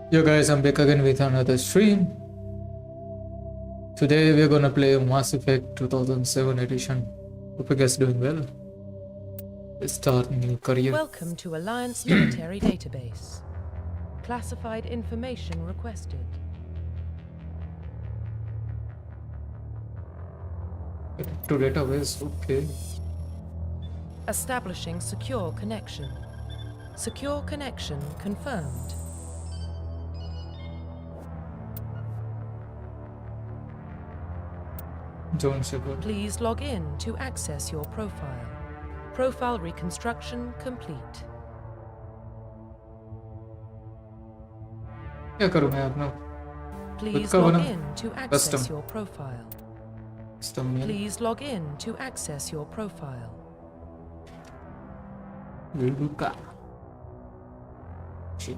Yo guys, I'm back again with another stream. Today we're gonna play Mass Effect 2007 edition. Hope you guys doing well. Let's start new career. Welcome to Alliance Military Database. Classified information requested. To database, okay. Establishing secure connection. Secure connection confirmed. John Shepard. Please log in to access your profile. Profile reconstruction complete. क्या करूँ मैं अपना Please का log बना? in to access Custom. your profile. Custom में Please log in to access your profile. Luca. Shit.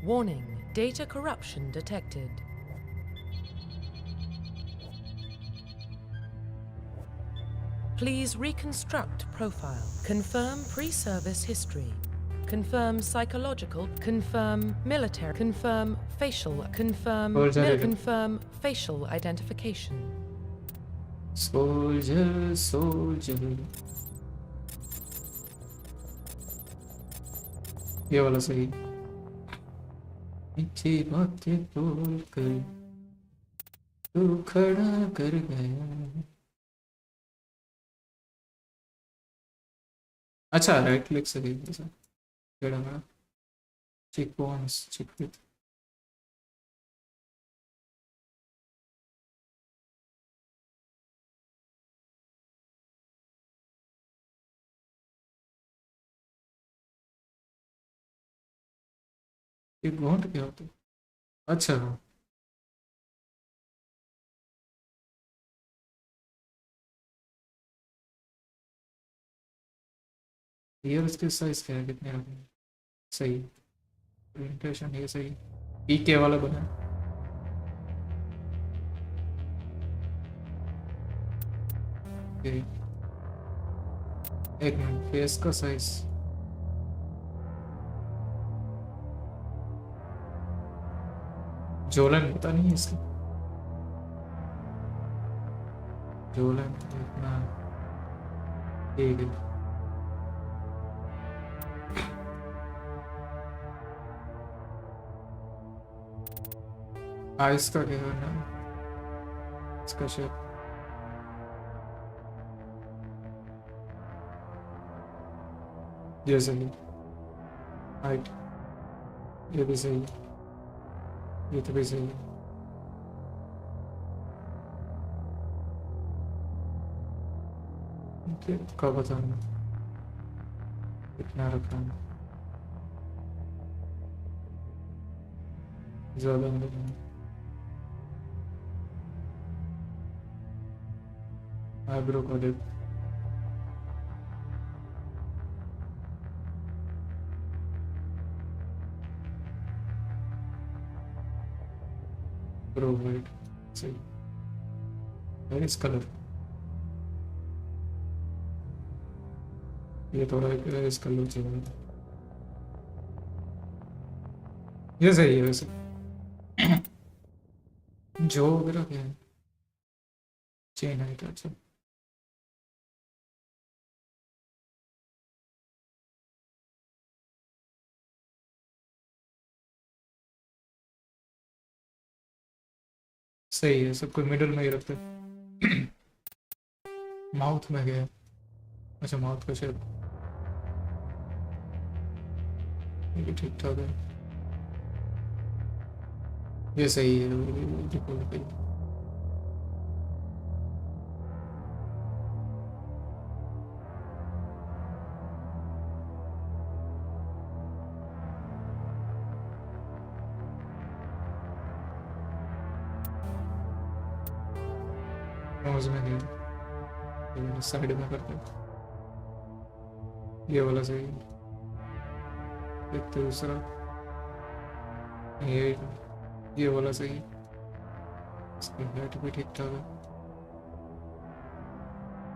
Warning, data corruption detected. Please reconstruct profile. Confirm pre-service history. Confirm psychological. Confirm military. Confirm facial. Confirm. Confirm facial identification. Soldier, soldier. ये वाला सही. मीठी बातें बोल कर तू खड़ा कर गया. अच्छा राइट क्लिक से देखिए सर. केड़ा मेरा चेक बॉन्स चेक विथ ये घोंट क्या होता है. अच्छा ये उसके साइज क्या है कितने रखें. सही प्रेजेंटेशन ये सही. पीके वाला बना. ओके एक मिनट फेस का साइज जोलन पता नहीं है इसका. जोलन इतना ठीक है. आइस का क्या करना है. इसका शेप जैसे ही हाइट ये भी सही. ये तो भी सही है. कब बताना कितना रखना ज़्यादा नहीं. आईब्रो को देख. ब्रो वाइट सही. इस कलर ये थोड़ा इस कलर चाहिए. ये सही है वैसे. जो वगैरह क्या है चेन हाइट. अच्छा सही है. सब कोई मिडल में ही रखते. माउथ में गया. अच्छा माउथ का शेप ये भी ठीक ठाक है. ये सही है. नोज में गया. साइड में करते. ये वाला सही है. एक दूसरा ये वाला सही. इसकी हाइट भी ठीक ठाक है,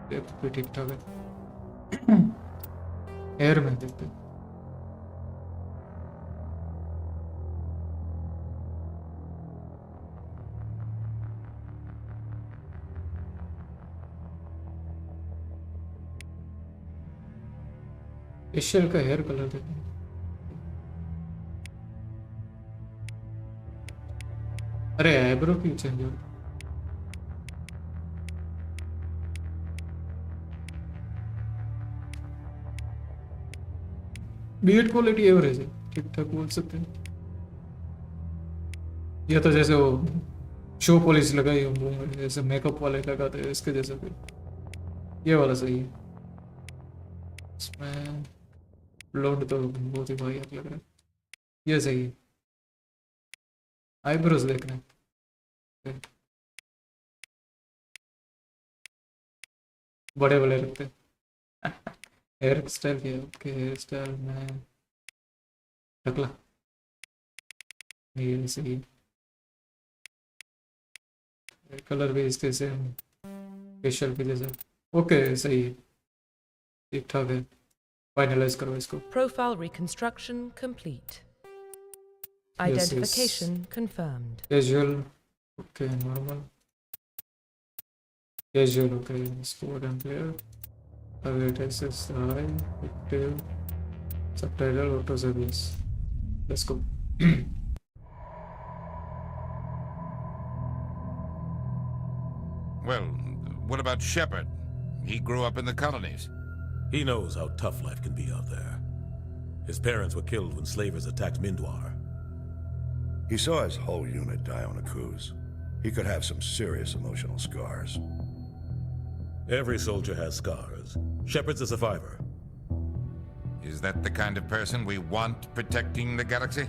डेप्थ भी ठीक ठाक है। एयर में देखते हैं। एशियल का हेयर कलर देखते हैं। अरे आईब्रो क्यों चेंज हो, बीएड क्वालिटी एवरेज है, ठीक ठाक बोल सकते हैं। या तो जैसे वो शो पॉलिश लगाई हम मुंह में, जैसे मेकअप वाले लगाते हैं इसके जैसे फिर ये वाला सही है। इसमें ब्लॉन्ड तो बहुत ही वाहियात लग रहा है, ये सही है। आईब्रोज देखना है, बड़े बड़े लगते हैं। हेयर स्टाइल क्या है? ओके हेयर स्टाइल में टकला, ये सही है। कलर भी इसके सेम फेशियल के जैसा, ओके सही है, ठीक ठाक है। फाइनलाइज करो इसको। Profile reconstruction complete. Yes, yes. Identification confirmed. Casual, okay normal, casual, okay score and player, target access high, active, subtitle auto service. Let's go. Well, what about Shepard? He grew up in the colonies. He knows how tough life can be out there. His parents were killed when slavers attacked Mindwar. He saw his whole unit die on a cruise. He could have some serious emotional scars. Every soldier has scars. Shepard's a survivor. Is that the kind of person we want protecting the galaxy?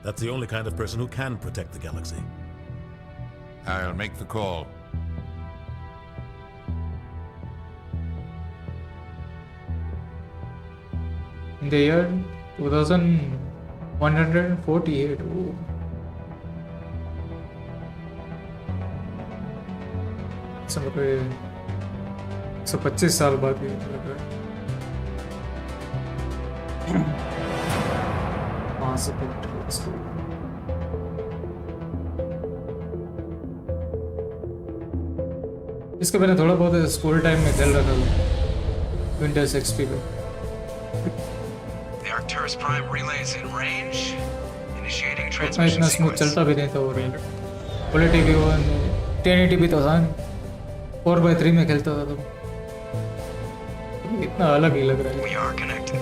That's the only kind of person who can protect the galaxy. I'll make the call. In the year 2148, oh. सब कोई 125 साल बाद ये लग रहा है। Mass Effect इसको इसके मैंने थोड़ा बहुत स्कूल टाइम में खेल रखा था विंडोज एक्सपी पे। The Arcturus Prime relay is in range. Initiating उतना transmission इतना स्मूथ sequence. चलता भी नहीं था और क्वालिटी भी वो 1080 भी था, 4x3 में खेलता था तो इतना अलग ही लग रहा है। We are connected.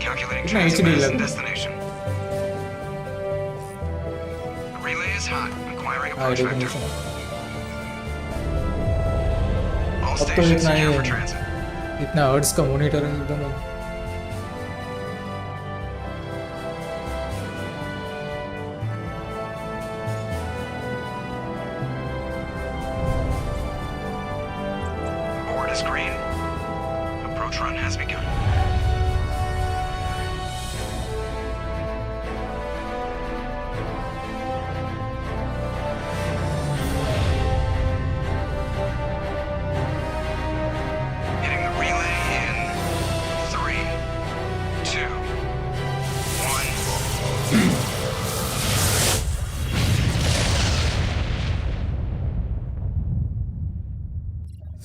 Calculating इतना transit HD mass लग and रहा है। destination. The relay is hot. Acquiring हाँ approach vector. डेफिनेशन All अब तो stations इतना secure ही for transit. इतना हर्ट्ज का मॉनिटर है एकदम। Board is green. Approach run has begun. Hitting the relay in 3, 2, 1.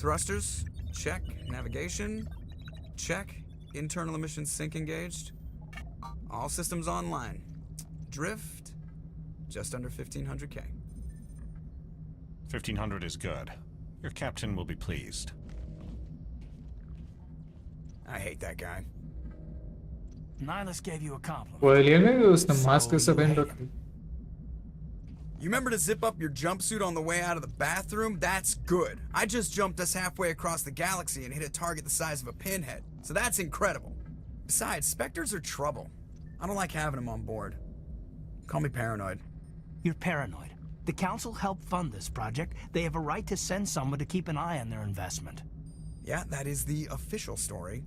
Thrusters, check. Navigation, check. Internal emissions sync engaged. All systems online. Drift, just under 1500K. 1500 is good. Your captain will be pleased. I hate that guy. Nihilus gave you a compliment. वो alien है उसने mask So से you पहन hate रखा him. You remember to zip up your jumpsuit on the way out of the bathroom? That's good. I just jumped us halfway across the galaxy and hit a target the size of a pinhead. So that's incredible. Besides, Spectres are trouble. I don't like having them on board. Call me paranoid. You're paranoid. The Council helped fund this project. They have a right to send someone to keep an eye on their investment. Yeah, that is the official story.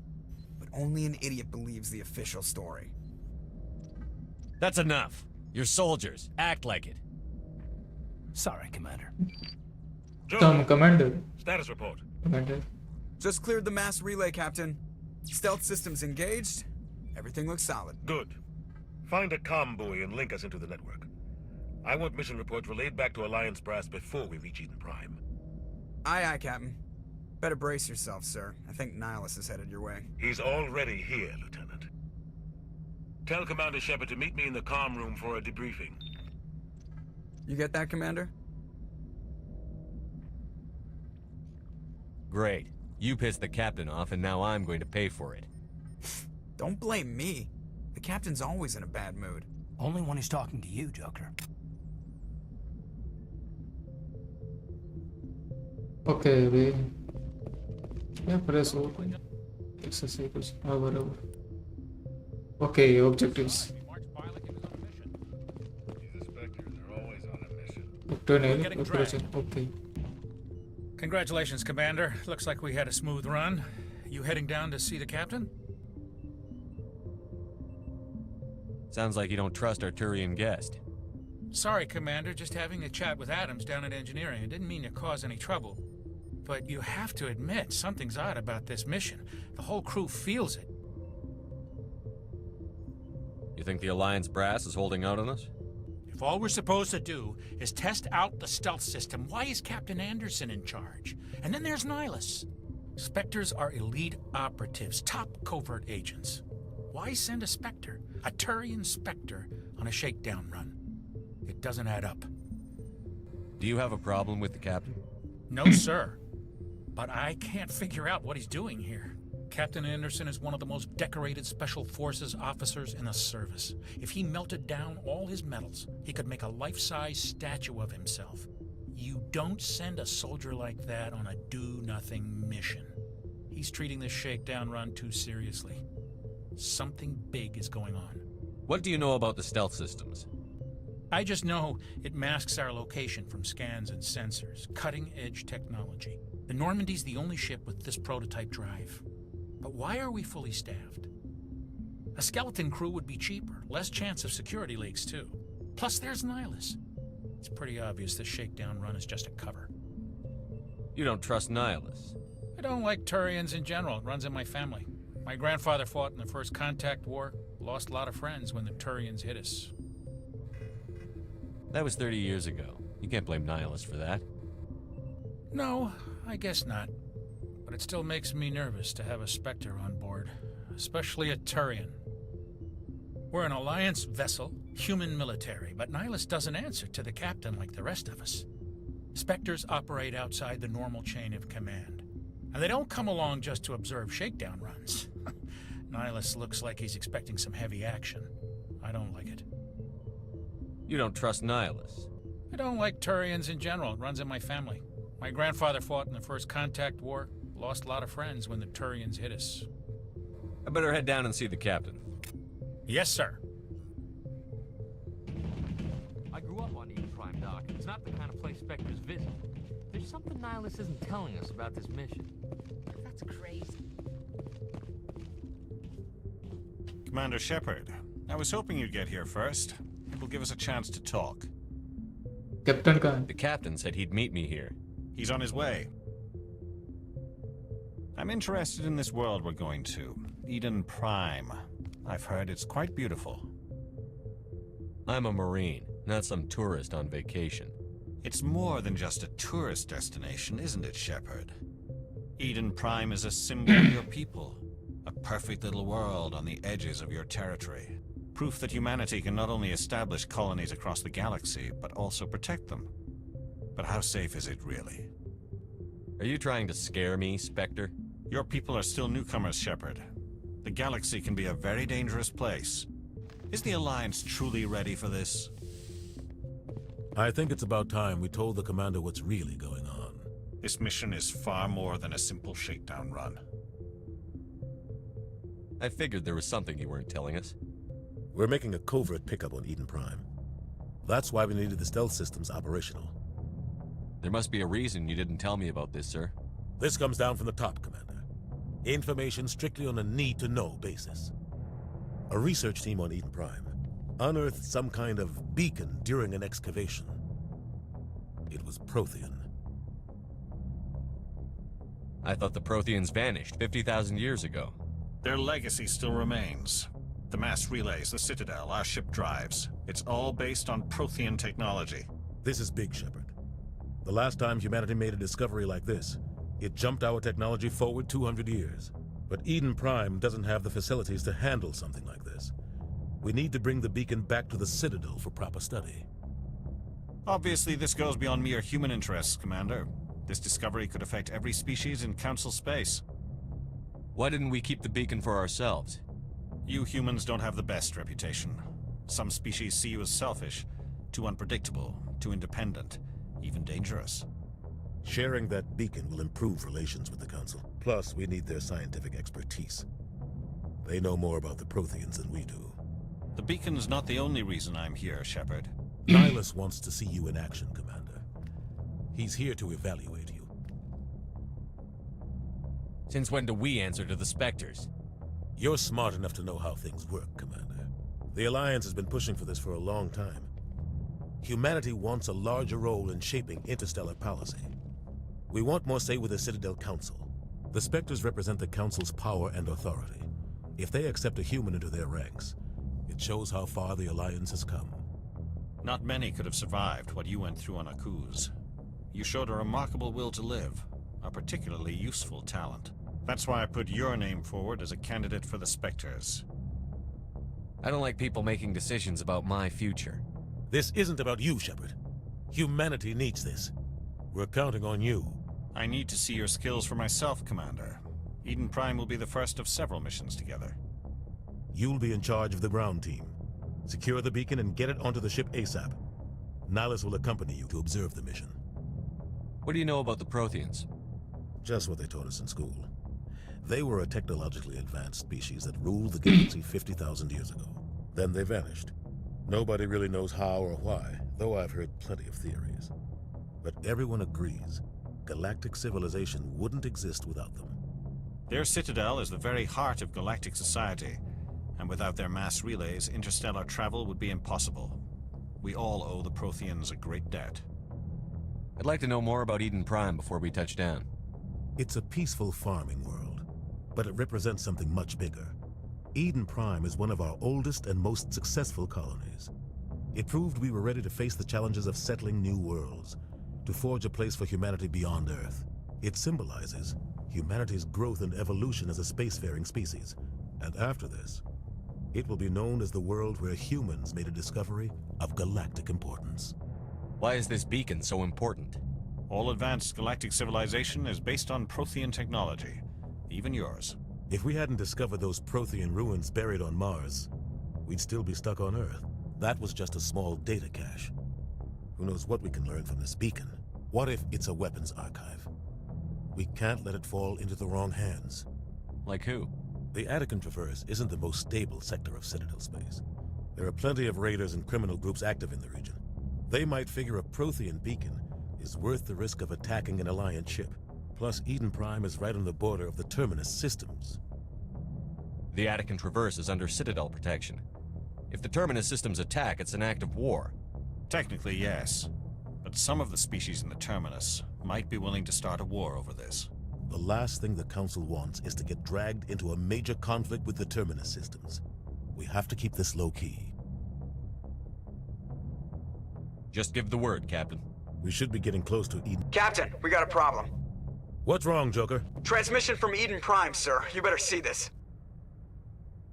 But only an idiot believes the official story. That's enough. You're soldiers. Act like it. Sorry, Commander. Commander. Status report. Commander. Just cleared the mass relay, Captain. Stealth systems engaged. Everything looks solid. Good. Find a comm buoy and link us into the network. I want mission reports relayed back to Alliance brass before we reach Eden Prime. Aye, aye, Captain. Better brace yourself, sir. I think Nihilus is headed your way. He's already here, Lieutenant. Tell Commander Shepard to meet me in the comm room for a debriefing. You get that, Commander? Great. You pissed the captain off, and now I'm going to pay for it. Don't blame me. The Captain's always in a bad mood. Only when he's talking to you, Joker. Okay, we. Yeah, press open. Access equals whatever. Okay, objectives. Operation. Okay. Congratulations, Commander. Looks like we had a smooth run. You heading down to see the captain? Sounds like you don't trust our Turian guest. Sorry, Commander. Just having a chat with Adams down at engineering. I didn't mean to cause any trouble. But you have to admit, something's odd about this mission. The whole crew feels it. You think the Alliance brass is holding out on us? If all we're supposed to do is test out the stealth system, why is Captain Anderson in charge? And then there's Nihilus. Spectres are elite operatives, top covert agents. Why send a Spectre, a Turian Spectre, on a shakedown run? It doesn't add up. Do you have a problem with the captain? No, sir. But I can't figure out what he's doing here. Captain Anderson is one of the most decorated Special Forces officers in the service. If he melted down all his medals, he could make a life-size statue of himself. You don't send a soldier like that on a do-nothing mission. He's treating this shakedown run too seriously. Something big is going on. What do you know about the stealth systems? I just know it masks our location from scans and sensors. Cutting-edge technology. The Normandy's the only ship with this prototype drive. But why are we fully staffed? A skeleton crew would be cheaper, less chance of security leaks too. Plus there's Nihilus. It's pretty obvious this shakedown run is just a cover. You don't trust Nihilus? I don't like Turians in general. It runs in my family. My grandfather fought in the First Contact War, lost a lot of friends when the Turians hit us. That was 30 years ago. You can't blame Nihilus for that. No, I guess not. But it still makes me nervous to have a Spectre on board, especially a Turian. We're an Alliance vessel, human military, but Nihilus doesn't answer to the captain like the rest of us. Spectres operate outside the normal chain of command. And they don't come along just to observe shakedown runs. Nihilus looks like he's expecting some heavy action. I don't like it. You don't trust Nihilus? I don't like Turians in general. It runs in my family. My grandfather fought in the First Contact War, lost a lot of friends when the Turians hit us. I better head down and see the captain. Yes, sir. I grew up on Eden Prime, Doc. It's not the kind of place Spectres visit. There's something Nihilus isn't telling us about this mission. That's crazy. Commander Shepard, I was hoping you'd get here first. It will give us a chance to talk. Captain Khan. The captain said he'd meet me here. He's on his way. I'm interested in this world we're going to, Eden Prime. I've heard it's quite beautiful. I'm a Marine, not some tourist on vacation. It's more than just a tourist destination, isn't it, Shepard? Eden Prime is a symbol of your people, a perfect little world on the edges of your territory. Proof that humanity can not only establish colonies across the galaxy, but also protect them. But how safe is it really? Are you trying to scare me, Spectre? Your people are still newcomers, Shepard. The galaxy can be a very dangerous place. Is the Alliance truly ready for this? I think it's about time we told the Commander what's really going on. This mission is far more than a simple shakedown run. I figured there was something you weren't telling us. We're making a covert pickup on Eden Prime. That's why we needed the stealth systems operational. There must be a reason you didn't tell me about this, sir. This comes down from the top, Commander. Information strictly on a need-to-know basis. A research team on Eden Prime unearthed some kind of beacon during an excavation. It was Prothean. I thought the Protheans vanished 50,000 years ago. Their legacy still remains. The mass relays, the Citadel, our ship drives. It's all based on Prothean technology. This is big, Shepard. The last time humanity made a discovery like this, it jumped our technology forward 200 years. But Eden Prime doesn't have the facilities to handle something like this. We need to bring the beacon back to the Citadel for proper study. Obviously, this goes beyond mere human interests, Commander. This discovery could affect every species in Council space. Why didn't we keep the beacon for ourselves? You humans don't have the best reputation. Some species see you as selfish, too unpredictable, too independent, even dangerous. Sharing that beacon will improve relations with the Council. Plus, we need their scientific expertise. They know more about the Protheans than we do. The beacon's not the only reason I'm here, Shepard. Nihilus wants to see you in action, Commander. He's here to evaluate you. Since when do we answer to the Spectres? You're smart enough to know how things work, Commander. The Alliance has been pushing for this for a long time. Humanity wants a larger role in shaping interstellar policy. We want more say with the Citadel Council. The Spectres represent the Council's power and authority. If they accept a human into their ranks, it shows how far the Alliance has come. Not many could have survived what you went through on Akuz. You showed a remarkable will to live, a particularly useful talent. That's why I put your name forward as a candidate for the Spectres. I don't like people making decisions about my future. This isn't about you, Shepard. Humanity needs this. We're counting on you. I need to see your skills for myself, Commander. Eden Prime will be the first of several missions together. You'll be in charge of the ground team. Secure the beacon and get it onto the ship ASAP. Nihilus will accompany you to observe the mission. What do you know about the Protheans? Just what they taught us in school. They were a technologically advanced species that ruled the galaxy 50,000 years ago. Then they vanished. Nobody really knows how or why, though I've heard plenty of theories. But everyone agrees, galactic civilization wouldn't exist without them. Their citadel is the very heart of galactic society, and without their mass relays, interstellar travel would be impossible. We all owe the Protheans a great debt. I'd like to know more about Eden Prime before we touch down. It's a peaceful farming world, but it represents something much bigger. Eden Prime is one of our oldest and most successful colonies. It proved we were ready to face the challenges of settling new worlds, to forge a place for humanity beyond Earth. It symbolizes humanity's growth and evolution as a spacefaring species. And after this, it will be known as the world where humans made a discovery of galactic importance. Why is this beacon so important? All advanced galactic civilization is based on Prothean technology, even yours. If we hadn't discovered those Prothean ruins buried on Mars, we'd still be stuck on Earth. That was just a small data cache. Who knows what we can learn from this beacon? What if it's a weapons archive? We can't let it fall into the wrong hands. Like who? The Attican Traverse isn't the most stable sector of Citadel space. There are plenty of raiders and criminal groups active in the region. They might figure a Prothean beacon is worth the risk of attacking an Alliance ship. Plus, Eden Prime is right on the border of the Terminus systems. The Attican Traverse is under Citadel protection. If the Terminus systems attack, it's an act of war. Technically, yes. But some of the species in the Terminus might be willing to start a war over this. The last thing the Council wants is to get dragged into a major conflict with the Terminus systems. We have to keep this low-key. Just give the word, Captain. We should be getting close to Eden. Captain, we got a problem. What's wrong, Joker? Transmission from Eden Prime, sir. You better see this.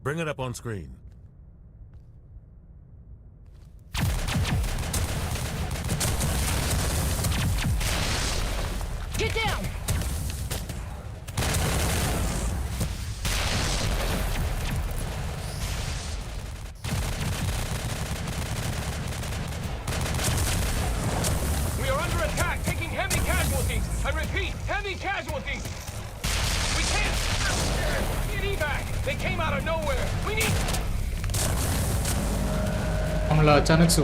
Bring it up on screen. Get down! We are under attack, taking heavy casualties. I repeat, heavy casualties. We can't get evac. They came out of nowhere. We need. हमला अचानक से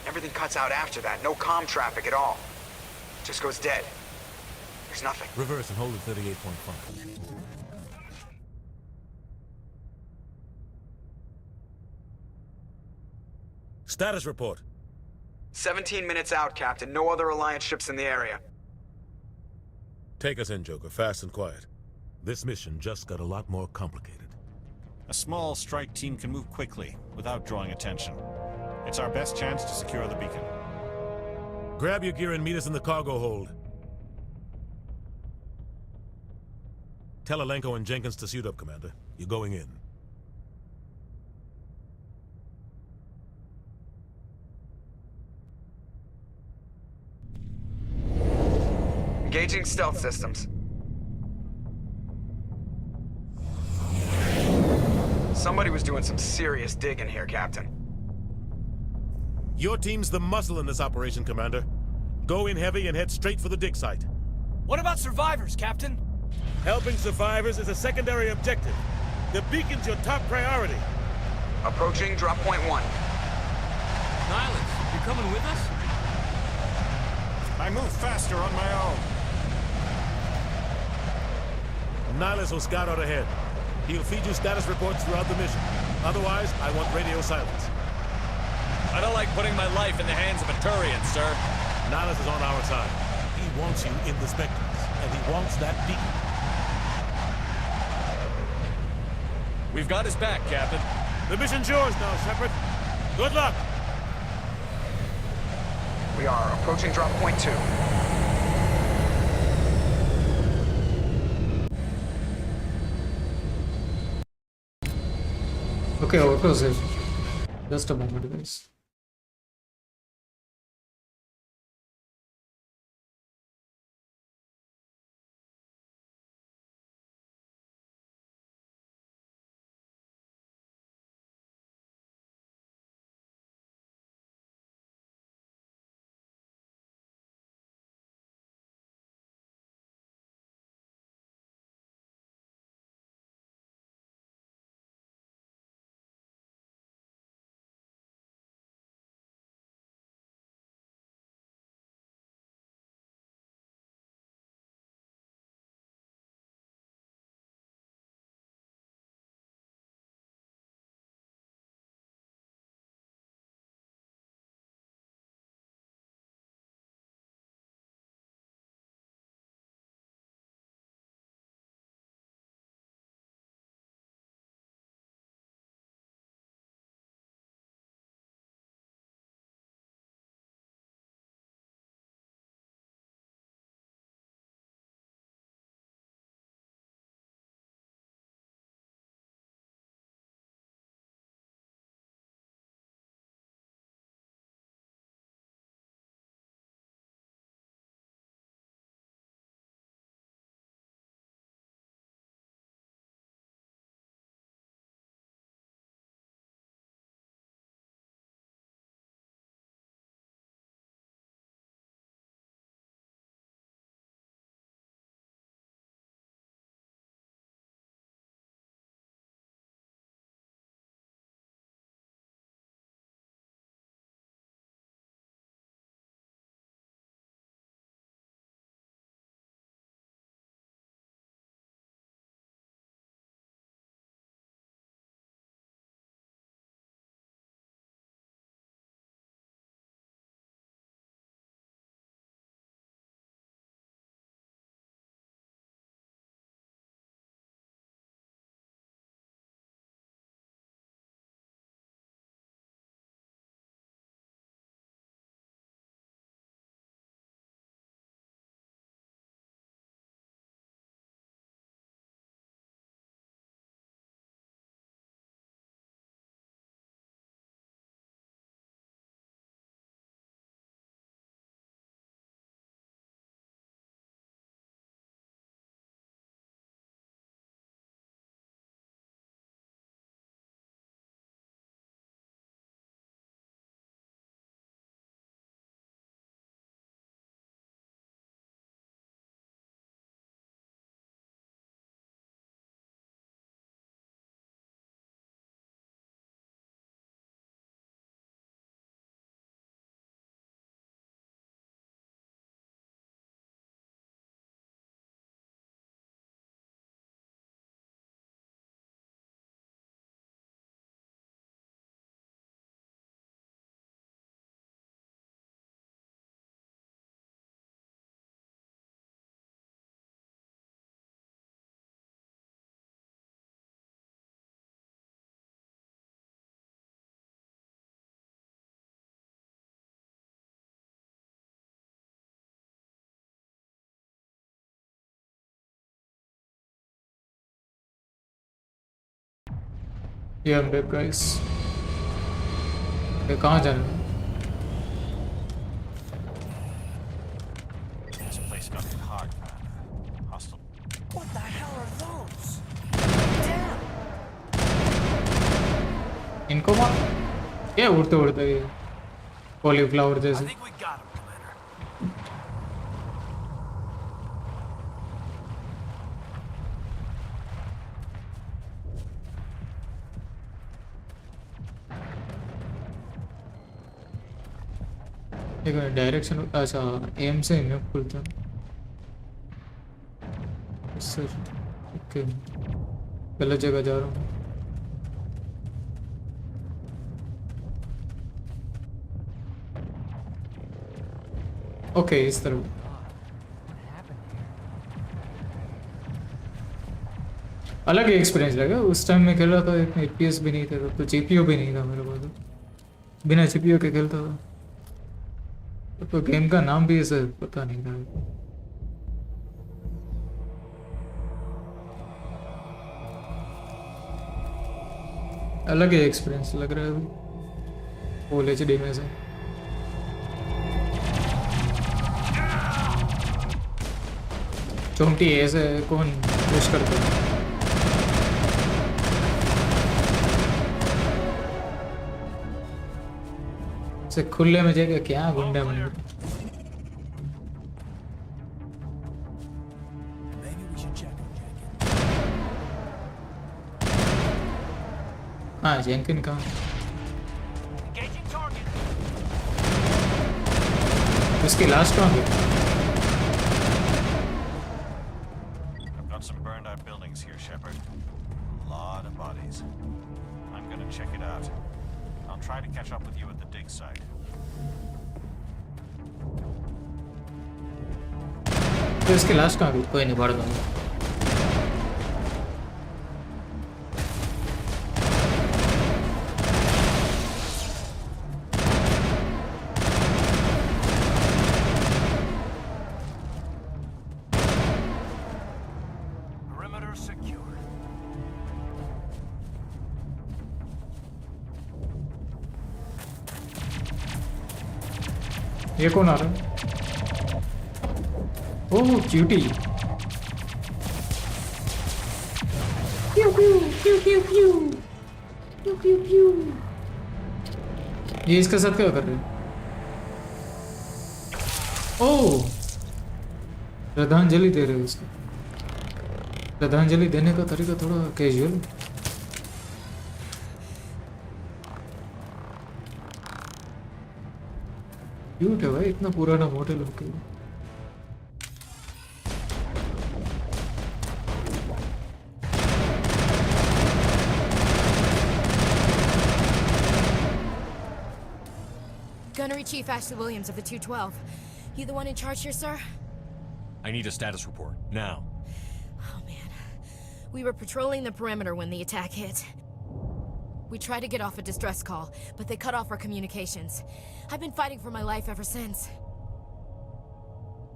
Everything cuts out after that. No comm traffic at all. Just goes dead. There's nothing. Reverse and hold at 38.5. Status report. 17 minutes out, Captain. No other Alliance ships in the area. Take us in, Joker, fast and quiet. This mission just got a lot more complicated. A small strike team can move quickly, without drawing attention. It's our best chance to secure the beacon. Grab your gear and meet us in the cargo hold. Tell Alenko and Jenkins to suit up, Commander. You're going in. Engaging stealth systems. Somebody was doing some serious digging here, Captain. Your team's the muscle in this operation, Commander. Go in heavy and head straight for the dig site. What about survivors, Captain? Helping survivors is a secondary objective. The beacon's your top priority. Approaching drop point 1. Nihilus, you coming with us? I move faster on my own. Nihilus will scout out ahead. He'll feed you status reports throughout the mission. Otherwise, I want radio silence. I don't like putting my life in the hands of a Turian, sir. Nihilus is on our side. He wants you in the Spectres, and he wants that beacon. We've got his back, Captain. The mission's yours now, Shepard. Good luck! We are approaching drop point 2. Okay, autosave. Just a moment, guys. Yeah, I'm dead, guys. ये कहाँ जाना है? This place got hard, Commander. Hostile. What the hell are those? इनको मार क्या उड़ते उड़ते ये कॉलीफ्लावर I जैसे think we got him, Commander. एक डायरेक्शन अच्छा एम से मैं खुलता सर ओके गलत जगह जा रहा हूँ ओके इस तरफ अलग ही एक्सपीरियंस लगा उस टाइम में खेल रहा था इतने एफपीएस भी नहीं थे तो जीपीयू भी नहीं था मेरे पास बिना जीपीयू के खेलता था तो गेम का नाम भी ऐसे पता नहीं था अलग ही एक्सपीरियंस लग रहा है अभी फुल एचडी में से चोमटी ऐसे कौन पुश करता है से खुले में जगह क्या गुंडा बन गया Maybe we should check on Jenkins. हाँ जेंकिन कहाँ Engaging target. उसकी लास्ट कहाँ गई I've got some burned out buildings here, Shepard. A lot of bodies. I'm gonna check it out. I'll try to catch up with you at the dig site. तो इसकी last कहाँ गई कोई नहीं बढ़ दूंगा Perimeter secured. ये कौन आ रहा है ओह क्यूटी प्यू प्यू प्यू प्यू प्यू प्यू प्यू प्यू ये इसके साथ क्या कर रहे हैं ओह श्रद्धांजलि दे रहे हैं उसको श्रद्धांजलि देने का तरीका थोड़ा कैजुअल क्यूट है भाई इतना पुराना मॉडल हो गया Gunnery Chief Ashley Williams of the 212. You the one in charge here, sir? I need a status report, now. Oh, man. We were patrolling the perimeter when the attack hit. We tried to get off a distress call, but they cut off our communications. I've been fighting for my life ever since.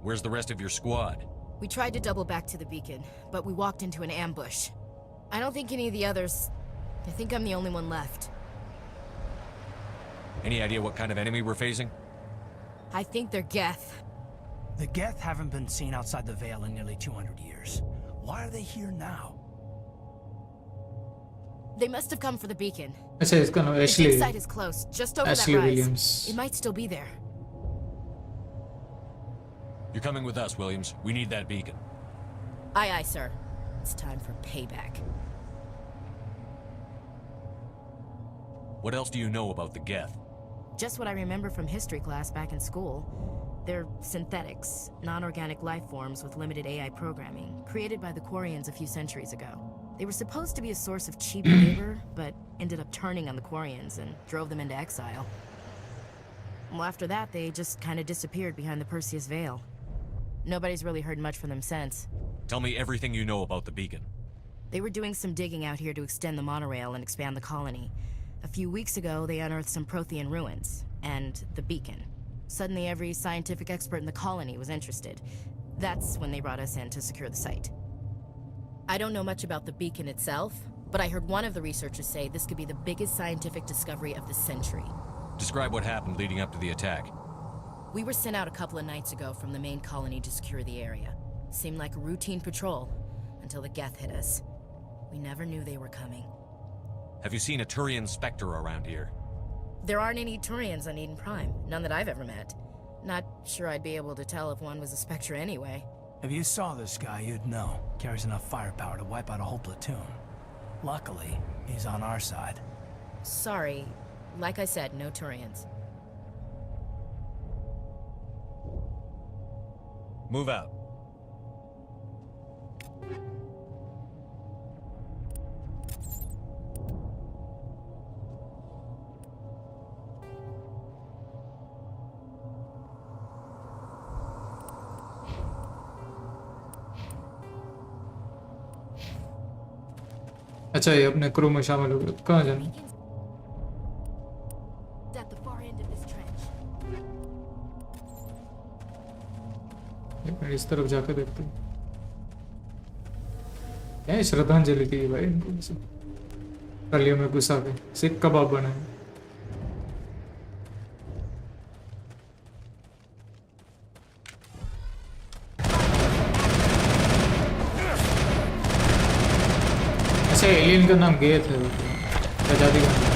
Where's the rest of your squad? We tried to double back to the beacon, but we walked into an ambush. I don't think any of the others... I think I'm the only one left. Any idea what kind of enemy we're facing? I think they're Geth. The Geth haven't been seen outside the Veil in nearly 200 years. Why are they here now? They must have come for the beacon. अच्छा इसका नाम The Ashley dig site is close, just over Ashley that rise. Williams. It might still be there. You're coming with us, Williams. We need that beacon. Aye, aye, sir. It's time for payback. What else do you know about the Geth? Just what I remember from history class back in school. They're synthetics, non-organic life forms with limited AI programming, created by the Quarians a few centuries ago. They were supposed to be a source of cheap labor, but ended up turning on the Quarians and drove them into exile. Well, after that, they just kind of disappeared behind the Perseus Veil. Nobody's really heard much from them since. Tell me everything you know about the beacon. They were doing some digging out here to extend the monorail and expand the colony. A few weeks ago, they unearthed some Prothean ruins, and the beacon. Suddenly, every scientific expert in the colony was interested. That's when they brought us in to secure the site. I don't know much about the beacon itself, But I heard one of the researchers say this could be the biggest scientific discovery of the century. Describe what happened leading up to the attack. We were sent out a couple of nights ago from the main colony to secure the area. Seemed like a routine patrol, until the Geth hit us. We never knew they were coming. Have you seen a Turian Spectre around here? There aren't any Turians on Eden Prime, none that I've ever met. Not sure I'd be able to tell if one was a Spectre anyway. If you saw this guy, you'd know. Carries enough firepower to wipe out a whole platoon. Luckily, he's on our side. Sorry. Like I said, no Turians. Move out. अच्छा ये अपने crew में शामिल हो गए कहाँ जाना At the far end of this trench. एक मिनट इस तरफ जाकर देखते हैं क्या है श्रद्धांजलि की भाई इनको सब ट्रालियों में घुसा के सिर्फ कबाब बनाए अच्छा एलियन का नाम गेथ है आजादी का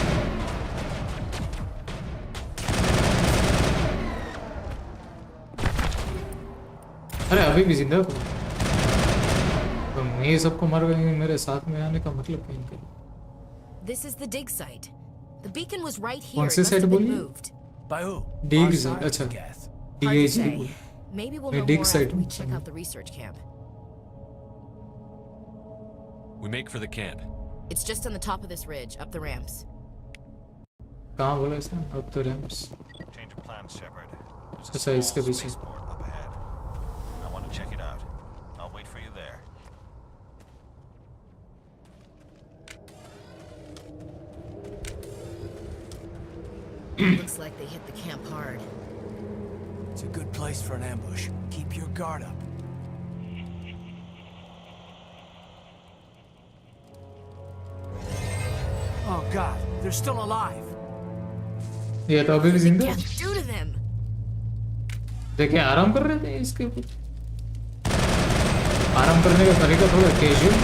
अरे अभी भी जिंदा तो मैं सबको मर गए मेरे साथ में आने का मतलब क्या इनका This is the dig site. The beacon was right here. कौन It से must साइड have been बोली moved. By who? dig Our site side, अच्छा I guess. Hard to dig say. site Maybe we'll ये know dig more site after we check out the research camp. We make for the camp. It's just on the top of this ridge, up the ramps. कहाँ बोला इसने up the ramps Change of plans, Shepard. There's a अच्छा small इसके पीछे spaceport up ahead. I want to check it out. I'll wait for you there. Looks like they hit the camp hard. It's a good place for an ambush. Keep your guard up. Oh God, they're still alive. ये तो अभी भी जिंदा Can't do to them. देखिए आराम कर रहे थे इसके ऊपर आराम करने का तरीका थोड़ा कैजुअल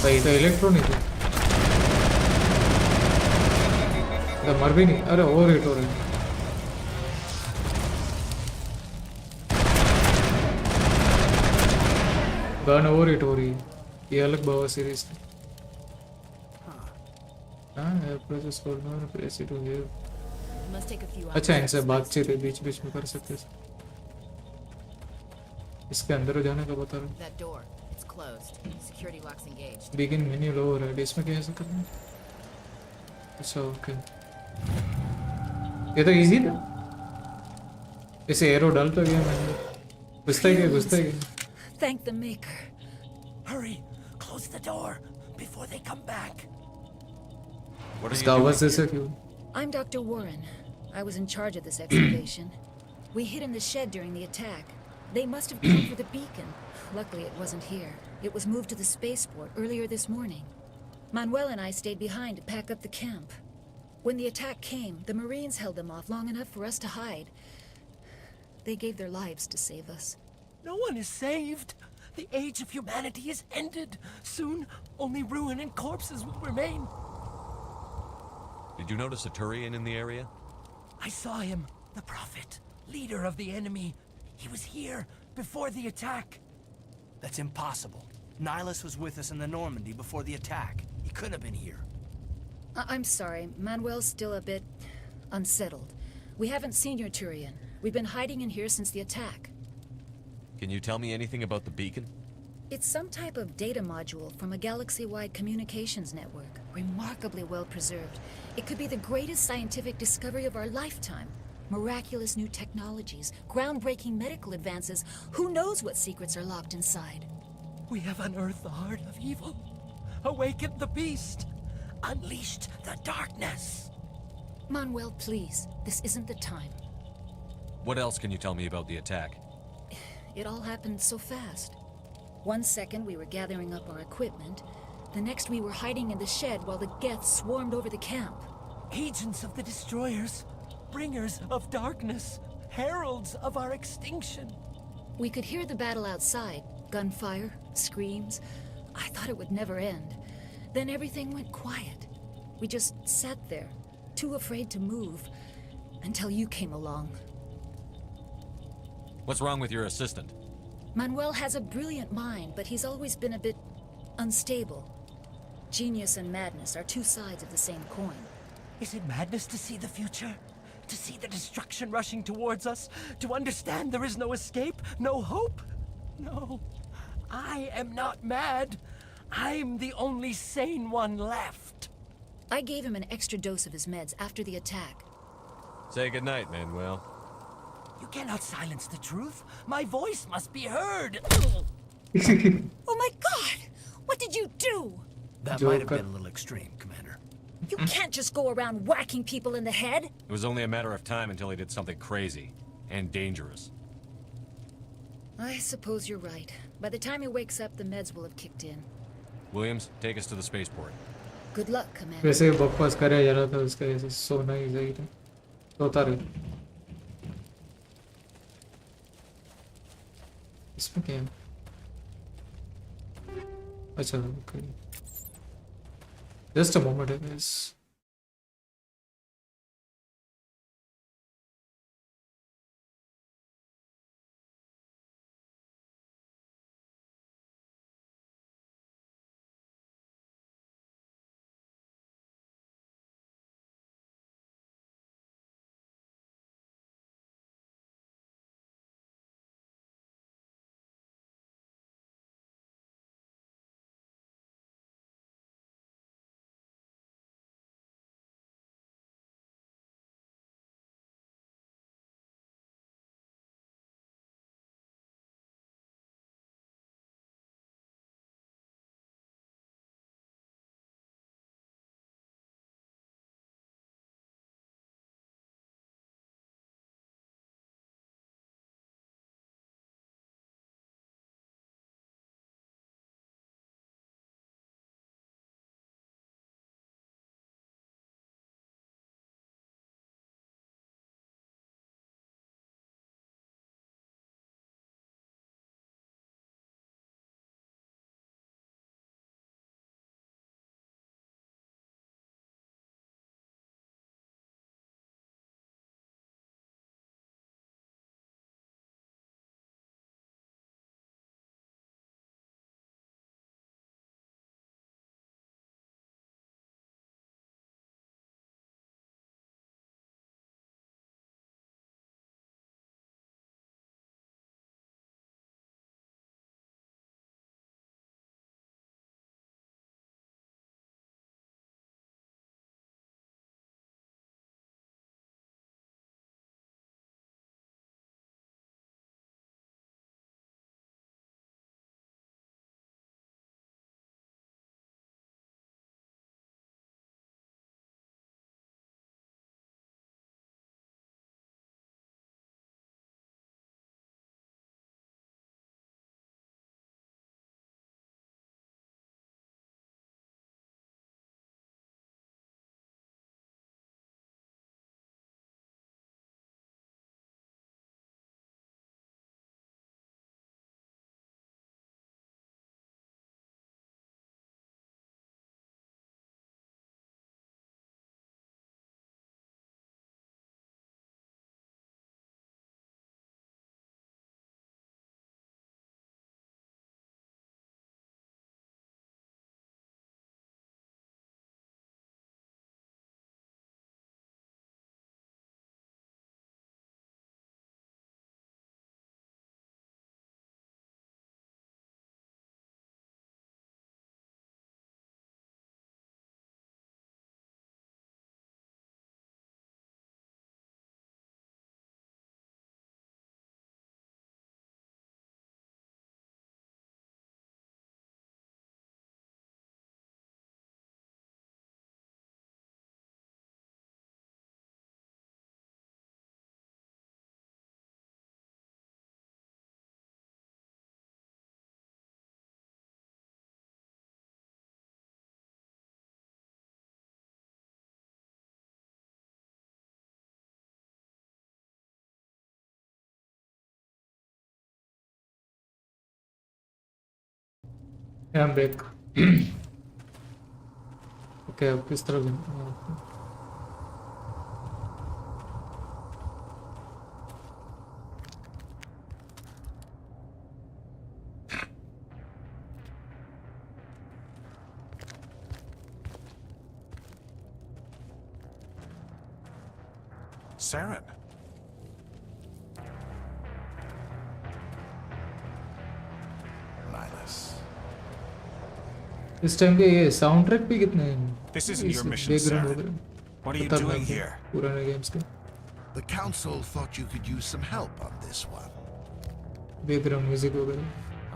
सही तो इलेक्ट्रॉनिक है तो मर भी नहीं अरे ओवर हिट हो रहे हैं गन ओवर हिट हो रही है ये अलग बाबा सीरीज है हाँ प्रोसेस करना प्रेस इट हो गया Must take a few hours. अच्छा इनसे बातचीत है बीच बीच में कर सकते हैं इसके अंदर जाने का बता रहा That door, it's closed. Security locks engaged. Begin menu लो हो रहा है इसमें कैसे करना है अच्छा ओके ये तो इजी था इसे एरो डालता गया मैंने घुसता ही गया Thank the Maker. Hurry, close the door before they come back. What are इसका you आवाज doing ऐसा here? क्यों I'm Dr. Warren. I was in charge of this excavation. We hid in the shed during the attack. They must have come for the beacon. Luckily, it wasn't here. It was moved to the spaceport earlier this morning. Manuel and I stayed behind to pack up the camp. When the attack came, the Marines held them off long enough for us to hide. They gave their lives to save us. No one is saved. The age of humanity is ended. Soon, only ruin and corpses will remain. Did you notice a Turian in the area? I saw him, the Prophet, leader of the enemy. He was here before the attack. That's impossible. Nihilus was with us in the Normandy before the attack. He couldn't have been here. I'm sorry. Manuel's still a bit unsettled. We haven't seen your Turian. We've been hiding in here since the attack. Can you tell me anything about the beacon? It's some type of data module from a galaxy-wide communications network. Remarkably well preserved. It could be the greatest scientific discovery of our lifetime. Miraculous new technologies, groundbreaking medical advances. Who knows what secrets are locked inside? We have unearthed the heart of evil, awakened the beast, unleashed the darkness. Manuel, please. This isn't the time. What else can you tell me about the attack? It all happened so fast. One second we were gathering up our equipment, the next we were hiding in the shed while the Geth swarmed over the camp. Agents of the destroyers, bringers of darkness, heralds of our extinction. We could hear the battle outside, gunfire, screams. I thought it would never end. Then everything went quiet. We just sat there, too afraid to move, until you came along. What's wrong with your assistant? Manuel has a brilliant mind, but he's always been a bit unstable. Genius and madness are two sides of the same coin. Is it madness to see the future? To see the destruction rushing towards us? To understand there is no escape? No hope? No. I am not mad. I'm the only sane one left. I gave him an extra dose of his meds after the attack. Say goodnight, Manuel. You cannot silence the truth. My voice must be heard. Oh my god! What did you do? That might have been a little extreme, Commander. You can't just go around whacking people in the head. It was only a matter of time until he did something crazy and dangerous. I suppose you're right. By the time he wakes up, the meds will have kicked in. Williams, take us to the spaceport. Good luck, Commander. वैसे बकवास करे जा रहा था उसका ऐसे सोना ही सही था सोता रहे इसमें क्या है अच्छा okay just a moment guys hand brake. Okay अब किस तरह Saren. Nihilus. इस टाइम के ये साउंड ट्रैक भी कितने This isn't your mission, Saren. What are you doing here? पुराने गेम्स के The council thought you could use some help on this one. Background music वगैरह।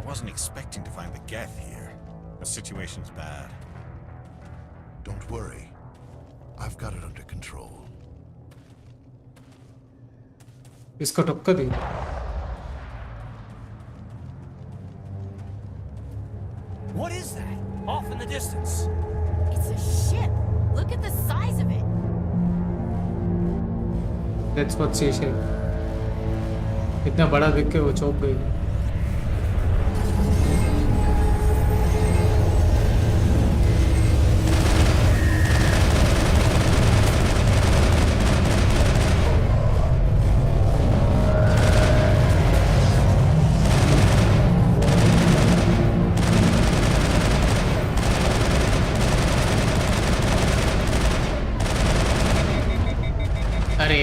I wasn't expecting to find the Geth here. The situation's bad. Don't worry. I've got it under control. इसका टक्का दी। What is that? Off in the distance. It's a ship. Look at the size of it. That's what she said. इतना बड़ा देख के वो चौंक गई।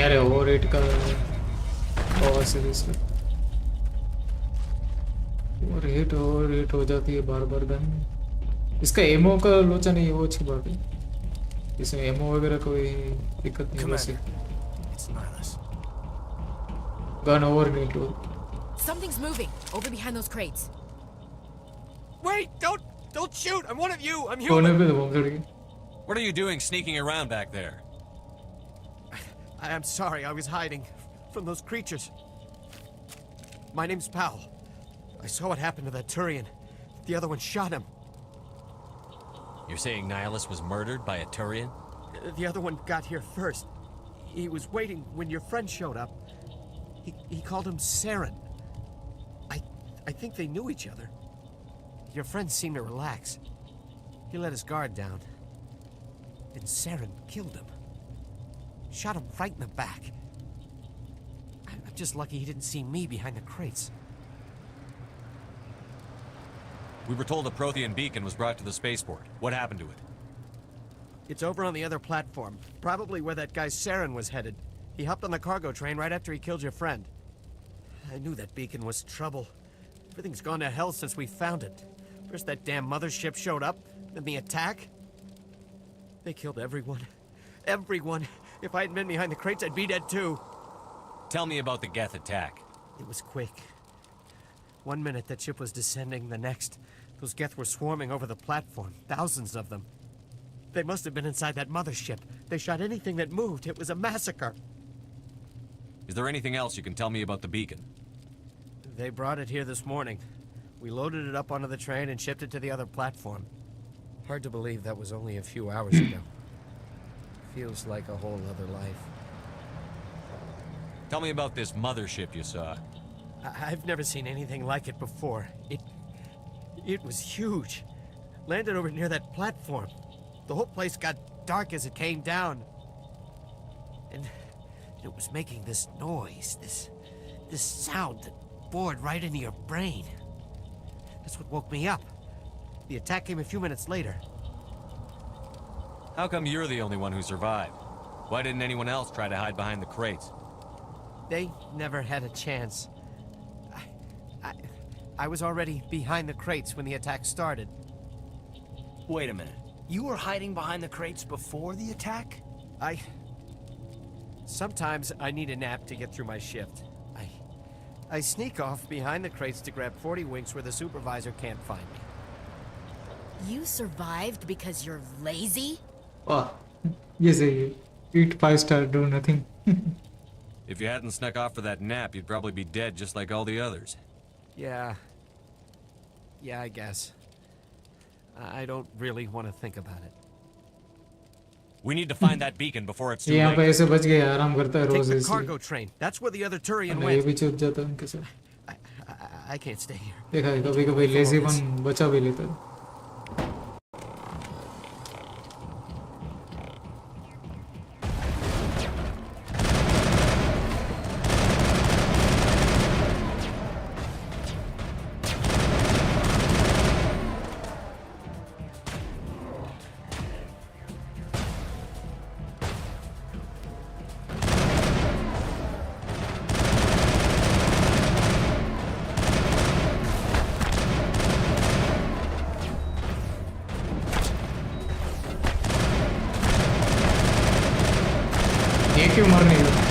अरे over rate का पावर सीरीज ओवर रेट हो जाती है बार बार गन। इसका एमओ का लोचा नहीं है, वो अच्छी बात है। इसमें एमओ वगैरह कोई दिक्कत नहीं है वैसे। गन ओवर रेट हो। Something's moving over behind those crates. Wait! Don't shoot! I'm one of you! I'm कोने human! पे तो बम चढ़ गई। What are you doing sneaking around back there? I'm sorry, I was hiding from those creatures. My name's Powell. I saw what happened to that Turian. The other one shot him. You're saying Nihilus was murdered by a Turian? The other one got here first. He was waiting when your friend showed up. He called him Saren. I think they knew each other. Your friend seemed to relax. He let his guard down. And Saren killed him. Shot him right in the back. I'm just lucky he didn't see me behind the crates. We were told the Prothean beacon was brought to the spaceport. What happened to it? It's over on the other platform. Probably where that guy Saren was headed. He hopped on the cargo train right after he killed your friend. I knew that beacon was trouble. Everything's gone to hell since we found it. First that damn mothership showed up, then the attack. They killed everyone. Everyone. If I hadn't been behind the crates, I'd be dead too. Tell me about the Geth attack. It was quick. 1 minute that ship was descending, the next, those Geth were swarming over the platform. Thousands of them. They must have been inside that mothership. They shot anything that moved. It was a massacre. Is there anything else you can tell me about the beacon? They brought it here this morning. We loaded it up onto the train and shipped it to the other platform. Hard to believe that was only a few hours ago. Feels like a whole other life. Tell me about this mothership you saw. I've never seen anything like it before. It was huge. Landed over near that platform. The whole place got dark as it came down. And it was making this noise, this sound that bored right into your brain. That's what woke me up. The attack came a few minutes later. How come you're the only one who survived? Why didn't anyone else try to hide behind the crates? They never had a chance. I was already behind the crates when the attack started. Wait a minute. You were hiding behind the crates before the attack? Sometimes I need a nap to get through my shift. I sneak off behind the crates to grab 40 winks where the supervisor can't find me. You survived because you're lazy? Oh, yes, eat 5-star, do nothing. If you hadn't snuck off for that nap, you'd probably be dead just like all the others. Yeah, I guess. I don't really want to think about it. We need to find that beacon before it's too यहाँ पे late. ऐसे बच गया आराम करता है Take rose the ऐसे cargo train. That's where the other Turian ये भी went. चूक जाता है उनके साथ I can't stay here. देखा है कभी कभी लेजी वन बचा भी लेता है क्यों मर नहीं रहा?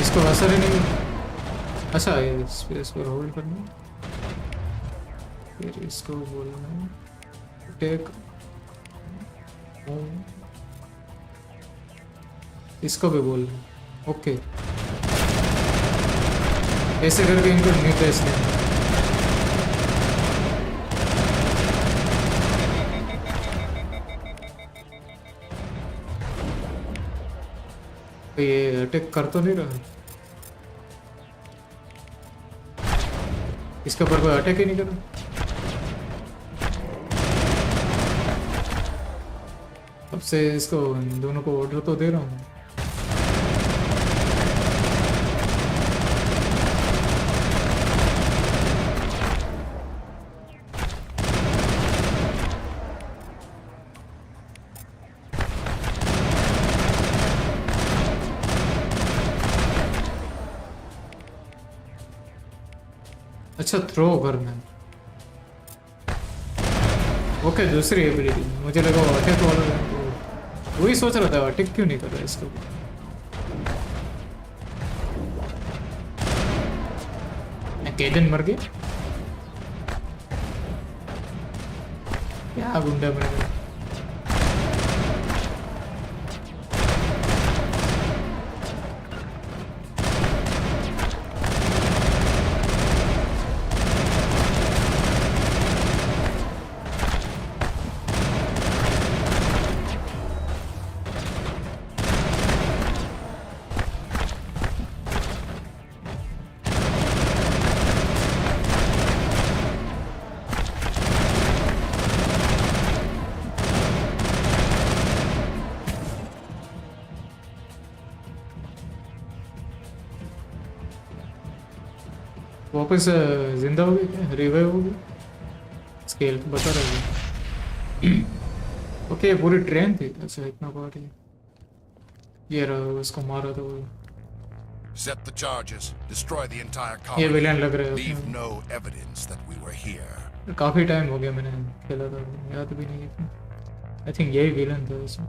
इसको असर ही नहीं। अच्छा ये स्पेस पर होल्ड करना, फिर इसको बोलना है टेक, इसको भी बोलना है। ओके, ऐसे करके इनको निर्देश देना। तो ये अटैक कर तो नहीं रहा, इसके ऊपर कोई अटैक ही नहीं कर रहा। अब से इसको इन दोनों को ऑर्डर तो दे रहा हूँ। अच्छा थ्रो करना है। ओके दूसरी एबिलिटी, मुझे लगा वो अटैक वाला है, तो वही सोच रहा था अटैक क्यों नहीं कर रहा इसको। केदन मर गया क्या गुंडा बन गया। वापस जिंदा हो गई क्या, रिवाइव हो गई? स्केल तो बता रहा है। ओके पूरी ट्रेन थी, अच्छा इतना पार्ट है। ये रहा, उसको मारा था वो। Set the charges, destroy the entire ये colony. विलेन लग रहा है। Leave no evidence that we were here. काफी टाइम हो गया मैंने खेला था, याद भी नहीं है। आई थिंक यही विलेन था इसमें।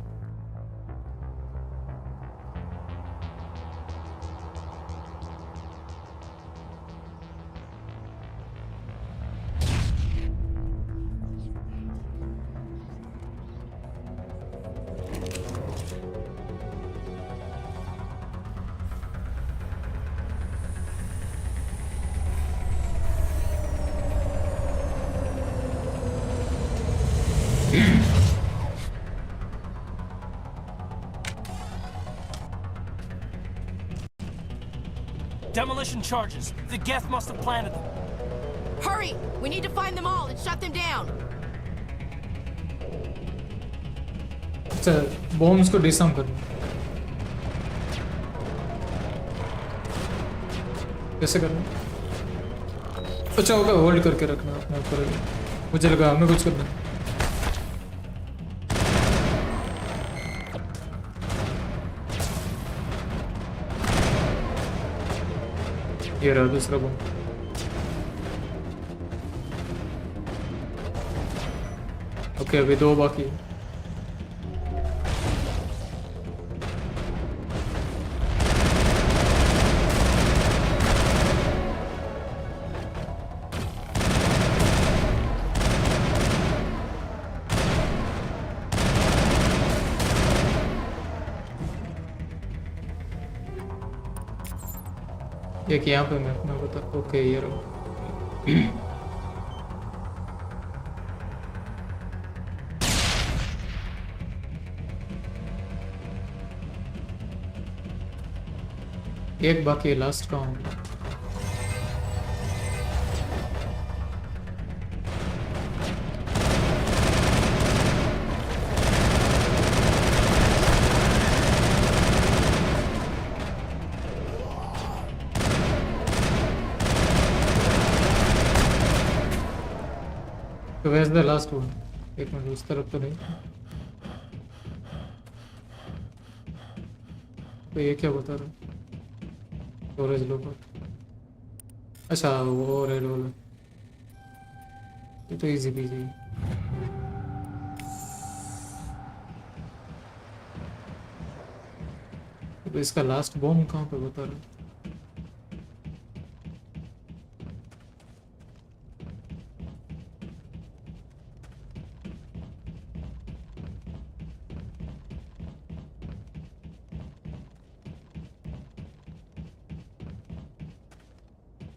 Demolition charges. The Geth must have planted them. Hurry! We need to find them all and shut them down. अच्छा बॉम्ब्स को डिसआर्म करना कैसे करना? अच्छा होगा होल्ड करके रखना अपने ऊपर। मुझे लगा हमें कुछ करना। ये रहा दूसरा बम। ओके अभी दो बाकी है। एक यहाँ पे मैं अपना बता। ओके ये रहा। एक बाकी है, लास्ट का हूँ। तो where's the last one? एक मिनट उस तरफ तो नहीं। तो ये क्या बता रहा है? स्टोरेज लोग। अच्छा वो रेड वाला, ये तो इजी पीजी। तो इसका लास्ट बॉम्ब कहाँ पे बता रहा है?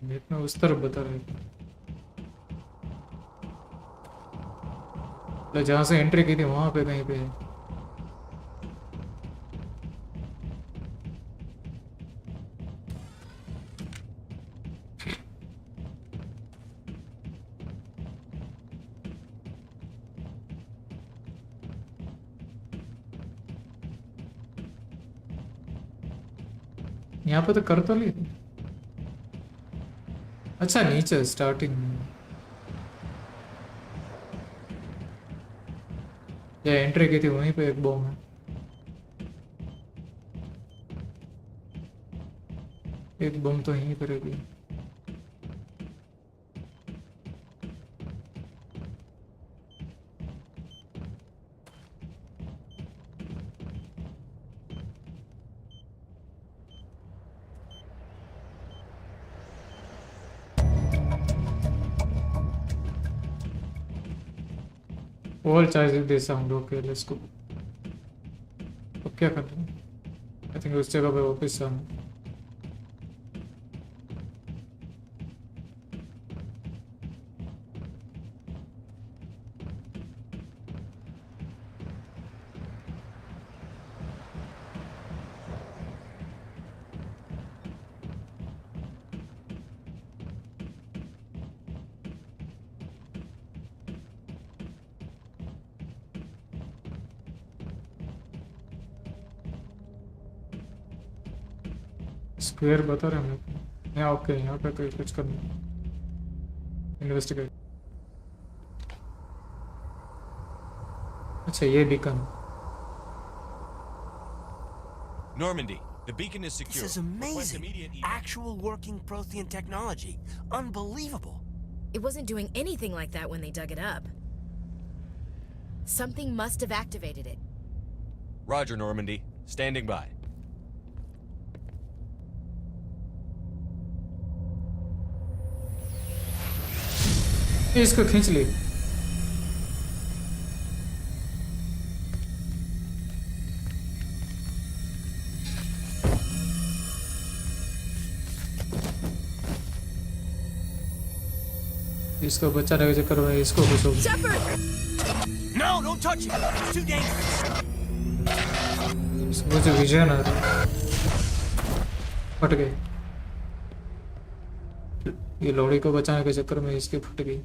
मैप में उस तरफ बता रहा है, मतलब जहाँ से एंट्री की थी वहां पे कहीं पे है। यहाँ पे तो कर तो ली थी। अच्छा नीचे स्टार्टिंग में या एंट्री की थी वहीं पे एक बॉम्ब है। एक बॉम्ब तो यहीं पर है। All charges they sound okay. Let's go. अब क्या करना है? I think उस जगह पे वापस आना। स्क्वायर बता रहे हैं यहाँ। ओके यहाँ पे कोई कुछ करना, इन्वेस्टिगेट। अच्छा ये beacon. Normandy, the beacon is secure. This is amazing. Actual working Prothean technology. Unbelievable. It wasn't doing anything like that when they dug it up. Something must have activated it. Roger, Normandy. Standing by. इसको खींच ली। इसको बच्चा रहे चक्कर में इसको घुसो। No, don't touch it. It's too dangerous. इसको जो विजन आ रहा फट गए। ये लोड़ी को बचाने के चक्कर में इसके फट गई।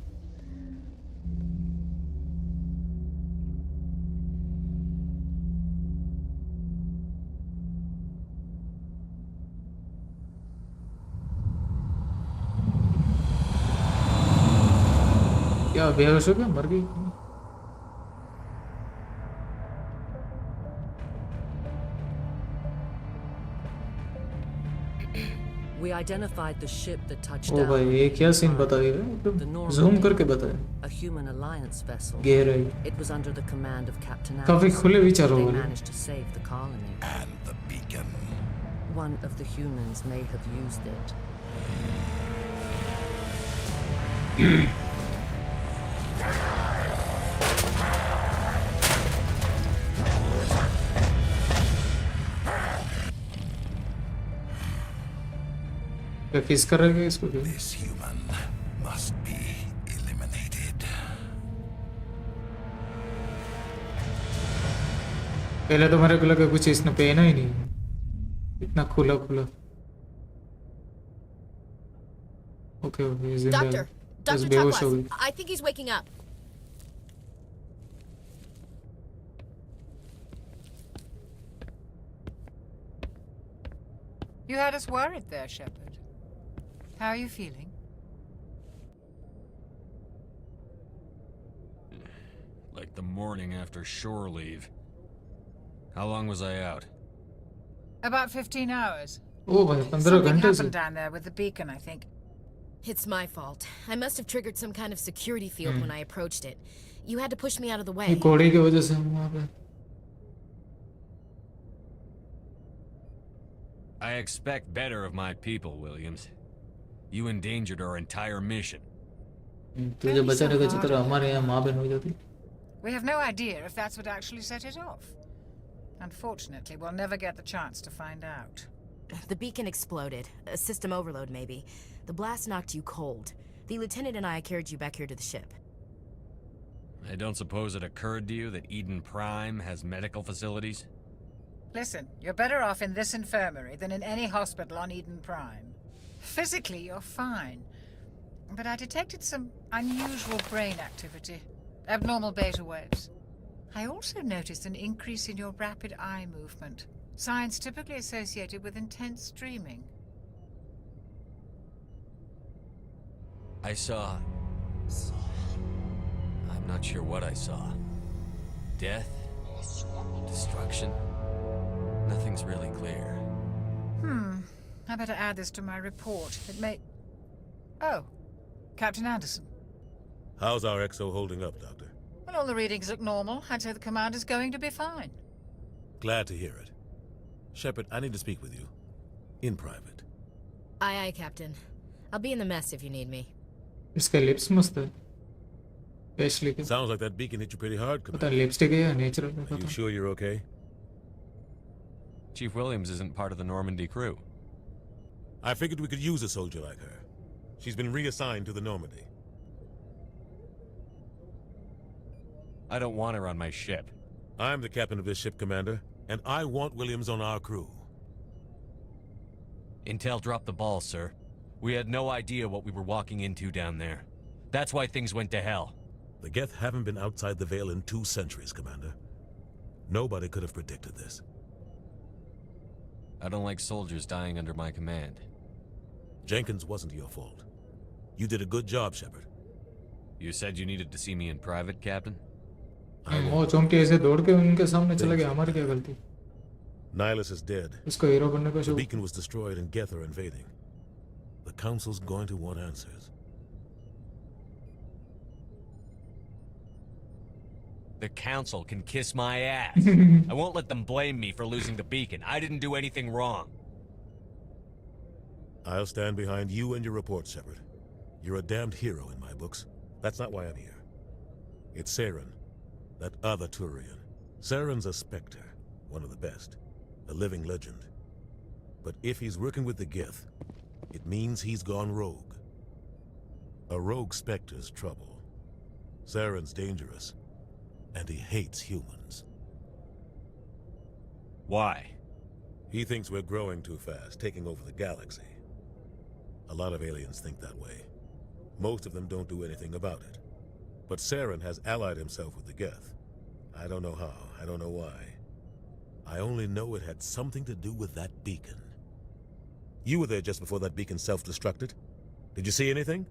क्या बेहोश हो गया, मर गई? We identified the ship that touched O down. भाई ये क्या सीन बताइए एकदम जूम करके बताए। A human alliance vessel. गहराई। It was under the command of Captain काफी Alice. खुले विचार They हो गए। managed to save the colony. And the beacon. One of the humans may have used it. क्या किस कर रहे हैं इसको? This human must be eliminated. पहले तो मेरे को लगा कुछ इसने पहना ही नहीं, इतना खुला खुला। ओके ओके जिंदा है। बस बेहोश हो गई। I think he's waking up. You had us worried there, Shepard. How are you feeling? Like the morning after shore leave. How long was I out? About 15 hours. Oh, भाई 15 Something घंटे से। happened down there with the beacon, I think. It's my fault. I must have triggered some kind of security field when I approached it. You had to push me out of the ये way. कोड़ी की वजह से हम वहाँ पे। I expect better of my people, Williams. You endangered our entire mission. तुझे बचाने का चक्कर हमारे यहाँ माँ बहन हो जाती. We have no idea if that's what actually set it off. Unfortunately, we'll never get the chance to find out. The beacon exploded. A system overload, maybe. The blast knocked you cold. The lieutenant and I carried you back here to the ship. I don't suppose it occurred to you that Eden Prime has medical facilities? Listen, you're better off in this infirmary than in any hospital on Eden Prime. Physically, you're fine. But I detected some unusual brain activity. Abnormal beta waves. I also noticed an increase in your rapid eye movement. Signs typically associated with intense dreaming. I saw... I'm not sure what I saw. Death? Destruction? Nothing's really clear. I better add this to my report. It may... Oh, Captain Anderson. How's our XO holding up, Doctor? Well, all the readings look normal. I'd say the commander's going to be fine. Glad to hear it. Shepard, I need to speak with you. In private. Aye, aye, Captain. I'll be in the mess if you need me. इसके lips मस्त है. Especially के. Sounds like that beacon hit you pretty hard, पता Commander. lipstick है या natural है Are you पता. sure you're okay? Chief Williams isn't part of the Normandy crew. I figured we could use a soldier like her. She's been reassigned to the Normandy. I don't want her on my ship. I'm the captain of this ship, Commander, and I want Williams on our crew. Intel dropped the ball, sir. We had no idea what we were walking into down there. That's why things went to hell. The Geth haven't been outside the Veil in 2 centuries, Commander. Nobody could have predicted this. I don't like soldiers dying under my command. Jenkins wasn't your fault. You did a good job, Shepard. You said you needed to see me in private, Captain? वो चौंकी ऐसे दौड़ के उनके सामने चला गया. हमारी क्या गलती? Nihilus is dead. उसको हीरो बनने का The शौक. beacon was destroyed and Geth are invading. The Council's going to want answers. The Council can kiss my ass. I won't let them blame me for losing the beacon. I didn't do anything wrong. I'll stand behind you and your report, Shepard. You're a damned hero in my books. That's not why I'm here. It's Saren, that other Turian. Saren's a Spectre, one of the best, a living legend. But if he's working with the Geth, it means he's gone rogue. A rogue Spectre's trouble. Saren's dangerous, and he hates humans. Why? He thinks we're growing too fast, taking over the galaxy. A lot of aliens think that way. Most of them don't do anything about it. But Saren has allied himself with the Geth. I don't know how, I don't know why. I only know it had something to do with that beacon. You were there just before that beacon self-destructed. Did you see anything?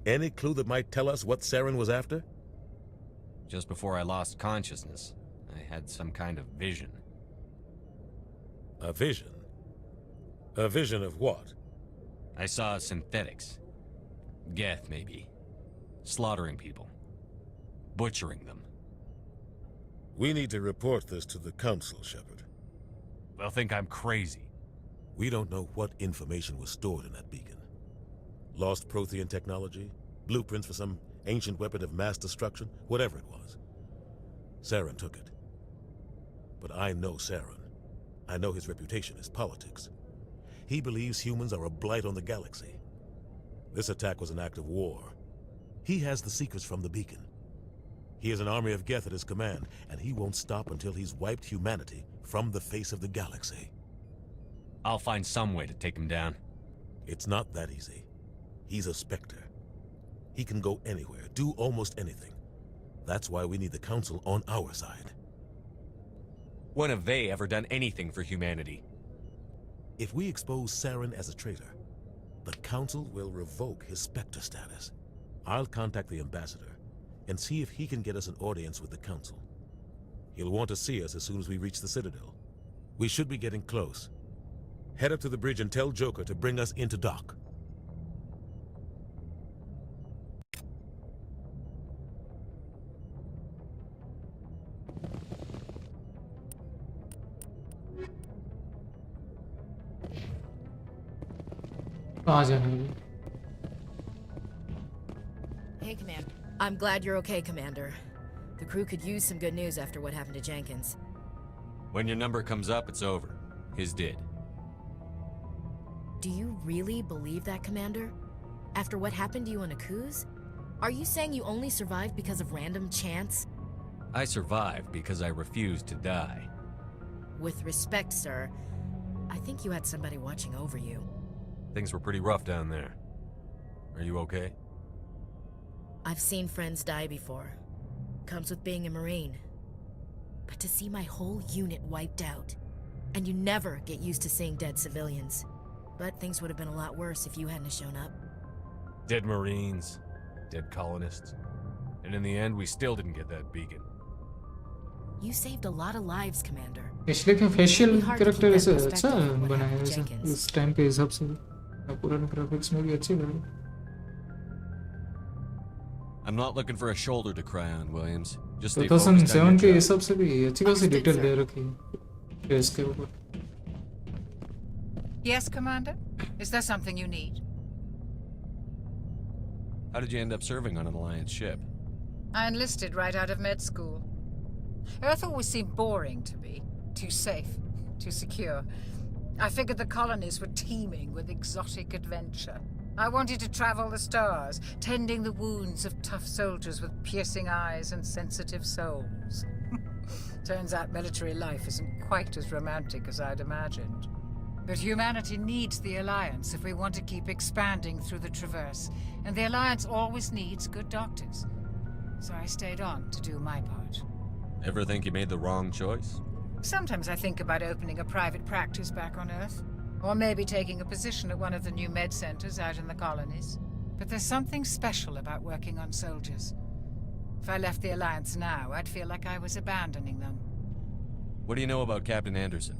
Any clue that might tell us what Saren was after? Just before I lost consciousness, I had some kind of vision. A vision? A vision of what? I saw synthetics. Geth, maybe. Slaughtering people. Butchering them. We need to report this to the Council, Shepard. They'll think I'm crazy. We don't know what information was stored in that beacon. Lost Prothean technology? Blueprints for some ancient weapon of mass destruction? Whatever it was. Saren took it. But I know Saren. I know his reputation is politics. He believes humans are a blight on the galaxy. This attack was an act of war. He has the secrets from the beacon. He has an army of Geth at his command, and he won't stop until he's wiped humanity from the face of the galaxy. I'll find some way to take him down. It's not that easy. He's a Spectre. He can go anywhere, do almost anything. That's why we need the Council on our side. When have they ever done anything for humanity? If we expose Saren as a traitor, the Council will revoke his Spectre status. I'll contact the Ambassador and see if he can get us an audience with the Council. He'll want to see us as soon as we reach the Citadel. We should be getting close. Head up to the bridge and tell Joker to bring us into dock. कहाँ जाना है? Hey, Commander. I'm glad you're okay, Commander. The crew could use some good news after what happened to Jenkins. When your number comes up, it's over. His did. Do you really believe that, Commander? After what happened to you on Akuz? Are you saying you only survived because of random chance? I survived because I refused to die. With respect, sir, I think you had somebody watching over you. Things were pretty rough down there. Are you okay? I've seen friends die before. Comes with being a Marine. But to see my whole unit wiped out, and you never get used to seeing dead civilians. But things would have been a lot worse if you hadn't shown up. Dead Marines, dead colonists. And in the end, we still didn't get that beacon. You saved a lot of lives, Commander. इसलिए क्या facial character ऐसे अच्छा बनाया है ऐसे इस time के हिसाब से पुराने graphics में भी अच्छे लगे. I'm not looking for a shoulder to cry on, Williams. Just stay focused on your 2007 के job. हिसाब से भी अच्छी खासी डिटेल दे रखी है फेस के ऊपर. Yes, Commander? Is there something you need? How did you end up serving on an Alliance ship? I enlisted right out of med school. Earth always seemed boring to me. Too safe, too secure. I figured the colonies were teeming with exotic adventure. I wanted to travel the stars, tending the wounds of tough soldiers with piercing eyes and sensitive souls. Turns out military life isn't quite as romantic as I'd imagined. But humanity needs the Alliance if we want to keep expanding through the Traverse, and the Alliance always needs good doctors. So I stayed on to do my part. Ever think you made the wrong choice? Sometimes I think about opening a private practice back on Earth. Or maybe taking a position at one of the new med centers out in the colonies. But there's something special about working on soldiers. If I left the Alliance now, I'd feel like I was abandoning them. What do you know about Captain Anderson?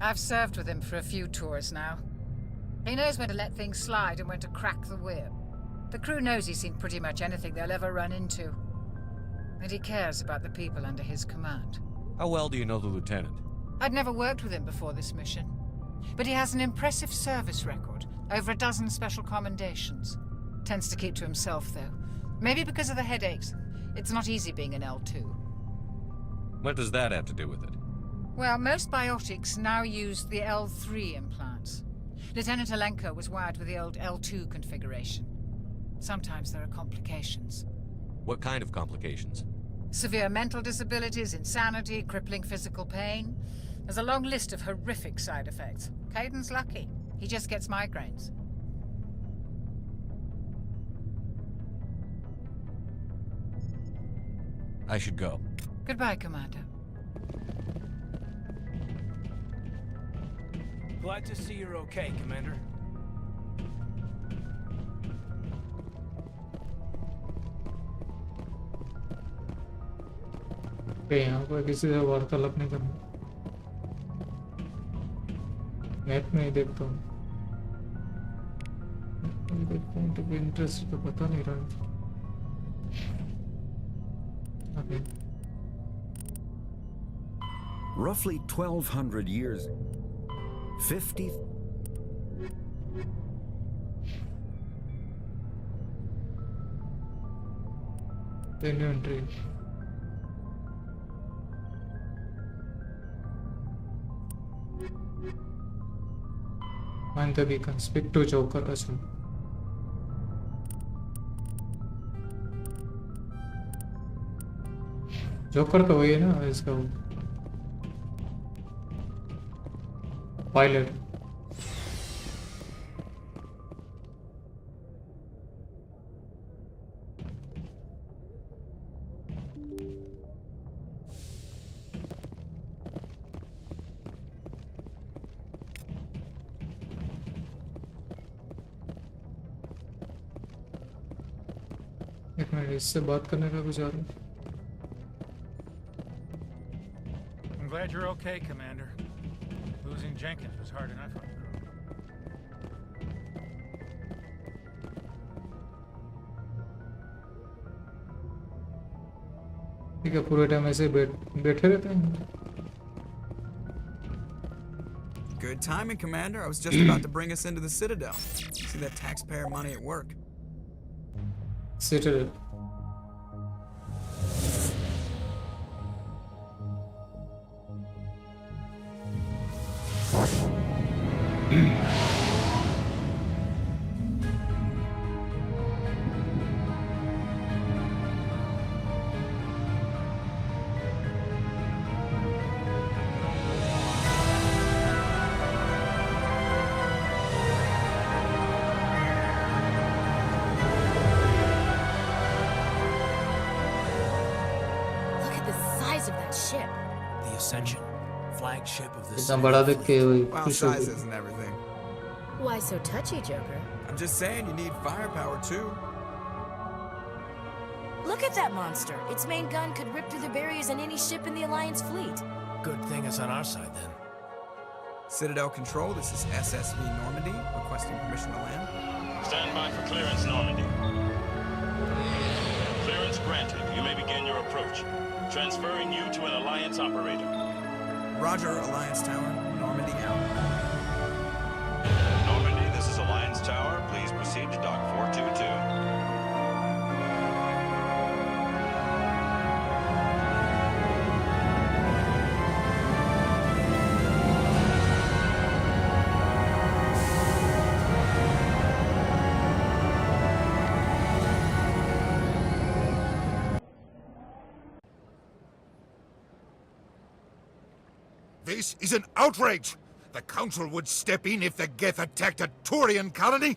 I've served with him for a few tours now. He knows when to let things slide and when to crack the whip. The crew knows he's seen pretty much anything they'll ever run into. And he cares about the people under his command. How well do you know the lieutenant? I'd never worked with him before this mission. But he has an impressive service record, over a dozen special commendations. Tends to keep to himself, though. Maybe because of the headaches. It's not easy being an L2. What does that have to do with it? Well, most biotics now use the L3 implants. Lieutenant Alenko was wired with the old L2 configuration. Sometimes there are complications. What kind of complications? Severe mental disabilities, insanity, crippling physical pain. There's a long list of horrific side effects. Caden's lucky. He just gets migraines. I should go. Goodbye, Commander. Glad to see you're okay, Commander. यहाँ पर किसी से वार्तालाप नहीं करना. Map में ही देखता हूँ. पॉइंट ऑफ इंटरेस्ट तो पता नहीं रहा. Okay. Roughly 1,200 years. 50. Inventory. Find the beacon. Speak to Joker as well. Joker तो वही है ना इसका वो पायलट. एक मिनट इससे बात करने का कुछ आ रहा है. I'm glad you're okay, Commander. Losing Jenkins was hard enough on the crew. ठीक है पूरे टाइम ऐसे बैठे रहते हैं. Good timing, Commander. I was just about to bring us into the Citadel. See that taxpayer money at work. Citadel. इतना बड़ा देख के Well, खुश हो size गई। isn't everything. Why so touchy, Joker? I'm just saying you need firepower too. Look at that monster. Its main gun could rip through the barriers in any ship in the Alliance fleet. Good thing it's on our side then. Citadel Control, this is SSV Normandy, requesting permission to land. Stand by for clearance, Normandy. Clearance granted. You may begin your approach. Transferring you to an Alliance operator. Roger, Alliance Tower. Normandy out. Normandy, this is Alliance Tower. Please proceed to Dock 422. This is an outrage! The Council would step in if the Geth attacked a Turian colony?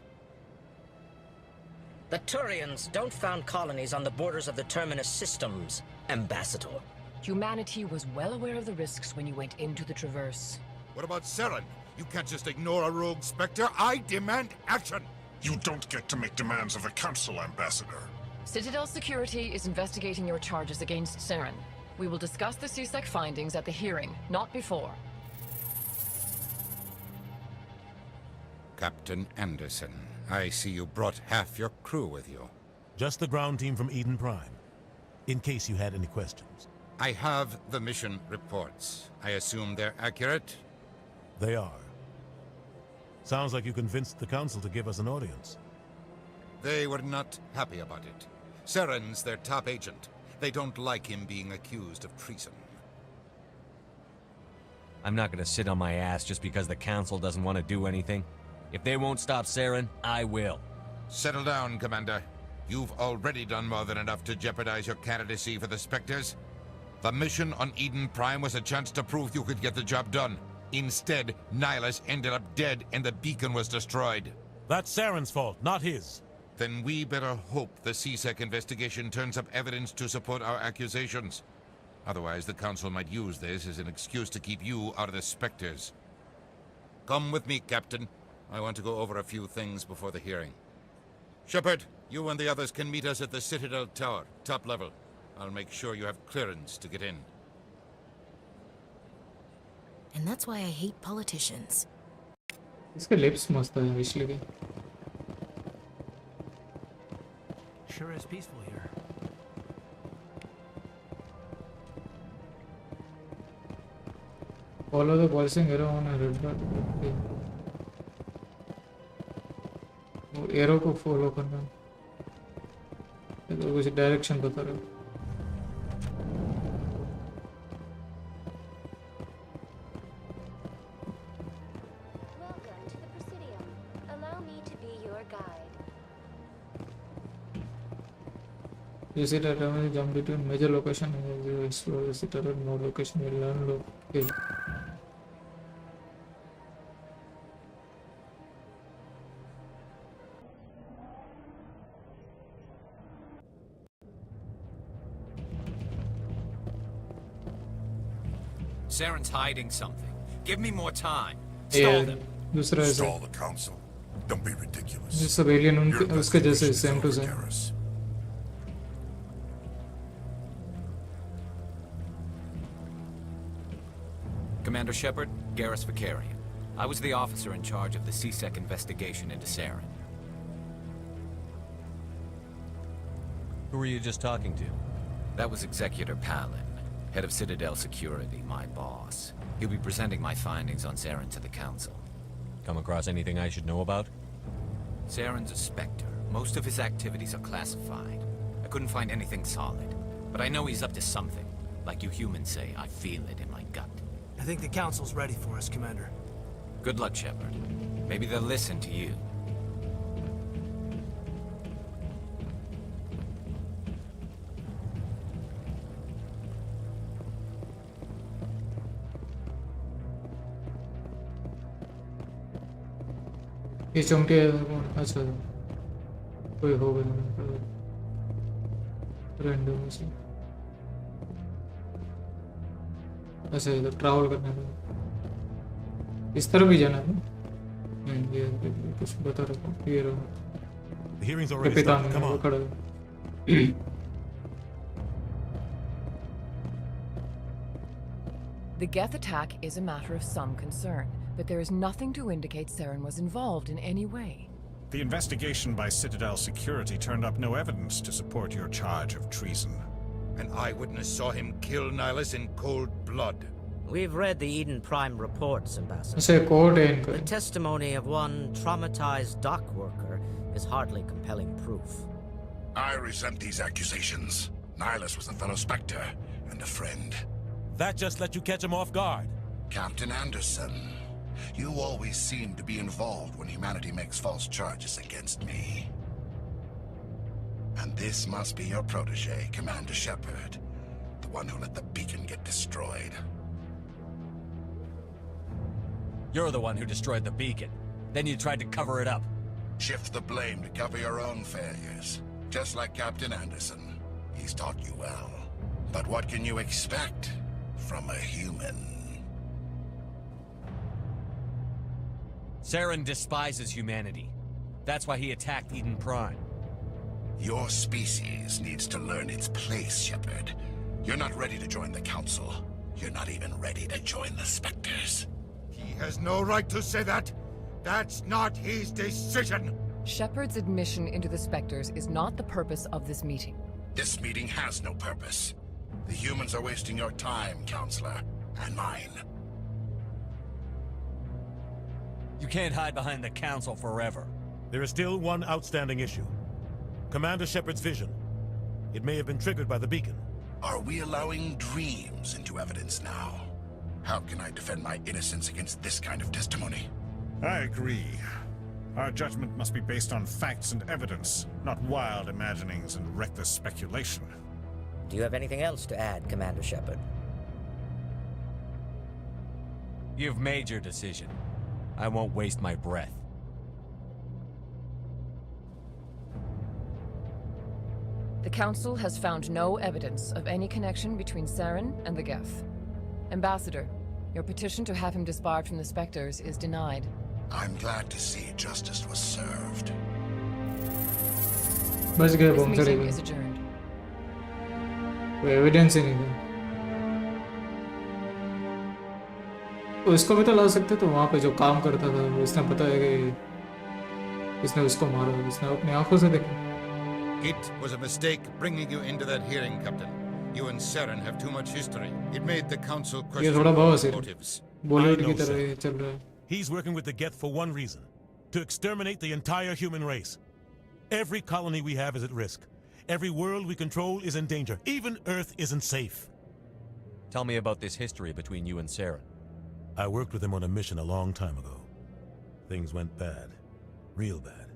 The Turians don't found colonies on the borders of the Terminus systems, Ambassador. Humanity was well aware of the risks when you went into the Traverse. What about Saren? You can't just ignore a rogue Spectre. I demand action! You don't get to make demands of the Council, Ambassador. Citadel Security is investigating your charges against Saren. We will discuss the CSEC findings at the hearing, not before. Captain Anderson, I see you brought half your crew with you. Just the ground team from Eden Prime, in case you had any questions. I have the mission reports. I assume they're accurate? They are. Sounds like you convinced the Council to give us an audience. They were not happy about it. Saren's their top agent. They don't like him being accused of treason. I'm not gonna sit on my ass just because the Council doesn't want to do anything. If they won't stop Saren, I will. Settle down, Commander. You've already done more than enough to jeopardize your candidacy for the Spectres. The mission on Eden Prime was a chance to prove you could get the job done. Instead, Nihilus ended up dead and the beacon was destroyed. That's Saren's fault, not his. Then we better hope the CSEC investigation turns up evidence to support our accusations. Otherwise, the Council might use this as an excuse to keep you out of the Spectres. Come with me, Captain. I want to go over a few things before the hearing. Shepard, you and the others can meet us at the Citadel Tower, top level. I'll make sure you have clearance to get in. And that's why I hate politicians. इसके lips मस्त है इसलिए भी. Sure is peaceful here. Follow the pulsing arrow on a red dot. Okay. वो arrow को follow करना. ये तो कुछ direction बता रहा है. Welcome to the Presidium. Allow me to be your guide. You see that when you jump between major location and you explore the Citadel, more location you learn okay. Saren's hiding something. Give me more time. Yeah, Stall them. दूसरा ऐसा. Stall the Council. Don't be ridiculous. जो सब alien उनके उसके जैसे same to same. Commander Shepard, Garrus Vicarian. I was the officer in charge of the CSEC investigation into Saren. Who were you just talking to? That was Executor Palin, Head of Citadel Security, my boss. He'll be presenting my findings on Saren to the Council. Come across anything I should know about? Saren's a Spectre. Most of his activities are classified. I couldn't find anything solid. But I know he's up to something. Like you humans say, I feel it in my gut. I think the Council's ready for us, Commander. Good luck, Shepard. Maybe they'll listen to you. ये चमके अच्छा कोई होगा random से अच्छा इधर travel करने का इस तरफ भी जाना है ये कुछ बता रहा हूँ ये रहा The hearing's already started. Come on. The Geth attack is a matter of some concern, but there is nothing to indicate Saren was involved in any way. The investigation by Citadel Security turned up no evidence to support your charge of treason. An eyewitness saw him kill Nihilus in cold blood. We've read the Eden Prime reports, Ambassador. The testimony of one traumatized dock worker is hardly compelling proof. I resent these accusations. Nihilus was a fellow Spectre and a friend. That just let you catch him off guard. Captain Anderson, you always seem to be involved when humanity makes false charges against me. And this must be your protege, Commander Shepard, the one who let the beacon get destroyed. You're the one who destroyed the beacon. Then you tried to cover it up. Shift the blame to cover your own failures. Just like Captain Anderson. He's taught you well. But what can you expect from a human? Saren despises humanity. That's why he attacked Eden Prime. Your species needs to learn its place, Shepard. You're not ready to join the Council. You're not even ready to join the Spectres. He has no right to say that. That's not his decision. Shepard's admission into the Spectres is not the purpose of this meeting. This meeting has no purpose. The humans are wasting your time, Counselor, and mine. You can't hide behind the Council forever. There is still one outstanding issue. Commander Shepard's vision. It may have been triggered by the beacon. Are we allowing dreams into evidence now? How can I defend my innocence against this kind of testimony? I agree. Our judgment must be based on facts and evidence, not wild imaginings and reckless speculation. Do you have anything else to add, Commander Shepard? You've made your decision. I won't waste my breath. The Council has found no evidence of any connection between Saren and the Geth. Ambassador, your petition to have him disbarred from the Spectres is denied. I'm glad to see justice was served. बस गए This bomb meeting चलेगा is adjourned. कोई evidence ही नहीं था तो इसको भी तो ला सकते तो वहाँ पे जो काम करता था उसने बताया कि इसने उसको मारा इसने अपनी आंखों से देखा It was a mistake bringing you into that hearing, Captain. You and Saren have too much history. It made the Council ये question थोड़ा बहुत your है motives. बॉलीवुड I की know, तरह sir. ये चल रहा है He's working with the Geth for one reason. To exterminate the entire human race. Every colony we have is at risk. Every world we control is in danger. Even Earth isn't safe. Tell me about this history between you and Saren. I worked with him on a mission a long time ago. Things went bad. Real bad.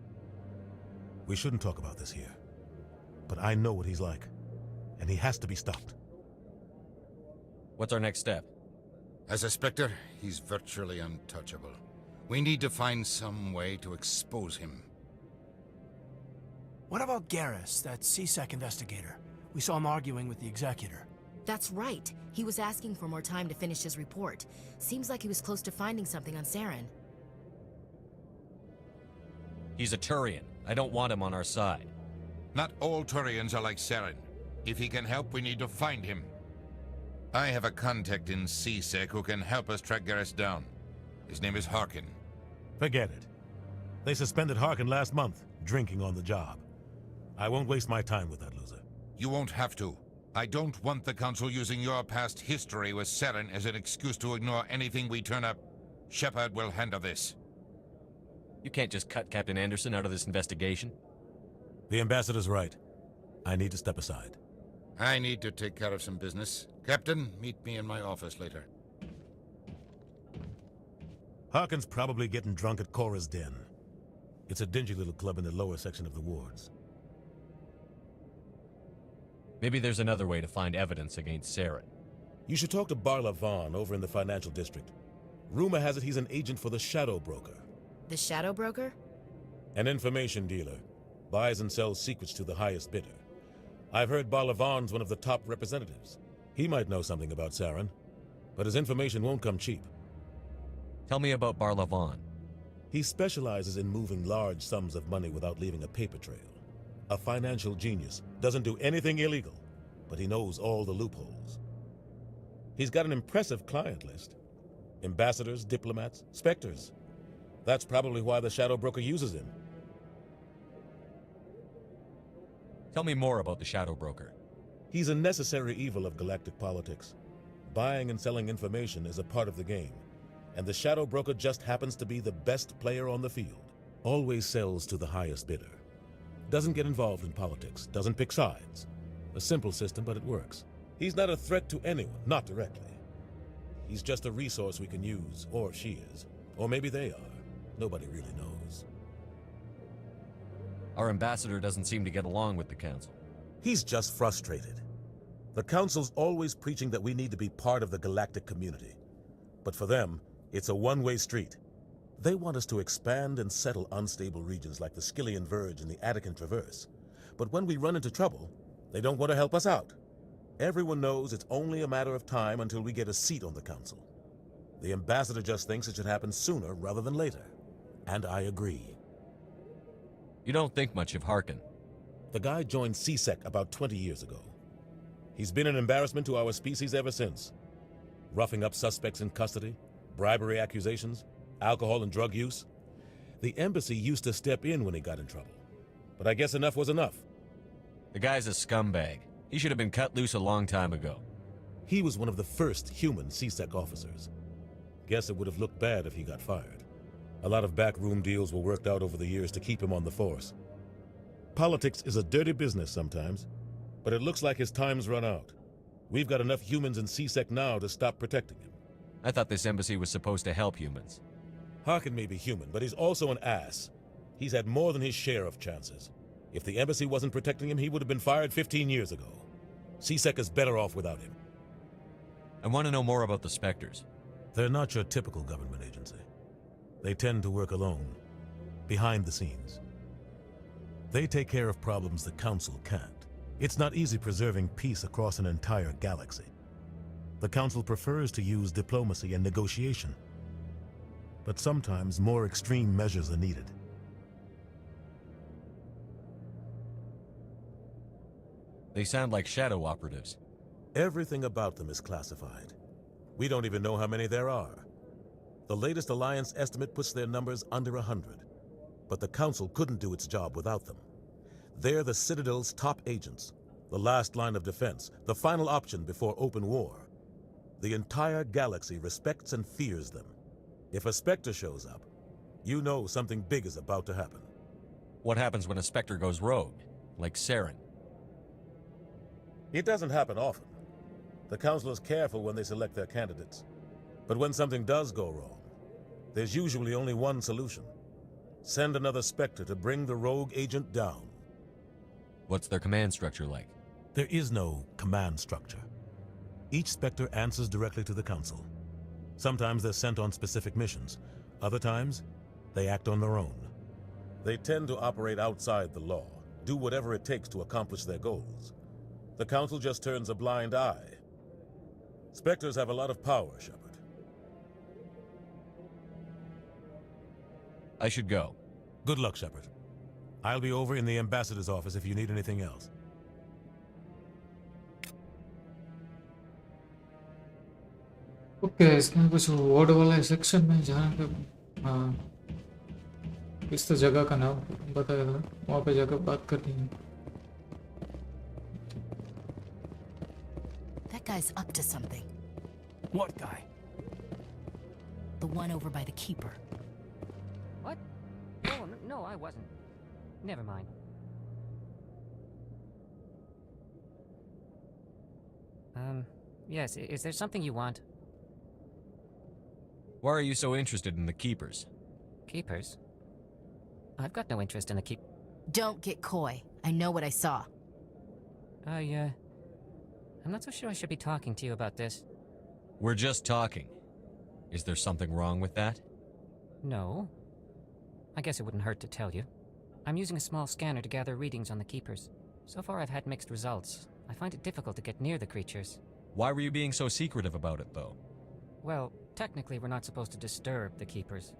We shouldn't talk about this here. But I know what he's like. And he has to be stopped. What's our next step? As a Spectre, he's virtually untouchable. We need to find some way to expose him. What about Garrus, that CSEC investigator? We saw him arguing with the Executor. That's right. He was asking for more time to finish his report. Seems like he was close to finding something on Saren. He's a Turian. I don't want him on our side. Not all Turians are like Saren. If he can help, we need to find him. I have a contact in CSEC who can help us track Garrus down. His name is Harkin. Forget it. They suspended Harkin last month, drinking on the job. I won't waste my time with that loser. You won't have to. I don't want the Council using your past history with Saren as an excuse to ignore anything we turn up. Shepard will handle this. You can't just cut Captain Anderson out of this investigation. The ambassador's right. I need to step aside. I need to take care of some business. Captain, meet me in my office later. Harkin's probably getting drunk at Cora's Den. It's a dingy little club in the lower section of the wards. Maybe there's another way to find evidence against Saren. You should talk to Barla Vaughn over in the financial district. Rumor has it he's an agent for the Shadow Broker. The Shadow Broker? An information dealer. Buys and sells secrets to the highest bidder. I've heard Barla Vaughn's one of the top representatives. He might know something about Saren, but his information won't come cheap. Tell me about Barla Vaughn. He specializes in moving large sums of money without leaving a paper trail. A financial genius, doesn't do anything illegal, but he knows all the loopholes. He's got an impressive client list. Ambassadors, diplomats, specters. That's probably why the Shadow Broker uses him. Tell me more about the Shadow Broker. He's a necessary evil of galactic politics. Buying and selling information is a part of the game, and the Shadow Broker just happens to be the best player on the field. Always sells to the highest bidder. Doesn't get involved in politics, doesn't pick sides. A simple system, but it works. He's not a threat to anyone, not directly. He's just a resource we can use, or she is. Or maybe they are. Nobody really knows. Our ambassador doesn't seem to get along with the Council. He's just frustrated. The Council's always preaching that we need to be part of the galactic community. But for them, it's a one-way street. They want us to expand and settle unstable regions like the Skillian Verge and the Attican Traverse. But when we run into trouble, they don't want to help us out. Everyone knows it's only a matter of time until we get a seat on the Council. The ambassador just thinks it should happen sooner rather than later. And I agree. You don't think much of Harkin. The guy joined CSEC about 20 years ago. He's been an embarrassment to our species ever since. Roughing up suspects in custody, bribery accusations, alcohol and drug use. The embassy used to step in when he got in trouble. But I guess enough was enough. The guy's a scumbag. He should have been cut loose a long time ago. He was one of the first human CSEC officers. Guess it would have looked bad if he got fired. A lot of backroom deals were worked out over the years to keep him on the force. Politics is a dirty business sometimes, but it looks like his time's run out. We've got enough humans in CSEC now to stop protecting him. I thought this embassy was supposed to help humans. Harkin may be human, but he's also an ass. He's had more than his share of chances. If the embassy wasn't protecting him, he would have been fired 15 years ago. CSEC is better off without him. I want to know more about the Spectres. They're not your typical government agency. They tend to work alone, behind the scenes. They take care of problems the Council can't. It's not easy preserving peace across an entire galaxy. The Council prefers to use diplomacy and negotiation. But sometimes more extreme measures are needed. They sound like shadow operatives. Everything about them is classified. We don't even know how many there are. The latest Alliance estimate puts their numbers under 100. But the Council couldn't do its job without them. They're the Citadel's top agents, the last line of defense, the final option before open war. The entire galaxy respects and fears them. If a Spectre shows up, you know something big is about to happen. What happens when a Spectre goes rogue, like Saren? It doesn't happen often. The Council is careful when they select their candidates. But when something does go wrong, there's usually only one solution. Send another Spectre to bring the rogue agent down. What's their command structure like? There is no command structure. Each Spectre answers directly to the Council. Sometimes they're sent on specific missions. Other times, they act on their own. They tend to operate outside the law, do whatever it takes to accomplish their goals. The Council just turns a blind eye. Spectres have a lot of power, Shepard. I should go. Good luck, Shepard. I'll be over in the ambassador's office if you need anything else. Okay इसमें कुछ ward वाला section में जहाँ पे इस तो जगह का नाम बताया था वहाँ पे जाकर बात करनी है guy's up to something. What guy? The one over by the keeper. What? Oh, no, I wasn't. Never mind. Yes, is there something you want? Why are you so interested in the Keepers? Keepers? I've got no interest in the keep... Don't get coy. I know what I saw. I'm not so sure I should be talking to you about this. We're just talking. Is there something wrong with that? No. I guess it wouldn't hurt to tell you. I'm using a small scanner to gather readings on the Keepers. So far I've had mixed results. I find it difficult to get near the creatures. Why were you being so secretive about it, though? Well, technically we're not supposed to disturb the Keepers.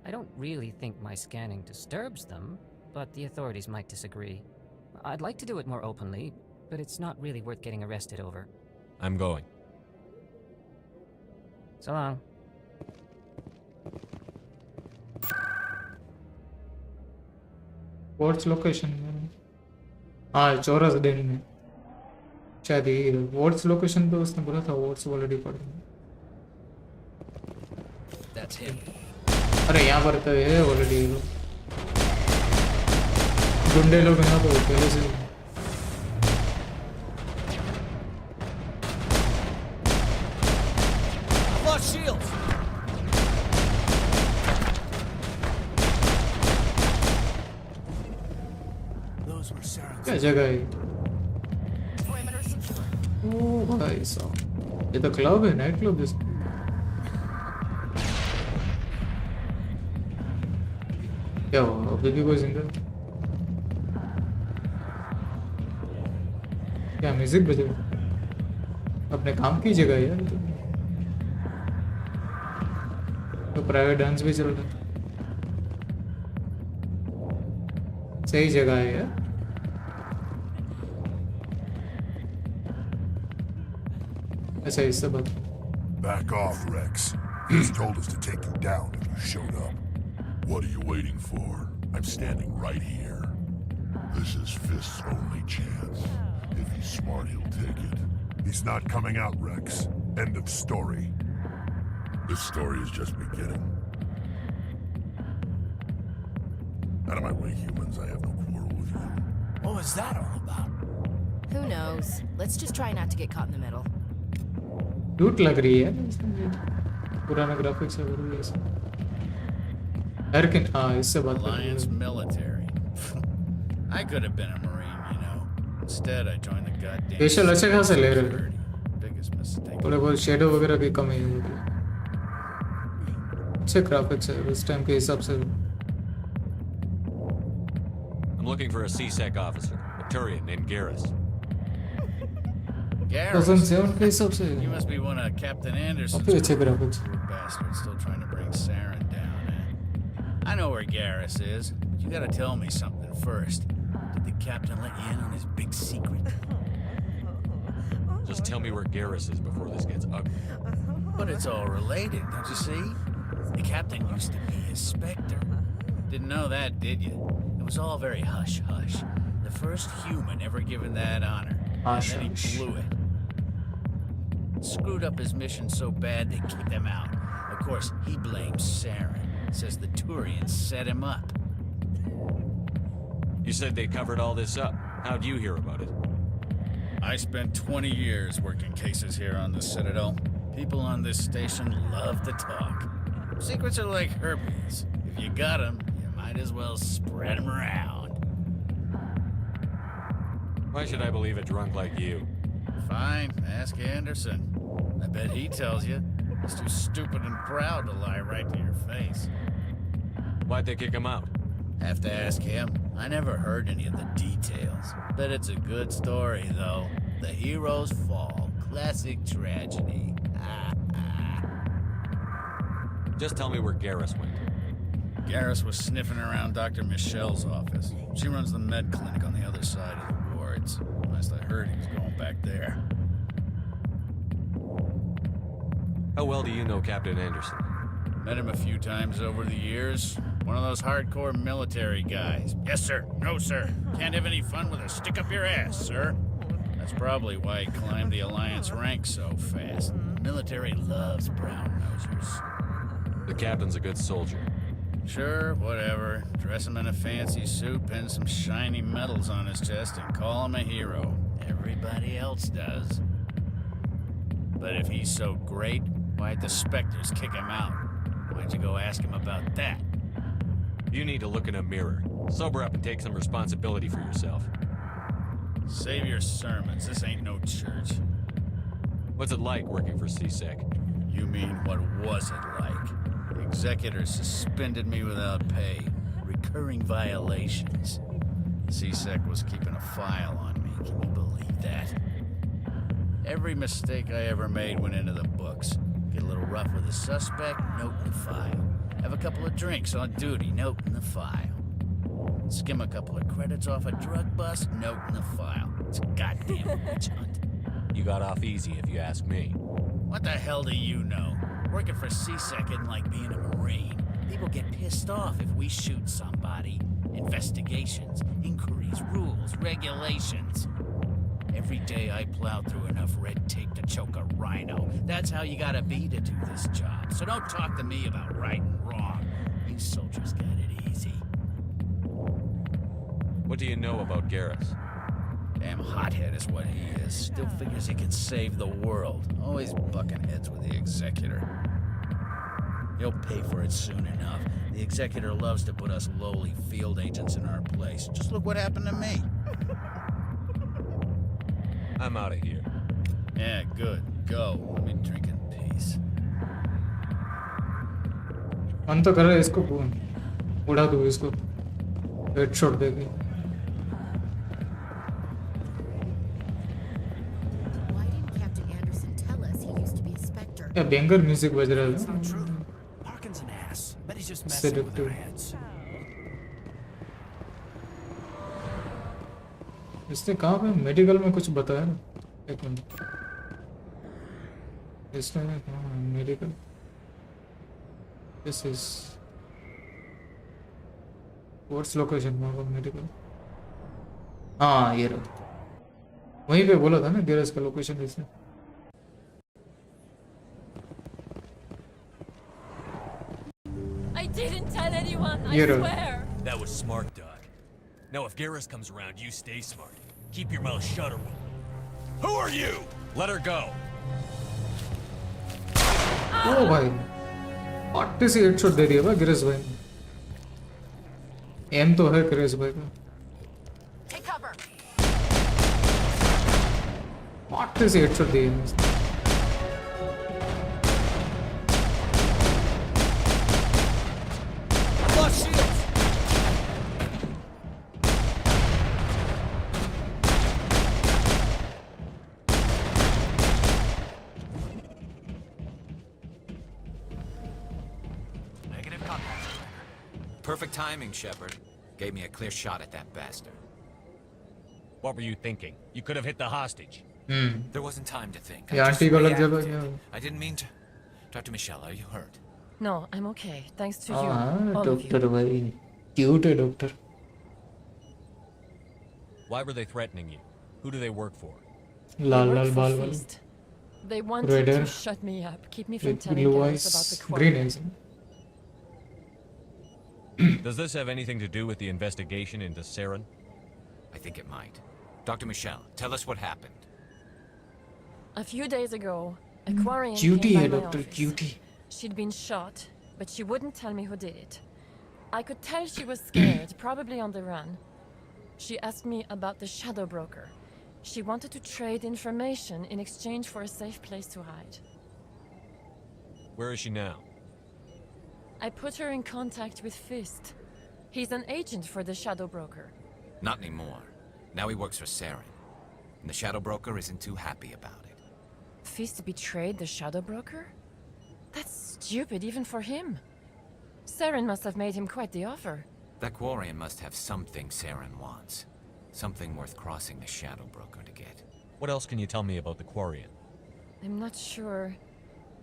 I don't really think my scanning disturbs them, but the authorities might disagree. I'd like to do it more openly, but it's not really worth getting arrested over. I'm going. So long. What's location? चौरस Dane में शायद यही है। What's location पे उसने बोला था What's already पढ़ा। That's him. अरे यहाँ पर तो है already गुंडे लोग यहाँ पर पहले से। Lost shields. Those were Saren's. क्या जगह है? ओह भाई साहब, ये तो क्लब है, नाइट क्लब है। क्या हुआ? अभी भी कोई जिंदा? क्या म्यूजिक बजे? अपने काम की जगह यार। तो प्राइवेट डांस भी चल रहा है। सही जगह है यार। ऐसा इससे बात। Back off, Rex. He's told us to take you down if you showed up. What are you waiting for? I'm standing right here. This is Fist's only chance. If he's smart, he'll take it. He's not coming out, Rex. End of story. This story is just beginning. Out of my way, humans. I have no quarrel with you. What was that all about? Who knows? Let's just try not to get caught in the middle. लूट लग रही है पुराना graphics है वो ऐसा American इससे बात Alliance military. I could have been a Marine, you know. Instead, I joined the goddamn. Special अच्छे खासे ले रहे हैं Biggest mistake. थोड़े बहुत शेडो वगैरह की कमी है अच्छे ग्राफिक्स है उस टाइम के हिसाब से I'm looking for a C-Sec officer, a Turian named Garrus. Garrus? 2007 के हिसाब से You must be one of Captain Anderson's काफी अच्छे graphics poor bastard still trying to bring Saren down, eh? I know where Garrus is, but you gotta tell me something first. Did the captain let you in on his big secret? Just tell me where Garrus is before this gets ugly. But it's all related, don't you see? The captain used to be his Spectre. Didn't know that, did you? It was all very hush-hush. The first human ever given that honor. And then he blew it. Screwed up his mission so bad they kicked him out. Of course, he blames Saren. Says the Turians set him up. You said they covered all this up. How'd you hear about it? I spent 20 years working cases here on the Citadel. People on this station love to talk. Secrets are like herpes. If you got them, you might as well spread them around. Why should I believe a drunk like you? Fine, ask Anderson. I bet he tells you. He's too stupid and proud to lie right to your face. Why'd they kick him out? Have to ask him. I never heard any of the details. Bet it's a good story, though. The heroes fall. Classic tragedy. Just tell me where Garrus went. Garrus was sniffing around Dr. Michelle's office. She runs the med clinic on the other side of the wards. Last I heard, he was going back there. How well do you know Captain Anderson? Met him a few times over the years. One of those hardcore military guys. Yes, sir. No, sir. Can't have any fun with a stick up your ass, sir. I That's probably why he climbed the Alliance ranks so fast. The military loves brown-nosers. The captain's a good soldier. Sure, whatever. Dress him in a fancy suit, pin some shiny medals on his chest, and call him a hero. Everybody else does. But if he's so great, why'd the Spectres kick him out? Why'd you go ask him about that? You need to look in a mirror. Sober up and take some responsibility for yourself. Save your sermons. This ain't no church. What's it like working for CSEC? You mean, what was it like? The executors suspended me without pay. Recurring violations. CSEC was keeping a file on me. Can you believe that? Every mistake I ever made went into the books. Get a little rough with a suspect, note in the file. Have a couple of drinks on duty, note in the file. Skim a couple of credits off a drug bust, note in the file. It's a goddamn witch hunt. You got off easy, if you ask me. What the hell do you know? Working for CSEC isn't like being a Marine. People get pissed off if we shoot somebody. Investigations, inquiries, rules, regulations. Every day I plow through enough red tape to choke a rhino. That's how you gotta be to do this job. So don't talk to me about right and wrong. You soldiers got it easy. What do you know about Garrus? Damn hothead is what he is. Still figures he can save the world. Always bucking heads with the Executor. He'll pay for it soon enough. The Executor loves to put us lowly field agents in our place. Just look what happened to me. I'm out of here. Yeah, good. Go. Let me drink in peace. मन तो कर रहा है इसको उड़ा दो इसको headshot देके या बैंगर म्यूजिक बज रहा है Seductive. इसने कहाँ पे मेडिकल में कुछ बताया ना एक मिनट इसने medical this is what's location medical हाँ ये रहा वहीं पे बोला था ना गैरेज का लोकेशन इसने I didn't tell anyone, I swear. That was smart, Doc. Now if Garrus comes around, you stay smart. Keep your mouth shut or Who are you? Let her go. ओ भाई 80 से headshot दे दिया भाई गिरेश भाई M तो है गिरेश भाई का Take cover. 80 से हेडशॉट दिए Perfect timing, Shepard. Gave me a clear shot at that bastard. What were you thinking? You could have hit the hostage. There wasn't time to think. Yeah, I just reacted. I didn't mean to. Dr. Michelle, are you hurt? No, I'm okay. Thanks to you. All of you. Doctor भाई cute है doctor Why were they threatening you? Who do they work for? लाल लाल बाल वाले They wanted to shut me up, keep me from telling Garrus about the green quarry. eyes Does this have anything to do with the investigation into Saren? I think it might. Dr. Michelle, tell us what happened. A few days ago, a Quarian Cutie came है by my doctor office. cutie She'd been shot, but she wouldn't tell me who did it. I could tell she was scared, probably on the run. She asked me about the Shadow Broker. She wanted to trade information in exchange for a safe place to hide. Where is she now? I put her in contact with Fist. He's an agent for the Shadow Broker. Not anymore. Now he works for Saren. And the Shadow Broker isn't too happy about it. Fist betrayed the Shadow Broker? That's stupid even for him. Saren must have made him quite the offer. That Quarian must have something Saren wants. Something worth crossing the Shadow Broker to get. What else can you tell me about the Quarian? I'm not sure.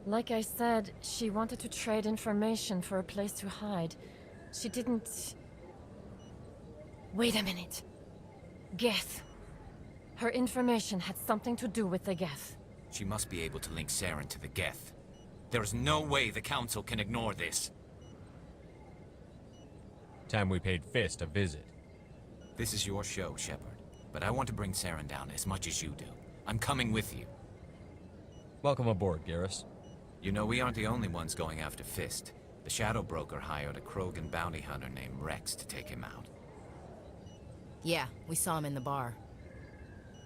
Like I said, she wanted to trade information for a place to hide. She didn't... Wait a minute. Geth. Her information had something to do with the Geth. She must be able to link Saren to the Geth. There is no way the Council can ignore this. Time we paid Fist a visit. This is your show, Shepard. But I want to bring Saren down as much as you do. I'm coming with you. Welcome aboard, Garrus. You know, we aren't the only ones going after Fist. The Shadow Broker hired a Krogan bounty hunter named Rex to take him out. Yeah, we saw him in the bar.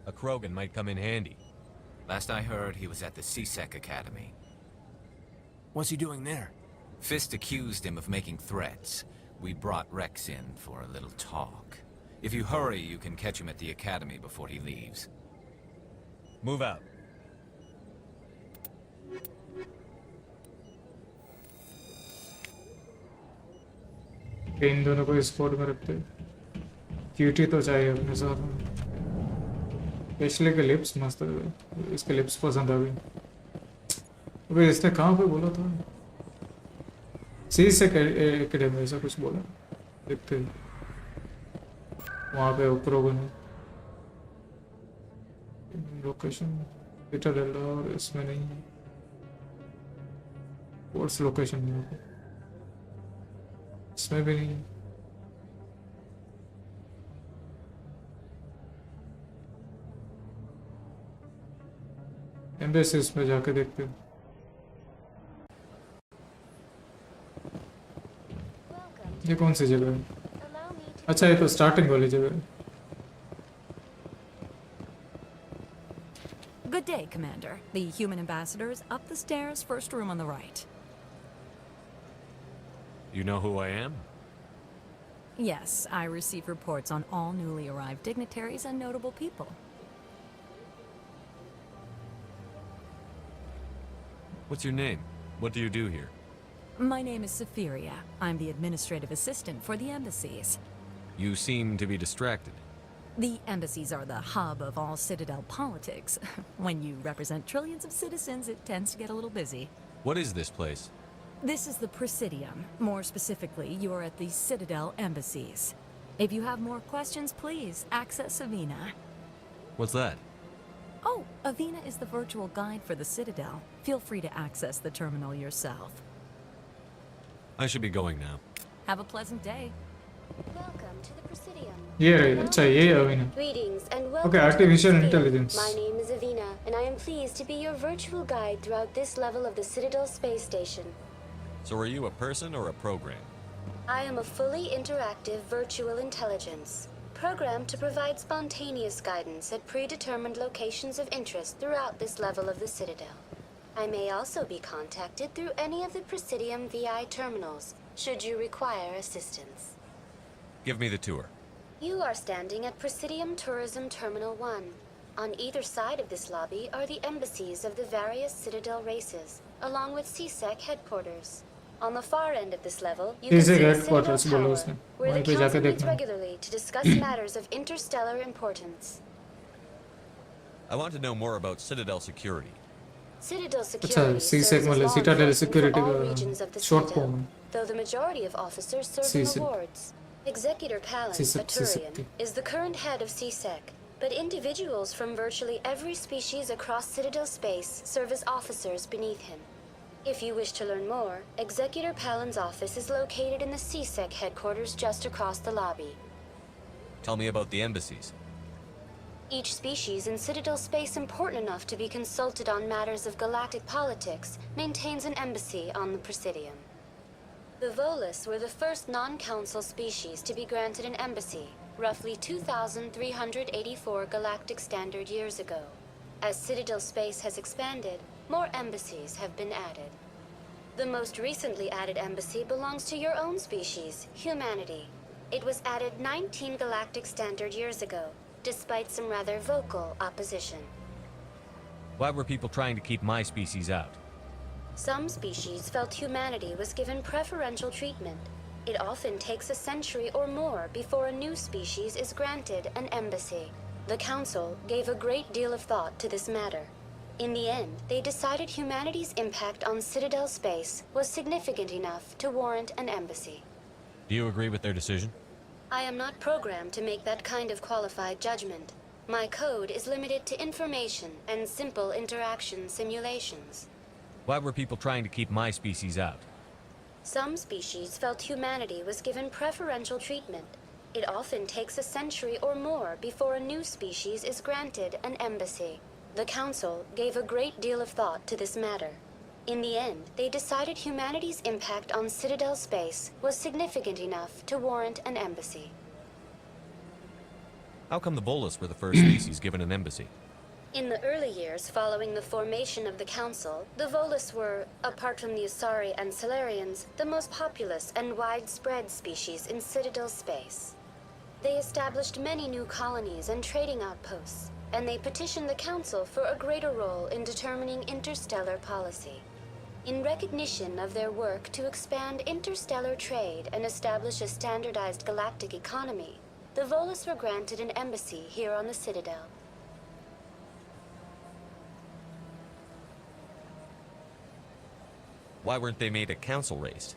A Krogan might come in handy. Last I heard, he was at the CSEC Academy. What's he doing there? Fist accused him of making threats. We brought Rex in for a little talk. If you hurry, you can catch him at the Academy before he leaves. Move out. इन दोनों को spot में रखते cutie तो चाहिए अपने साथ में specially के लिप्स मस्त है इसके लिप्स पसंद आ गई अबे इसने कहाँ पे बोला था सी से एकेडमी ऐसा कुछ बोला देखते वहाँ पे ऊपर बने लोकेशन बेटा डला और इसमें नहीं है कोर्स लोकेशन में इसमें भी नहीं एम्बेसीज में जाके देखते हैं ये कौन सी जगह है अच्छा ये तो स्टार्टिंग वाली जगह है Good day, Commander. The human ambassador is up the stairs, first room on the right. You know who I am? Yes, I receive reports on all newly arrived dignitaries and notable people. What's your name? What do you do here? My name is Safiria. I'm the administrative assistant for the embassies. You seem to be distracted. The embassies are the hub of all Citadel politics. When you represent trillions of citizens, it tends to get a little busy. What is this place? This is the Presidium. More specifically, you are at the Citadel embassies. If you have more questions, please access Avina. What's that? Oh, Avina is the virtual guide for the Citadel. Feel free to access the terminal yourself. I should be going now. Have a pleasant day. Welcome to the Presidium. ये रही अच्छा ये अविना Greetings and welcome Okay, to the artificial Presidium. intelligence. My name is Avina, and I am pleased to be your virtual guide throughout this level of the Citadel space station. So are you a person or a program? I am a fully interactive virtual intelligence, programmed to provide spontaneous guidance at predetermined locations of interest throughout this level of the Citadel. I may also be contacted through any of the Presidium VI terminals, should you require assistance. Give me the tour. You are standing at Presidium Tourism Terminal 1. On either side of this lobby are the embassies of the various Citadel races, along with CSEC headquarters. On the far end of this level, you can see the Citadel Tower, where the Council meets regularly to discuss matters of interstellar importance. I want to know more about Citadel security. Citadel अच्छा security सी serves सेक as मतलब law Citadel enforcement security for all का regions of the short Citadel, form though the majority of officers serve in CSEC. the wards. Executor Palin, CSEC, a Turian, CSEC. is the current head of CSEC, but individuals from virtually every species across Citadel space serve as officers beneath him. If you wish to learn more, Executor Palin's office is located in the CSEC headquarters just across the lobby. Tell me about the embassies. Each species in Citadel space important enough to be consulted on matters of galactic politics maintains an embassy on the Presidium. The Volus were the first non-council species to be granted an embassy, roughly 2,384 galactic standard years ago. As Citadel space has expanded, more embassies have been added. The most recently added embassy belongs to your own species, humanity. It was added 19 galactic standard years ago, despite some rather vocal opposition. Why were people trying to keep my species out? Some species felt humanity was given preferential treatment. It often takes a century or more before a new species is granted an embassy. The Council gave a great deal of thought to this matter. In the end, they decided humanity's impact on Citadel space was significant enough to warrant an embassy. Do you agree with their decision? I am not programmed to make that kind of qualified judgment. My code is limited to information and simple interaction simulations. Why were people trying to keep my species out? Some species felt humanity was given preferential treatment. It often takes a century or more before a new species is granted an embassy. The Council gave a great deal of thought to this matter. In the end, they decided humanity's impact on Citadel space was significant enough to warrant an embassy. How come the Volus were the first species given an embassy? In the early years following the formation of the Council, the Volus were, apart from the Asari and Salarians, the most populous and widespread species in Citadel space. They established many new colonies and trading outposts, and they petitioned the Council for a greater role in determining interstellar policy. In recognition of their work to expand interstellar trade and establish a standardized galactic economy, the Volus were granted an embassy here on the Citadel. Why weren't they made a council race?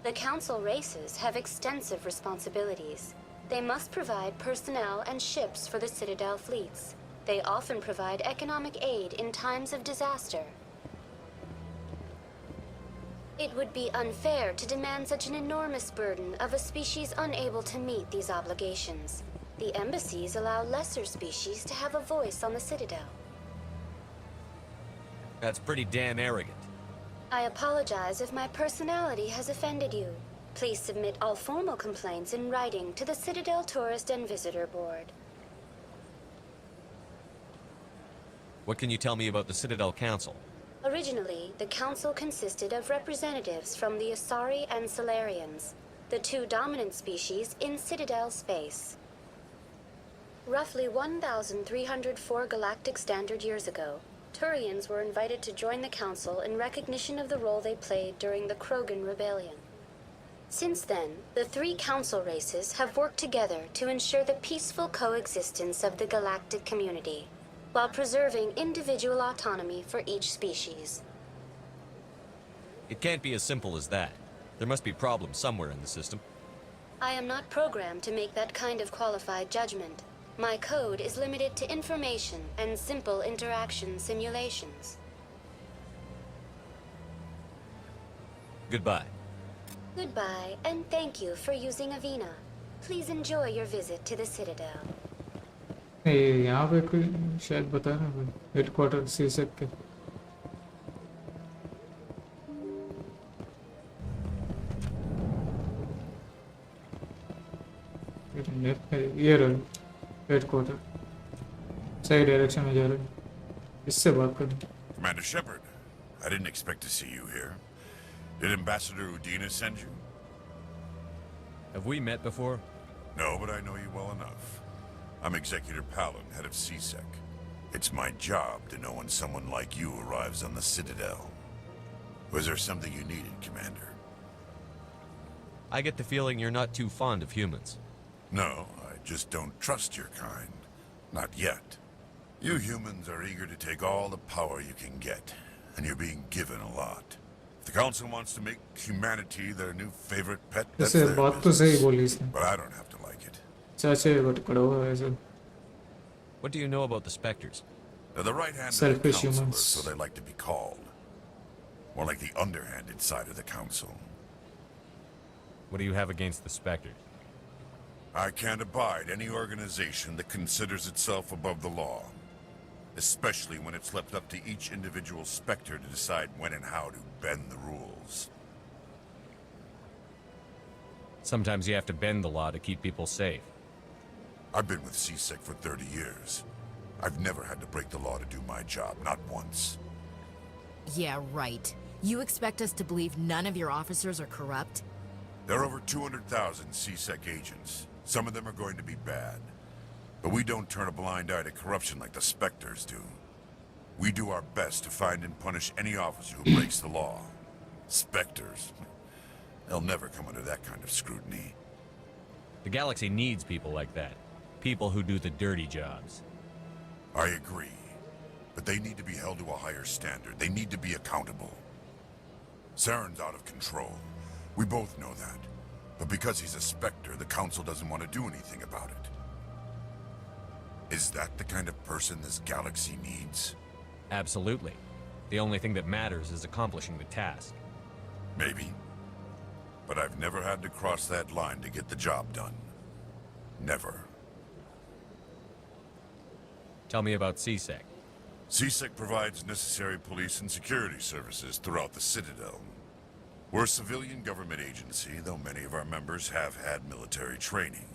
The Council races have extensive responsibilities. They must provide personnel and ships for the Citadel fleets. They often provide economic aid in times of disaster. It would be unfair to demand such an enormous burden of a species unable to meet these obligations. The embassies allow lesser species to have a voice on the Citadel. That's pretty damn arrogant. I apologize if my personality has offended you. Please submit all formal complaints in writing to the Citadel Tourist and Visitor Board. What can you tell me about the Citadel Council? Originally, the Council consisted of representatives from the Asari and Salarians, the two dominant species in Citadel space. Roughly 1,304 galactic standard years ago, Turians were invited to join the Council in recognition of the role they played during the Krogan Rebellion. Since then, the three Council races have worked together to ensure the peaceful coexistence of the galactic community, while preserving individual autonomy for each species. It can't be as simple as that. There must be problems somewhere in the system. I am not programmed to make that kind of qualified judgment. My code is limited to information and simple interaction simulations. Goodbye. Goodbye, and thank you for using Avina. Please enjoy your visit to the Citadel. यहाँ पे कोई शायद बता ना कोई headquarter सीसेक के ये रहा हेडक्वार्टर सही डायरेक्शन में जा रहे हैं इससे बात करनी. Commander Shepard, I didn't expect to see you here. Did Ambassador Udina send you? Have we met before? No, but I know you well enough. I'm Executor Palin, head of CSEC. It's my job to know when someone like you arrives on the Citadel. Was there something you needed, Commander? I get the feeling you're not too fond of humans. No, I just don't trust your kind. Not yet. You humans are eager to take all the power you can get, and you're being given a lot. If the Council wants to make humanity their new favorite pet, that's their business. But I don't have to like it. What do you know about the Spectres? They're the right hand of the Selfish Council, humans. so they like to be called. More like the underhanded side of the Council. What do you have against the Spectres? I can't abide any organization that considers itself above the law. Especially when it's left up to each individual Spectre to decide when and how to bend the rules. Sometimes you have to bend the law to keep people safe. I've been with CSEC for 30 years. I've never had to break the law to do my job, not once. Yeah, right. You expect us to believe none of your officers are corrupt? There are over 200,000 CSEC agents. Some of them are going to be bad. But we don't turn a blind eye to corruption like the Spectres do. We do our best to find and punish any officer who breaks the law. Spectres, they'll never come under that kind of scrutiny. The galaxy needs people like that. People who do the dirty jobs. I agree. But they need to be held to a higher standard. They need to be accountable. Saren's out of control. We both know that. But because he's a Spectre, the Council doesn't want to do anything about it. Is that the kind of person this galaxy needs? Absolutely. The only thing that matters is accomplishing the task. Maybe. But I've never had to cross that line to get the job done. Never. Tell me about CSEC. CSEC provides necessary police and security services throughout the Citadel. We're a civilian government agency, though many of our members have had military training.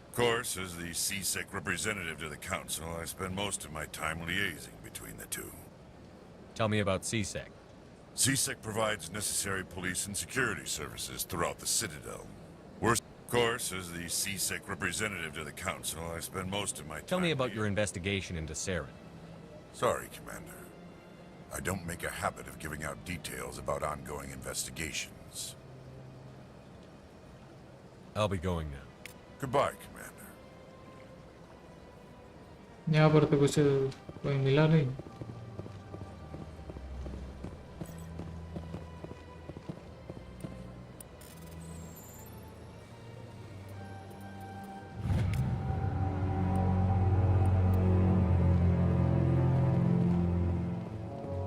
Of course, as the CSEC representative to the Council, I spend most of my time liaising between the two. Tell me about CSEC. CSEC provides necessary police and security services throughout the Citadel. Of course, as the CSEC representative to the Council, I spend most of my time... Tell me about your investigation into Saren. Sorry, Commander. I don't make a habit of giving out details about ongoing investigations. I'll be going now. Goodbye, Commander. यहाँ पर तो कुछ कोई मिला नहीं.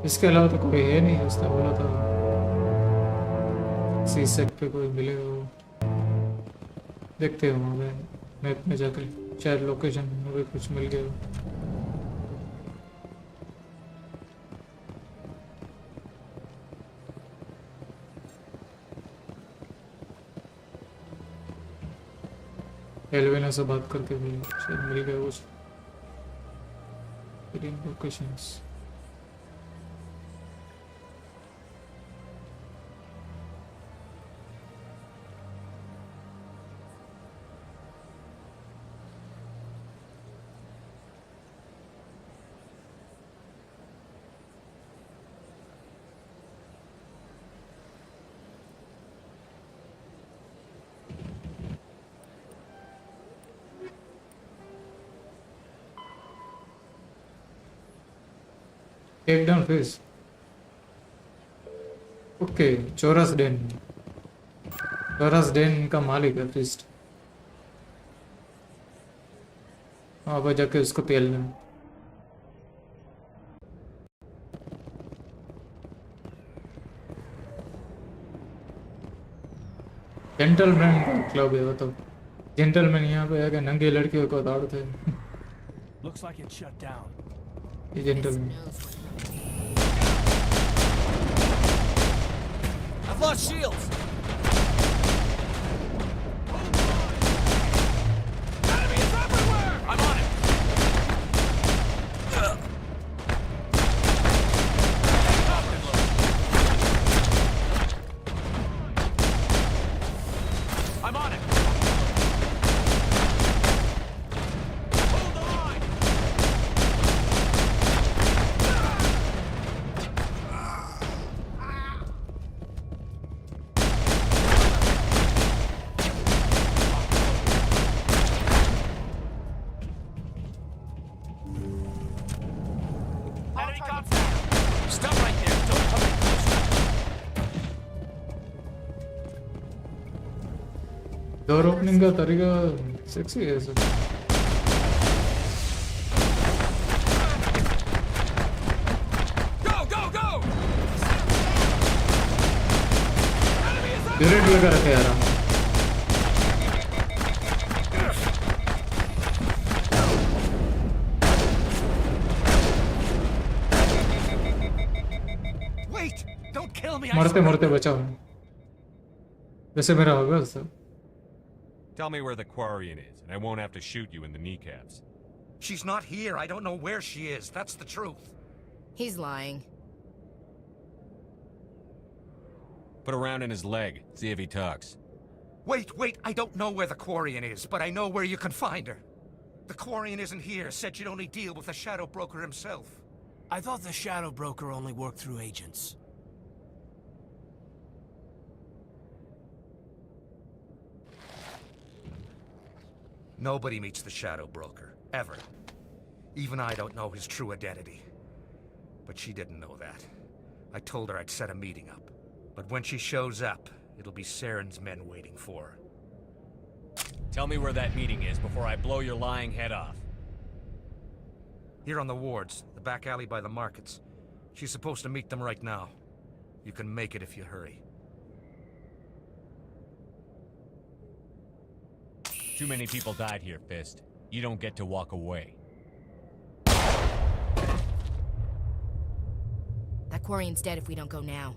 इसके अलावा तो कोई है नहीं. उसने बोला था सीसेक पे कोई मिलेगा. वो देखते हैं वहाँ पे मैप में जाकर, शायद लोकेशन में भी कुछ मिल गया. एलवेना से बात करके भी शायद मिल गया कुछ locations. Take down face. Okay, Chorus Den. Chorus Den का मालिक है फिस्ट. वहाँ पर जाके उसको तेल लें. जेंटलमैन का क्लब है वो तो. जेंटलमैन यहाँ पे आके नंगे लड़कियों को दौड़ते हैं. Looks like it's shut down. ये gentleman. I've lost shields! Enemies everywhere! I'm on it! I'm on it! Hold the line! Enemy contact! Stop right there! Don't come any closer! Door opening का तरीका sexy है sir. Go, go, go! ड्यूरेट लगा रखे यार. Wait! Don't kill me! I मरते swear. मरते बचाओ. वैसे मेरा होगा sir. Tell me where the Quarian is, and I won't have to shoot you in the kneecaps. She's not here. I don't know where she is. That's the truth. He's lying. Put a round in his leg, see if he talks. Wait, I don't know where the Quarian is, but I know where you can find her. The Quarian isn't here, said she'd only deal with the Shadow Broker himself. I thought the Shadow Broker only worked through agents. Nobody meets the Shadow Broker, ever. Even I don't know his true identity. But she didn't know that. I told her I'd set a meeting up. But when she shows up, it'll be Saren's men waiting for her. Tell me where that meeting is before I blow your lying head off. Here on the wards, the back alley by the markets. She's supposed to meet them right now. You can make it if you hurry. Too many people died here, Fist. You don't get to walk away. That Quarian's dead if we don't go now.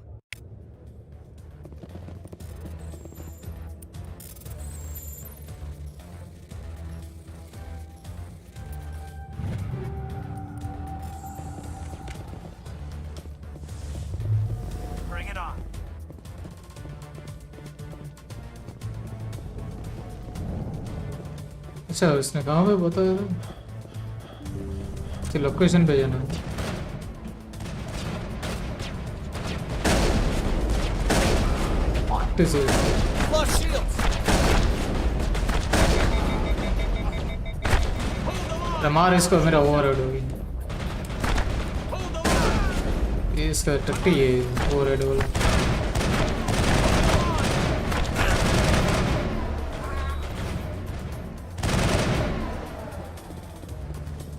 Bring it on. अच्छा उसने कहाँ पे बताया था कि location पे जाना है What is it? Lost shields! मार इसको मेरा ओवरहेड हो गई ये इसका टट्टी है ओवरहेड वाला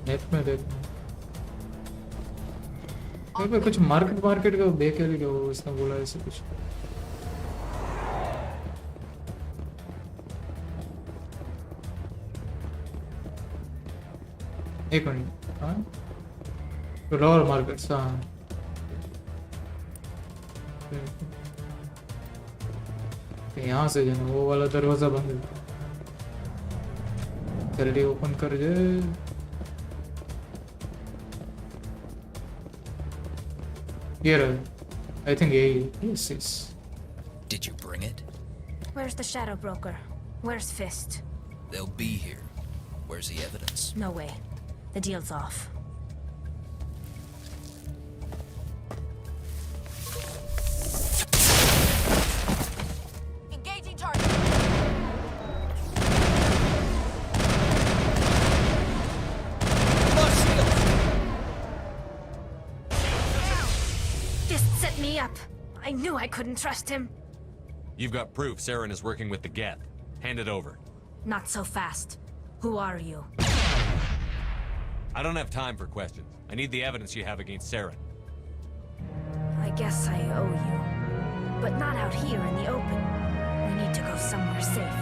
नेट में देखना यहाँ पे कुछ मार्केट का देख लिया वो उसने बोला ऐसे कुछ एक मिनट हाँ तो लोअर मार्केट हाँ यहाँ से जाना वो वाला दरवाजा बंद है जल्दी ओपन कर जाए Here, I think yes. Did you bring it? Where's the Shadow Broker? Where's Fist? They'll be here. Where's the evidence? No way. The deal's off. Engaging target. Fist set me up. I knew I couldn't trust him. You've got proof Saren is working with the Geth. Hand it over. Not so fast. Who are you? I don't have time for questions. I need the evidence you have against Saren. I guess I owe you. But not out here in the open. We need to go somewhere safe.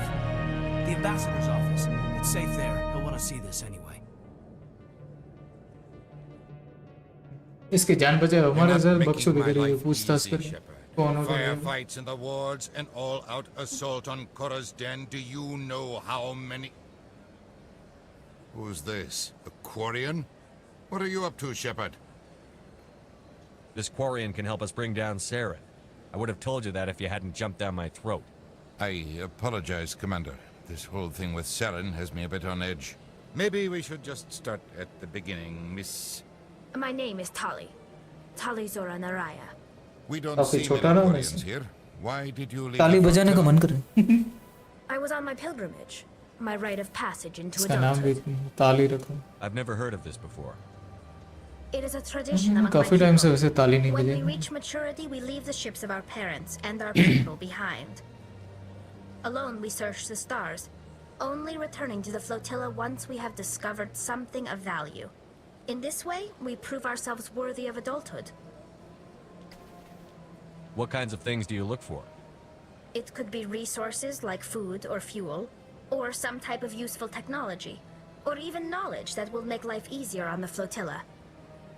The ambassador's office. It's safe there. He'll want to see this anyway. इसके जान बचे हमारे sir बक्सो दिख रही है पूछताछ कर कौन होगा Firefights in the wards, an all-out assault on Korra's den. Do you know how many? Who's this? A Quarian? What are you up to, Shepard? This Quarian can help us bring down Saren. I would have told you that if you hadn't jumped down my throat. I apologize, Commander. This whole thing with Saren has me a bit on edge. Maybe we should just start at the beginning, Miss... My name is Tali. Tali Zora Naraya. We don't see many Quarians here. Why did you leave? ताली बजाने का मन कर I was on my pilgrimage. My rite of passage into इसका नाम भी adulthood. ताली रखो I've never heard of this before. It is a tradition among my काफी टाइम से people. वैसे ताली नहीं When we बजी reach maturity, we leave the ships of our parents and our people behind. Alone, we search the stars, only returning to the flotilla once we have discovered something of value. In this way, we prove ourselves worthy of adulthood. What kinds of things do you look for? It could be resources like food or fuel, or some type of useful technology, or even knowledge that will make life easier on the flotilla.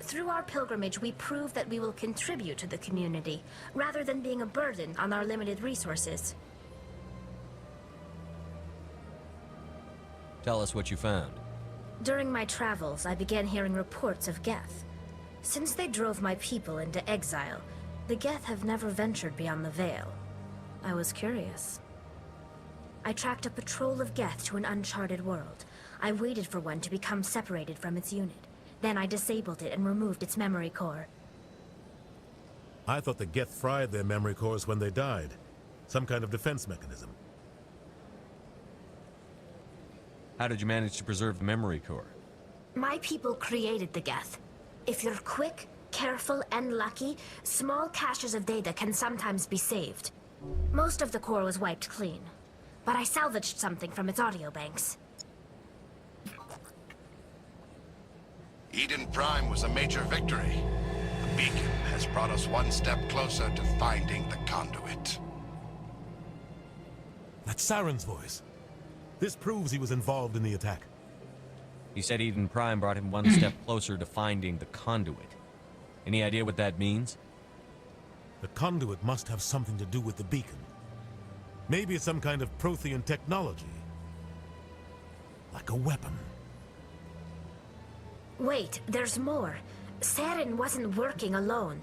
Through our pilgrimage, we prove that we will contribute to the community, rather than being a burden on our limited resources. Tell us what you found. During my travels, I began hearing reports of Geth. Since they drove my people into exile, the Geth have never ventured beyond the Veil. I was curious. I tracked a patrol of Geth to an uncharted world. I waited for one to become separated from its unit. Then I disabled it and removed its memory core. I thought the Geth fried their memory cores when they died. Some kind of defense mechanism. How did you manage to preserve the memory core? My people created the Geth. If you're quick, careful, and lucky, small caches of data can sometimes be saved. Most of the core was wiped clean, but I salvaged something from its audio banks. Eden Prime was a major victory. The beacon has brought us one step closer to finding the conduit. That's Saren's voice. This proves he was involved in the attack. He said Eden Prime brought him one step closer to finding the conduit. Any idea what that means? The conduit must have something to do with the beacon. Maybe it's some kind of Prothean technology. Like a weapon. Wait, there's more. Saren wasn't working alone.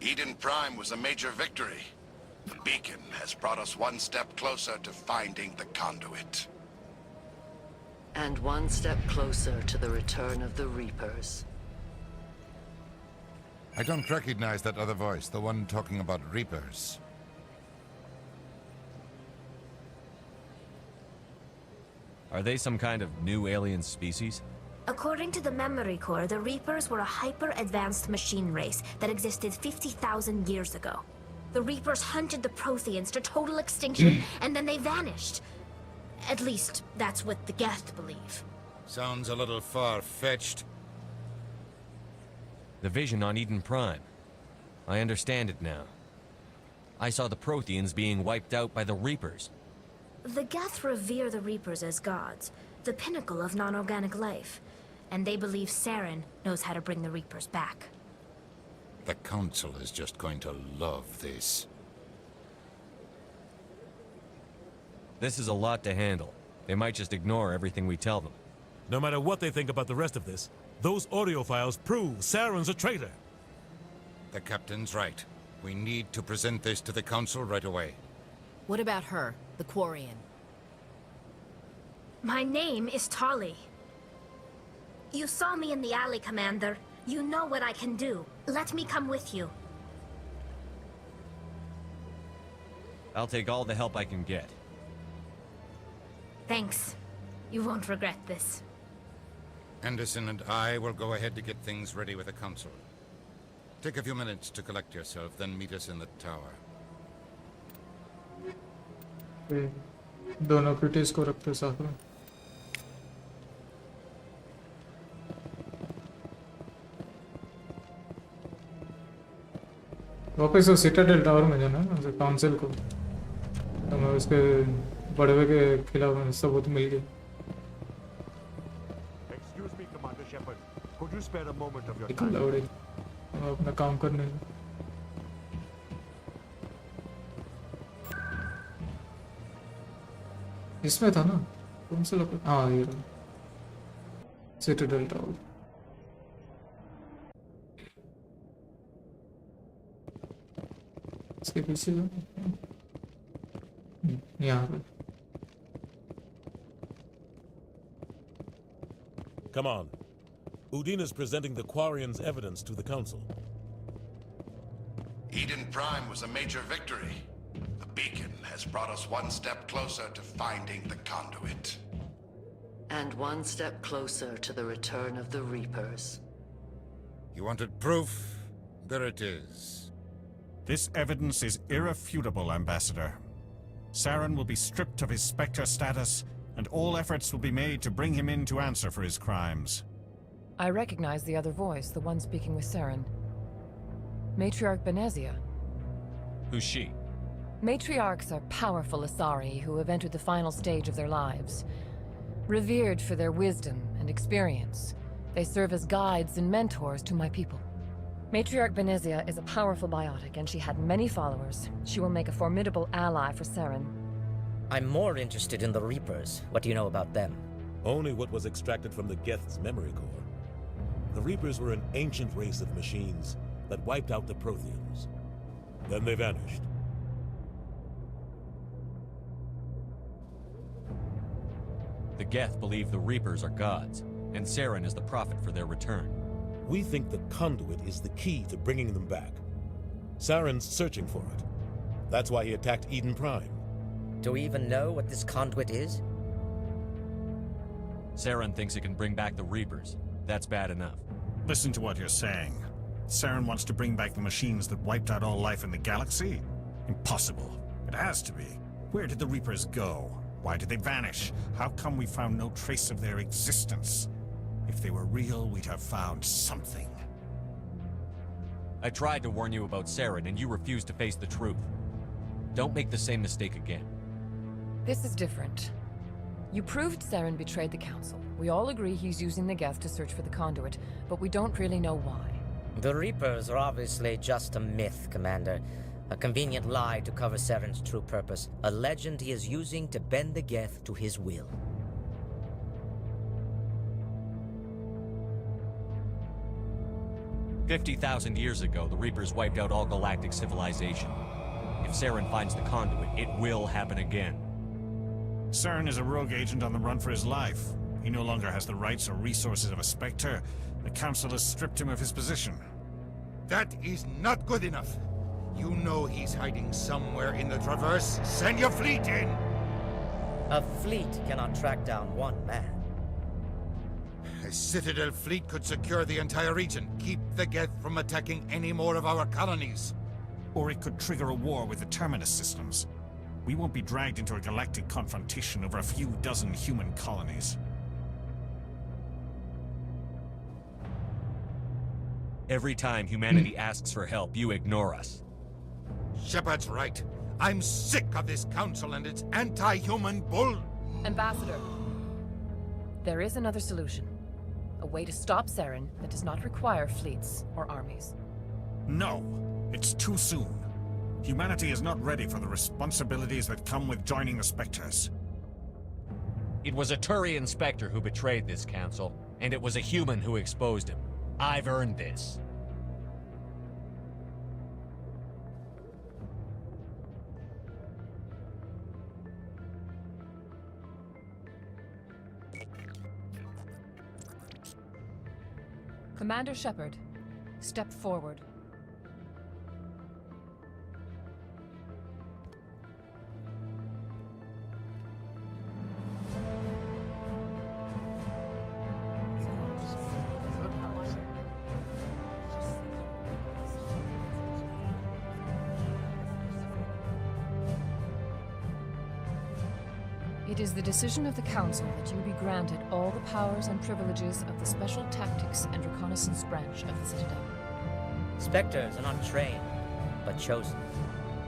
Eden Prime was a major victory. The beacon has brought us one step closer to finding the conduit. And one step closer to the return of the Reapers. I don't recognize that other voice, the one talking about Reapers. Are they some kind of new alien species? According to the Memory Core, the Reapers were a hyper-advanced machine race that existed 50,000 years ago. The Reapers hunted the Protheans to total extinction, and then they vanished. At least, that's what the Geth believe. Sounds a little far-fetched. The vision on Eden Prime. I understand it now. I saw the Protheans being wiped out by the Reapers. The Geth revere the Reapers as gods, the pinnacle of non-organic life. And they believe Saren knows how to bring the Reapers back. The Council is just going to love this. This is a lot to handle. They might just ignore everything we tell them. No matter what they think about the rest of this, those audio files prove Saren's a traitor. The Captain's right. We need to present this to the Council right away. What about her, the Quarian? My name is Tali. You saw me in the alley, Commander. You know what I can do. Let me come with you. I'll take all the help I can get. Thanks. You won't regret this. Anderson and I will go ahead to get things ready with the Council. Take a few minutes to collect yourself, then meet us in the tower. दोनों critics को रखते साथ में वापस वो Citadel tower में जाना है काउंसिल को तो मैं उसके बड़वे के खिलाफ सबूत मिल गए Excuse me, Commander Shepard. Could you spare a moment of your निकल time? लौड़े अपना काम करने में इसमें था ना कौन सा लोग हाँ ये रहा सिटाडेल टावर इसके पीछे यहाँ पे Come on. Udina's presenting the Quarians' evidence to the Council. Eden Prime was a major victory. The beacon has brought us one step closer to finding the conduit. And one step closer to the return of the Reapers. You wanted proof? There it is. This evidence is irrefutable, Ambassador. Saren will be stripped of his Spectre status, and all efforts will be made to bring him in to answer for his crimes. I recognize the other voice, the one speaking with Saren. Matriarch Benezia. Who's she? Matriarchs are powerful Asari who have entered the final stage of their lives. Revered for their wisdom and experience, they serve as guides and mentors to my people. Matriarch Benezia is a powerful biotic, and she had many followers. She will make a formidable ally for Saren. I'm more interested in the Reapers. What do you know about them? Only what was extracted from the Geth's memory core. The Reapers were an ancient race of machines that wiped out the Protheans. Then they vanished. The Geth believe the Reapers are gods, and Saren is the prophet for their return. We think the conduit is the key to bringing them back. Saren's searching for it. That's why he attacked Eden Prime. Do we even know what this conduit is? Saren thinks it can bring back the Reapers. That's bad enough. Listen to what you're saying. Saren wants to bring back the machines that wiped out all life in the galaxy? Impossible. It has to be. Where did the Reapers go? Why did they vanish? How come we found no trace of their existence? If they were real, we'd have found something. I tried to warn you about Saren, and you refused to face the truth. Don't make the same mistake again. This is different. You proved Saren betrayed the Council. We all agree he's using the Geth to search for the conduit, but we don't really know why. The Reapers are obviously just a myth, Commander. A convenient lie to cover Saren's true purpose. A legend he is using to bend the Geth to his will. "50,000 years ago, the Reapers wiped out all galactic civilization. If Saren finds the conduit, it will happen again." Saren is a rogue agent on the run for his life. He no longer has the rights or resources of a Spectre. The Council has stripped him of his position. That is not good enough. You know he's hiding somewhere in the Traverse. Send your fleet in! A fleet cannot track down one man. A Citadel fleet could secure the entire region, keep the Geth from attacking any more of our colonies. Or it could trigger a war with the Terminus systems. We won't be dragged into a galactic confrontation over a few dozen human colonies. Every time humanity asks for help, you ignore us. Shepard's right. I'm sick of this council and its anti-human bull... Ambassador, there is another solution. A way to stop Saren that does not require fleets or armies. No, it's too soon. Humanity is not ready for the responsibilities that come with joining the Spectres. It was a Turian Spectre who betrayed this council, and it was a human who exposed him. I've earned this. Commander Shepard, step forward. It is the decision of the Council that you be granted all the powers and privileges of the Special Tactics and Reconnaissance branch of the Citadel. Spectres are not trained, but chosen.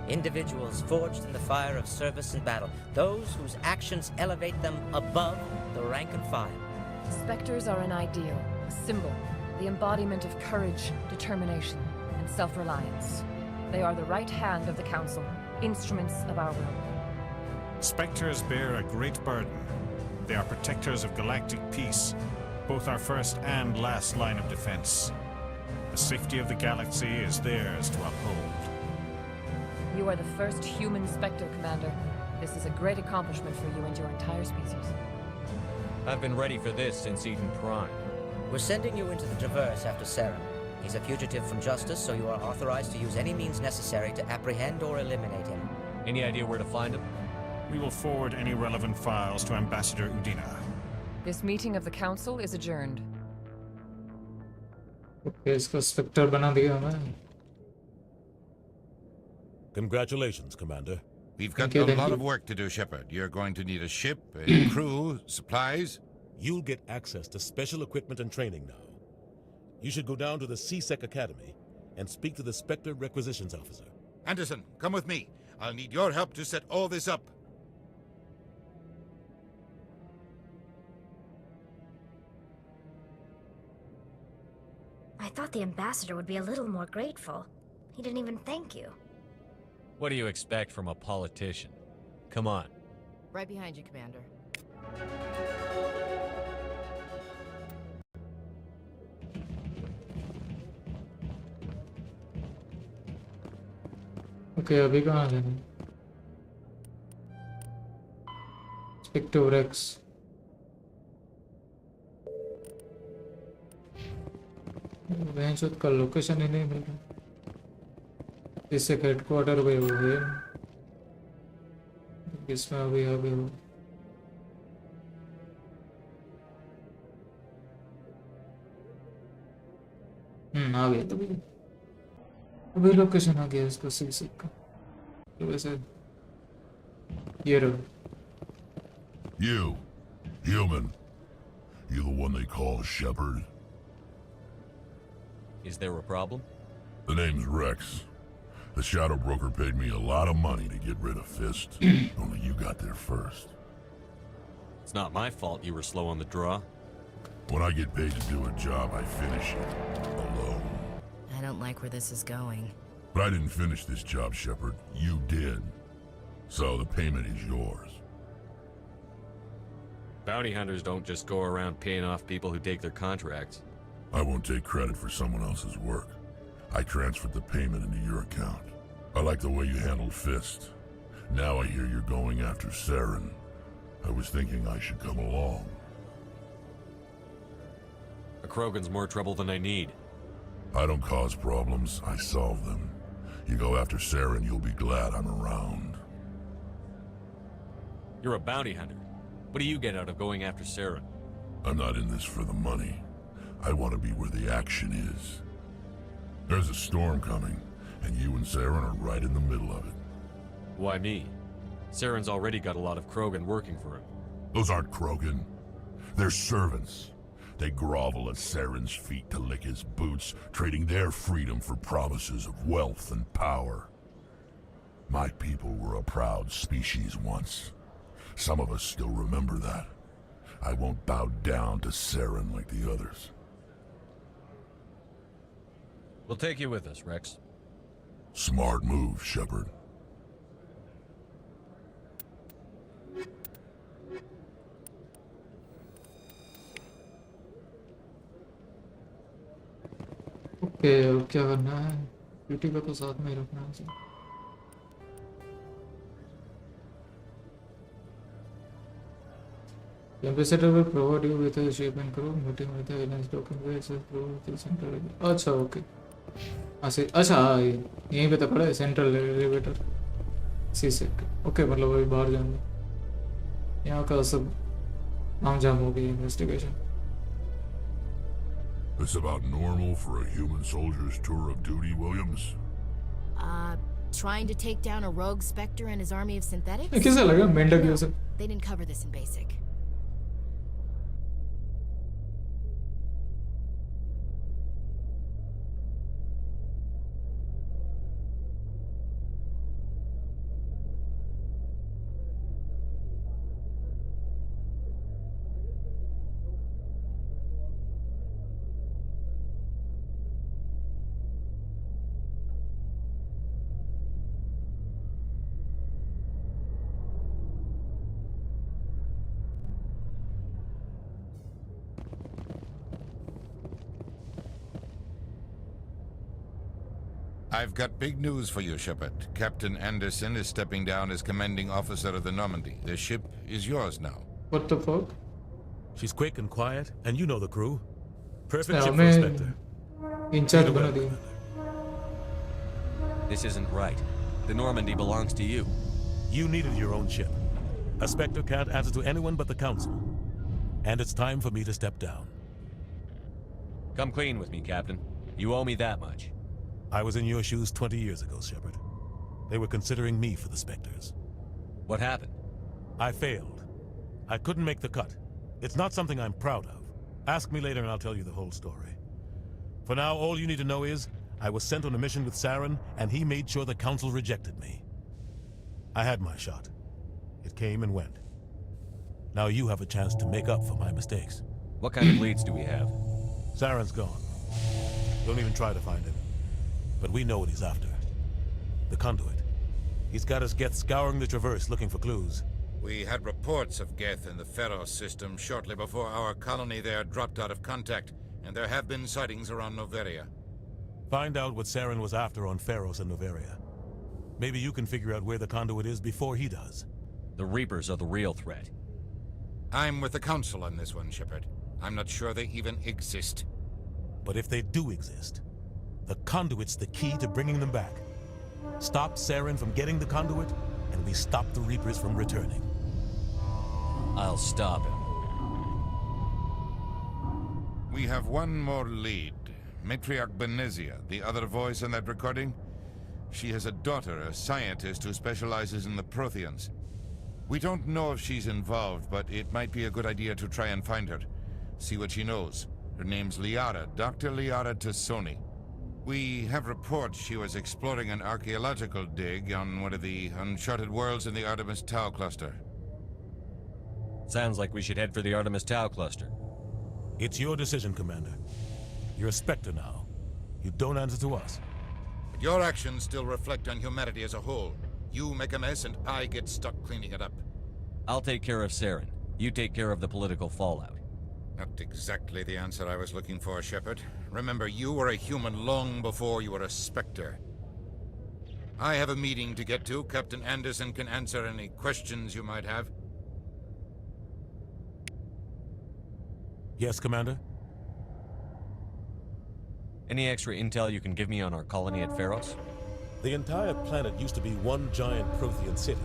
Individuals forged in the fire of service and battle. Those whose actions elevate them above the rank and file. Spectres are an ideal, a symbol, the embodiment of courage, determination, and self-reliance. They are the right hand of the Council, instruments of our will. Spectres bear a great burden. They are protectors of galactic peace, both our first and last line of defense. The safety of the galaxy is theirs to uphold. You are the first human Spectre, Commander. This is a great accomplishment for you and your entire species. I've been ready for this since Eden Prime. We're sending you into the Traverse after Saren. He's a fugitive from justice, so you are authorized to use any means necessary to apprehend or eliminate him. Any idea where to find him? We will forward any relevant files to Ambassador Udina. This meeting of the Council is adjourned. Okay, इसको Spectre बना दिया हमें. Congratulations, Commander. We've got a lot of work to do, Shepard. You're going to need a ship, a crew, supplies. You'll get access to special equipment and training now. You should go down to the CSEC Academy and speak to the Spectre Requisitions Officer. Anderson, come with me. I'll need your help to set all this up. I thought the ambassador would be a little more grateful. He didn't even thank you. What do you expect from a politician? Come on. Right behind you, Commander. Okay, अभी कहाँ जाना? Spectorex. बेंचों का location ही नहीं मिल रहा. इससे headquarter पे वो है. इसमें अभी वो. आ गया तभी. अभी लोकेशन आ गया इसका सीसी का. तो वैसे ये रहा. You. Human. You the one they call Shepard? Is there a problem? The name's Rex. The Shadow Broker paid me a lot of money to get rid of Fist. Only you got there first. It's not my fault you were slow on the draw. When I get paid to do a job, I finish it. Alone. I don't like where this is going. But I didn't finish this job, Shepard. You did. So the payment is yours. Bounty hunters don't just go around paying off people who take their contracts. I won't take credit for someone else's work. I transferred the payment into your account. I like the way you handled Fist. Now I hear you're going after Saren. I was thinking I should come along. A Krogan's more trouble than I need. I don't cause problems, I solve them. You go after Saren, you'll be glad I'm around. You're a bounty hunter. What do you get out of going after Saren? I'm not in this for the money. I want to be where the action is. There's a storm coming, and you and Saren are right in the middle of it. Why me? Saren's already got a lot of Krogan working for him. Those aren't Krogan. They're servants. They grovel at Saren's feet to lick his boots, trading their freedom for promises of wealth and power. My people were a proud species once. Some of us still remember that. I won't bow down to Saren like the others. We'll take you with us, Rex. Smart move, Shepard. Okay अब क्या करना है duty का तो साथ में ही रखना है ambassador will provide you with a ship and crew meeting with the alliance documents through the central अच्छा ओके अच्छा यहीं पे तो खड़ा है central elevator C sector okay मतलब अभी बाहर जाना यहाँ का सब नाम जाम हो गई investigation It's about normal for a human soldier's tour of duty, Williams? Trying to take down a rogue Spectre and his army of synthetics? कैसा लगा मेंढक ये सब? They didn't cover this in basic. I've got big news for you, Shepard. Captain Anderson is stepping down as commanding officer of the Normandy. The ship is yours now. What the fuck? She's quick and quiet, and you know the crew. Perfect ship मैं for Spectre. In charge बना दिया This isn't right. The Normandy belongs to you. You needed your own ship. A Spectre can't answer to anyone but the Council. And it's time for me to step down. Come clean with me, Captain. You owe me that much. I was in your shoes 20 years ago, Shepard. They were considering me for the Spectres. What happened? I failed. I couldn't make the cut. It's not something I'm proud of. Ask me later and I'll tell you the whole story. For now, all you need to know is, I was sent on a mission with Saren, and he made sure the Council rejected me. I had my shot. It came and went. Now you have a chance to make up for my mistakes. What kind of leads do we have? Saren's gone. Don't even try to find him. But we know what he's after. The conduit. He's got his Geth scouring the Traverse looking for clues. We had reports of Geth in the Pharos system shortly before our colony there dropped out of contact, and there have been sightings around Noveria. Find out what Saren was after on Pharos and Noveria. Maybe you can figure out where the conduit is before he does. The Reapers are the real threat. I'm with the Council on this one, Shepard. I'm not sure they even exist. But if they do exist, the conduit's the key to bringing them back. Stop Saren from getting the conduit, and we stop the Reapers from returning. I'll stop him. We have one more lead. Matriarch Benezia, the other voice in that recording. She has a daughter, a scientist who specializes in the Protheans. We don't know if she's involved, but it might be a good idea to try and find her. See what she knows. Her name's Liara, Dr. Liara Tassoni. We have reports she was exploring an archaeological dig on one of the uncharted worlds in the Artemis Tau cluster. Sounds like we should head for the Artemis Tau cluster. It's your decision, Commander. You're a Spectre now. You don't answer to us. But your actions still reflect on humanity as a whole. You make a mess and I get stuck cleaning it up. I'll take care of Saren. You take care of the political fallout. Not exactly the answer I was looking for, Shepard. Remember, you were a human long before you were a Spectre. I have a meeting to get to. Captain Anderson can answer any questions you might have. Yes, Commander? Any extra intel you can give me on our colony at Pharos? The entire planet used to be one giant Prothean city.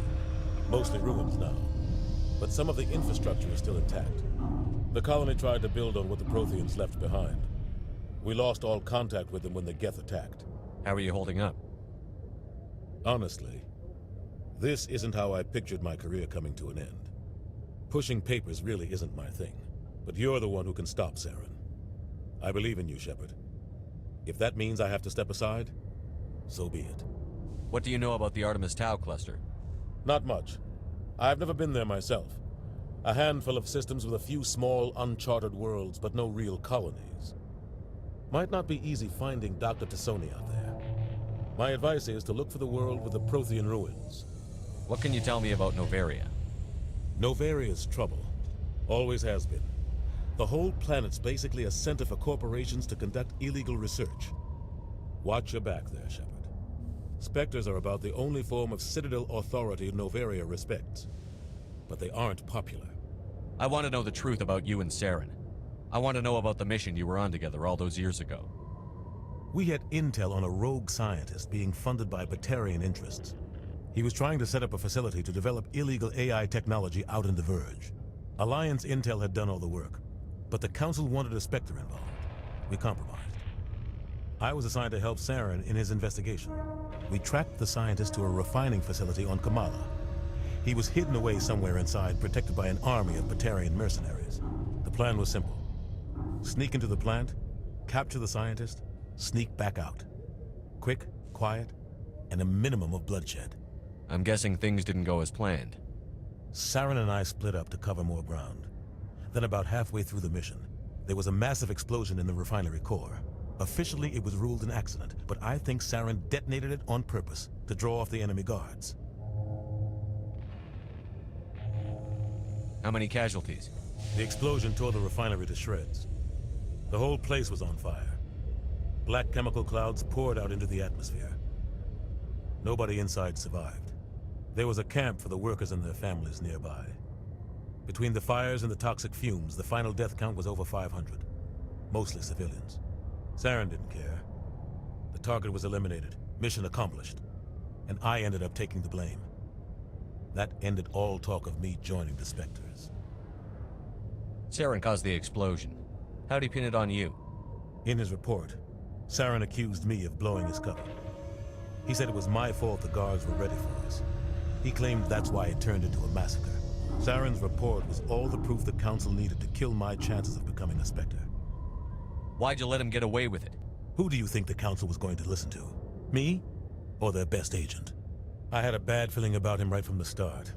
Mostly ruins now. But some of the infrastructure is still intact. The colony tried to build on what the Protheans left behind. We lost all contact with them when the Geth attacked. How are you holding up? Honestly, this isn't how I pictured my career coming to an end. Pushing papers really isn't my thing. But you're the one who can stop Saren. I believe in you, Shepard. If that means I have to step aside, so be it. What do you know about the Artemis Tau cluster? Not much. I've never been there myself. A handful of systems with a few small, uncharted worlds, but no real colonies. Might not be easy finding Dr. Tassoni out there. My advice is to look for the world with the Prothean ruins. What can you tell me about Novaria? Novaria's trouble. Always has been. The whole planet's basically a center for corporations to conduct illegal research. Watch your back there, Shepard. Spectres are about the only form of Citadel authority Novaria respects. But they aren't popular. I want to know the truth about you and Saren. I want to know about the mission you were on together all those years ago. We had intel on a rogue scientist being funded by Batarian interests. He was trying to set up a facility to develop illegal AI technology out in the Verge. Alliance intel had done all the work, but the Council wanted a Spectre involved. We compromised. I was assigned to help Saren in his investigation. We tracked the scientist to a refining facility on Kamala. He was hidden away somewhere inside, protected by an army of Batarian mercenaries. The plan was simple. Sneak into the plant, capture the scientist, sneak back out. Quick, quiet, and a minimum of bloodshed. I'm guessing things didn't go as planned. Saren and I split up to cover more ground. Then about halfway through the mission, there was a massive explosion in the refinery core. Officially, it was ruled an accident, but I think Saren detonated it on purpose to draw off the enemy guards. How many casualties? The explosion tore the refinery to shreds. The whole place was on fire. Black chemical clouds poured out into the atmosphere. Nobody inside survived. There was a camp for the workers and their families nearby. Between the fires and the toxic fumes, the final death count was over 500. Mostly civilians. Saren didn't care. The target was eliminated, mission accomplished. And I ended up taking the blame. That ended all talk of me joining the Spectres. Saren caused the explosion. How'd he pin it on you? In his report, Saren accused me of blowing his cover. He said it was my fault the guards were ready for us. He claimed that's why it turned into a massacre. Saren's report was all the proof the Council needed to kill my chances of becoming a Spectre. Why'd you let him get away with it? Who do you think the Council was going to listen to? Me? Or their best agent? I had a bad feeling about him right from the start.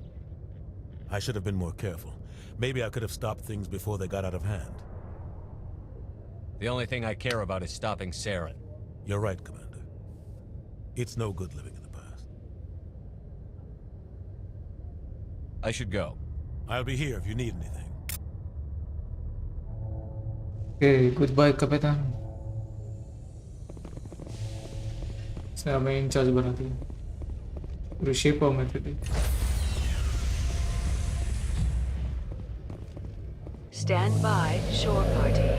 I should have been more careful. Maybe I could have stopped things before they got out of hand. The only thing I care about is stopping Saren. You're right, Commander. It's no good living in the past. I should go. I'll be here if you need anything. Okay, goodbye, Kapitan. इसने हमें in charge बना दिया। रिशेपर में थे। Stand by, shore party.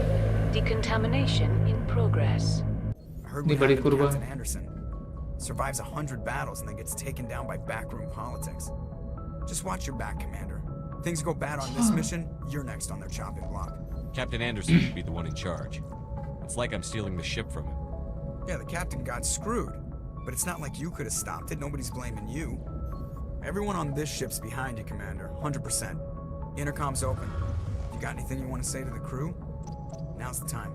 Decontamination in progress. I heard what happened to Captain Anderson. Survives 100 battles and then gets taken down by backroom politics. Just watch your back, Commander. Things go bad on this mission, you're next on their chopping block. Captain Anderson should be the one in charge. It's like I'm stealing the ship from him. Yeah, the captain got screwed. But it's not like you could have stopped it. Nobody's blaming you. Everyone on this ship's behind you, Commander. 100%. Intercom's open. If you got anything you want to say to the crew, now's the time.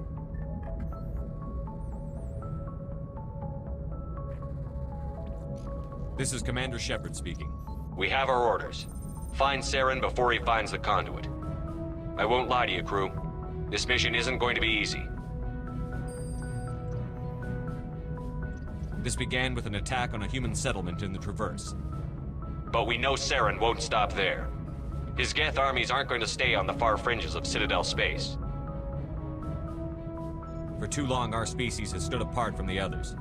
This is Commander Shepard speaking. We have our orders. Find Saren before he finds the conduit. I won't lie to you, crew. This mission isn't going to be easy. This began with an attack on a human settlement in the Traverse. But we know Saren won't stop there. His Geth armies aren't going to stay on the far fringes of Citadel space. For too long, our species has stood apart from the others.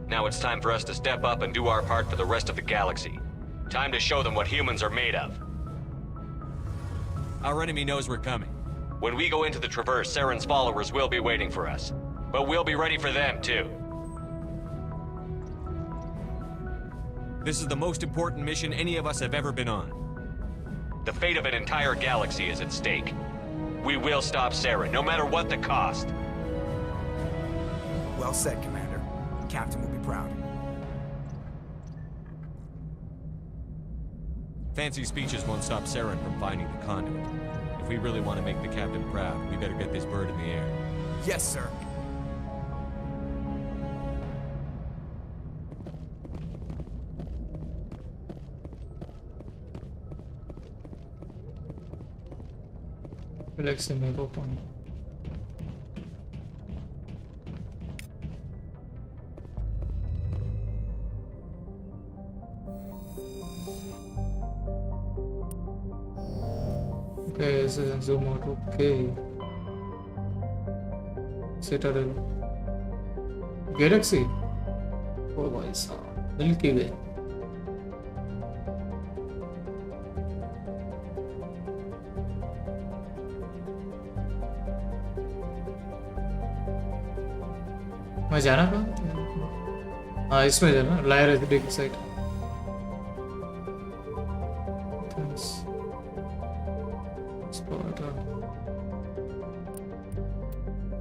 Now it's time for us to step up and do our part for the rest of the galaxy. Time to show them what humans are made of. Our enemy knows we're coming. When we go into the Traverse, Saren's followers will be waiting for us. But we'll be ready for them, too. This is the most important mission any of us have ever been on. The fate of an entire galaxy is at stake. We will stop Saren, no matter what the cost. Well said, Commander. The Captain will be proud. Fancy speeches won't stop Saren from finding the conduit. If we really want to make the Captain proud, we better get this bird in the air. Yes, sir. Relax and make open. Okay, zoom out. Okay. Citadel. Galaxy. Oh, भाई साहब, Milky Way. मैं जाना कहाँ? हाँ, इसमें जाना. Liar aesthetic site.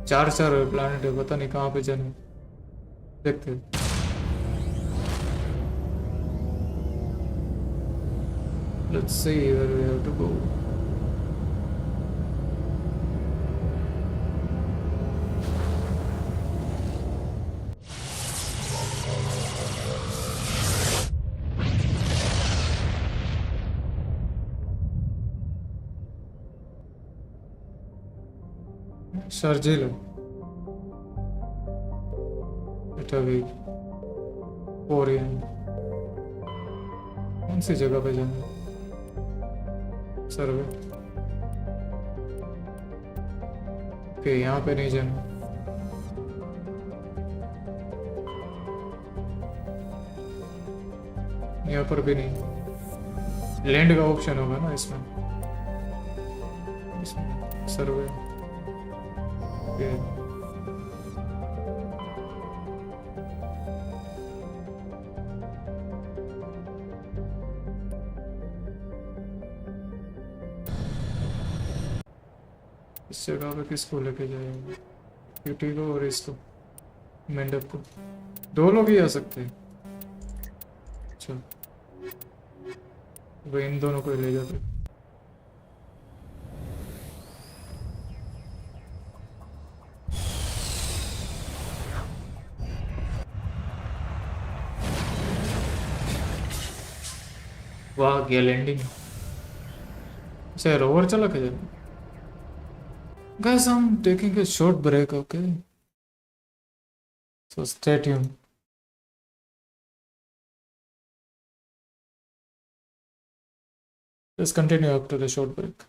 चार planet है, पता नहीं कहाँ पे जाने. देखते हैं. Let's see where we have to go. Sharjila. Italy. Korean. कौन सी जगह पे जाना? सर्वे. ओके, यहाँ पे नहीं जाना. यहाँ पर भी नहीं. लैंड का ऑप्शन होगा ना इसमें. सर्वे. Okay. इस जगह पे किसको लेके जाएंगे? क्यूटी को और इसको, मेंढक को. दो लोग ही आ सकते हैं. अच्छा, वो इन दोनों को ले जाते. वाह, क्या लैंडिंग. अच्छा, रोवर चला के जाना. Guys, I'm taking a short break, okay? So stay tuned. Let's continue after the short break.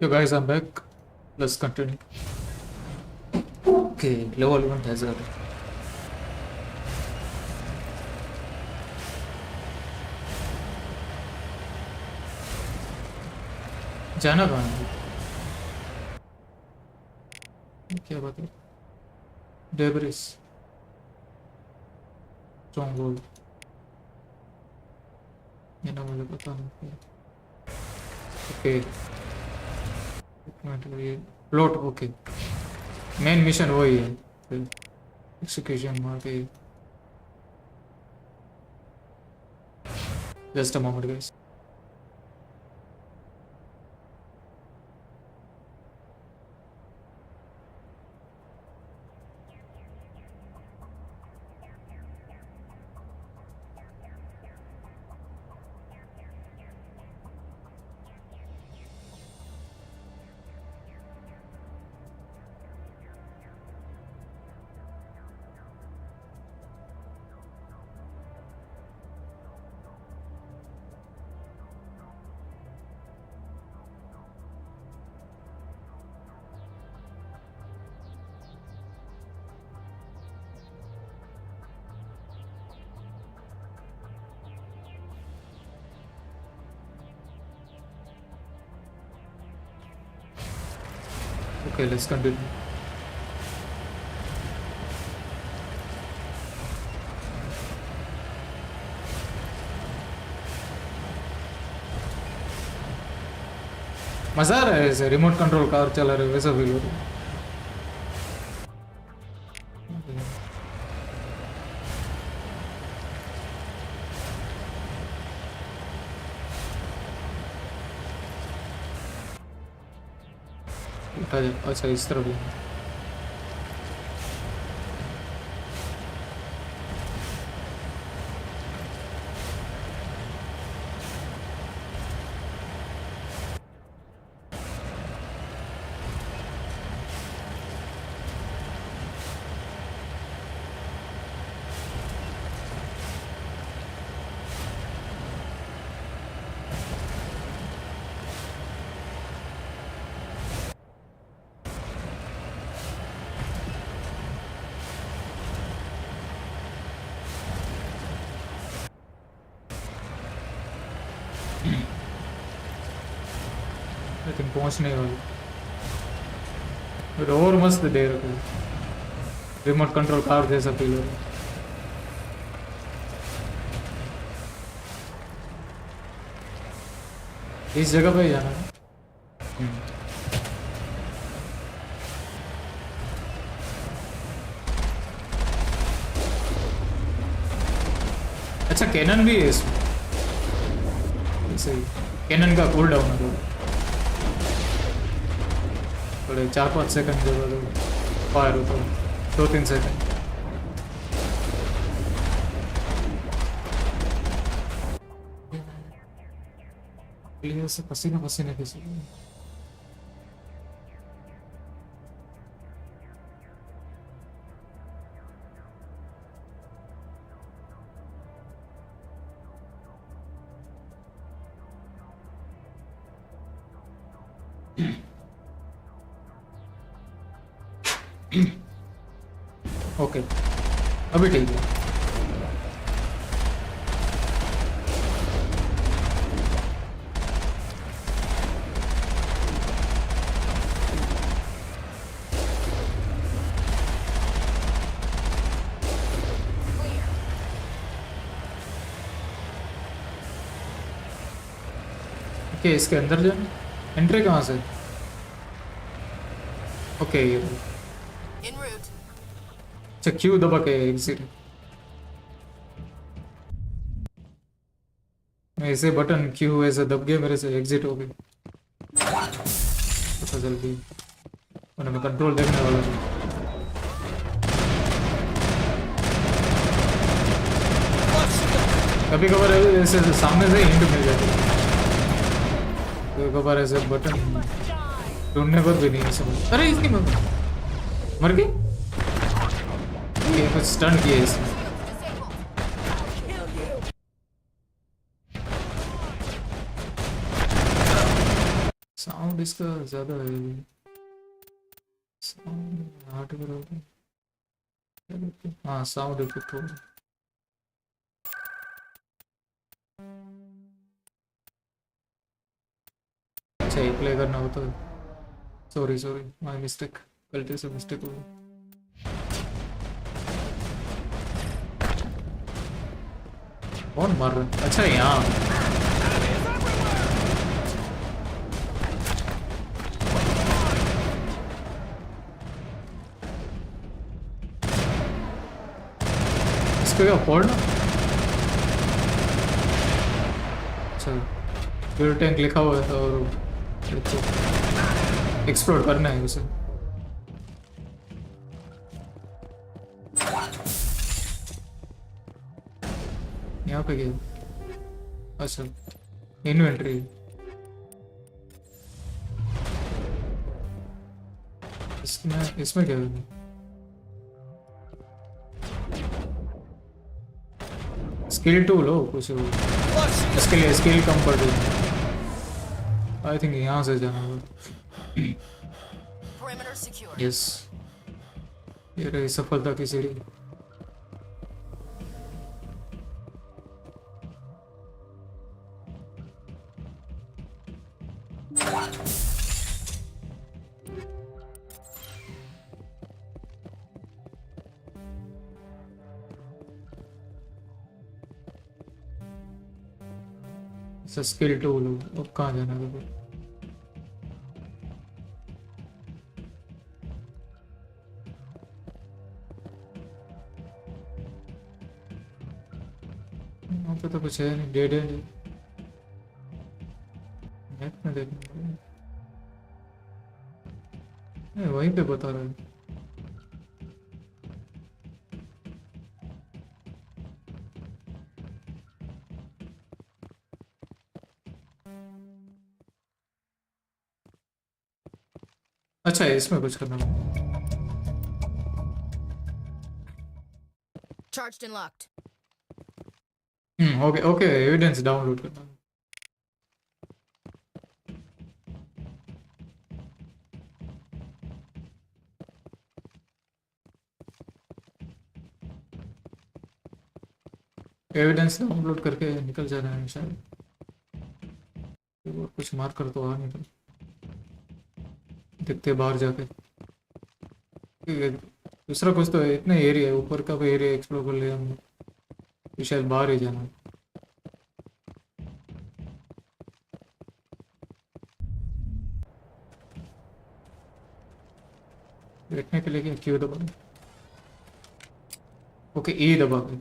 Yo guys, I'm back. Let's continue. Okay, level 1 hazard. जाना कहाँ है? क्या बात है? Debris. Stronghold. ये ना मुझे पता नहीं. Okay. ये प्लॉट ओके. मेन मिशन वही है. एक्सिक्यूशन वहाँ पे. Just a moment, guys. Okay, let's continue. मजा आ रहा है ऐसे रिमोट कंट्रोल कार चला रहे वैसा फील हो रहा है. अच्छा इस तरफ भी. आई थिंक पहुंचने वाली. बट और मस्त दे रखा है. रिमोट कंट्रोल कार जैसा फील हो रहा है. इस जगह पे ही जाना है. अच्छा कैनन भी है इसमें. सही. कैनन का कूल डाउन है थोड़े 4-5 सेकंड के बाद फायर होता है. 2-3 सेकंड. प्लेयर से पसीना पसीने किसी. ओके अभी ठीक है. ओके इसके अंदर जाना. एंट्री कहाँ से? ओके अच्छा क्यू दबा के एग्जिट. ऐसे बटन क्यू ऐसे दब गए मेरे से एग्जिट हो गए. पता जल्दी मैं कंट्रोल देखने वाला था. कभी कभार ऐसे सामने से हिंट मिल जाती है. कभी कभार ऐसे बटन ढूंढने पर भी नहीं समझ. अरे इसकी मर गई. ये कुछ स्टन किया इसने. साउंड इसका ज़्यादा है। साउंड हार्ड करोगे, हाँ साउंड इफेक्ट होगा। अच्छा ये प्ले करना होता है। सॉरी सॉरी माय मिस्टेक, गलती से मिस्टेक हो गई। कौन मार रहा है? अच्छा यहाँ इसको क्या फोड़ना? अच्छा फ्यूल टैंक लिखा हुआ था और एक्सप्लोर करना है उसे। यहाँ पे क्या? अच्छा इन्वेंट्री। इसमें क्या है? स्किल टूल हो कुछ हो, इसके लिए स्किल कम पड़ रही। आई थिंक यहाँ से जाना होगा। यस ये रही सफलता की सीढ़ी। स्किल टूल अब कहाँ जाना है? वहाँ पे तो कुछ है नहीं, डेड है। मैप में देखना नहीं, वहीं पे बता रहा है। अच्छा इसमें कुछ करना है। Charged and locked. Okay okay evidence download करना। एविडेंस डाउनलोड करके निकल जाना है शायद। और कुछ मार कर तो आ निकल दिखते बाहर जाके। दूसरा कुछ तो इतने एरिया ऊपर का भी एरिया एक्सप्लोर कर लिया हमने, तो शायद बाहर ही जाना। बैठने के लिए क्या क्यों दबा? ओके ई दबा के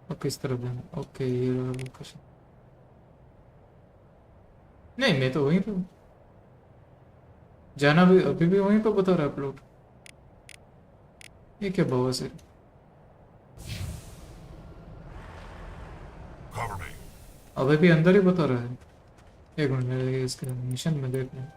और किस तरफ जाना? ओके ये लोकेशन। नहीं मैं तो वहीं पे जाना भी अभी भी वहीं पे बता रहा है प्लॉट। ये क्या बवास है? अभी भी अंदर ही बता रहा है। एक मिनट मेरे इसके मिशन में देखना।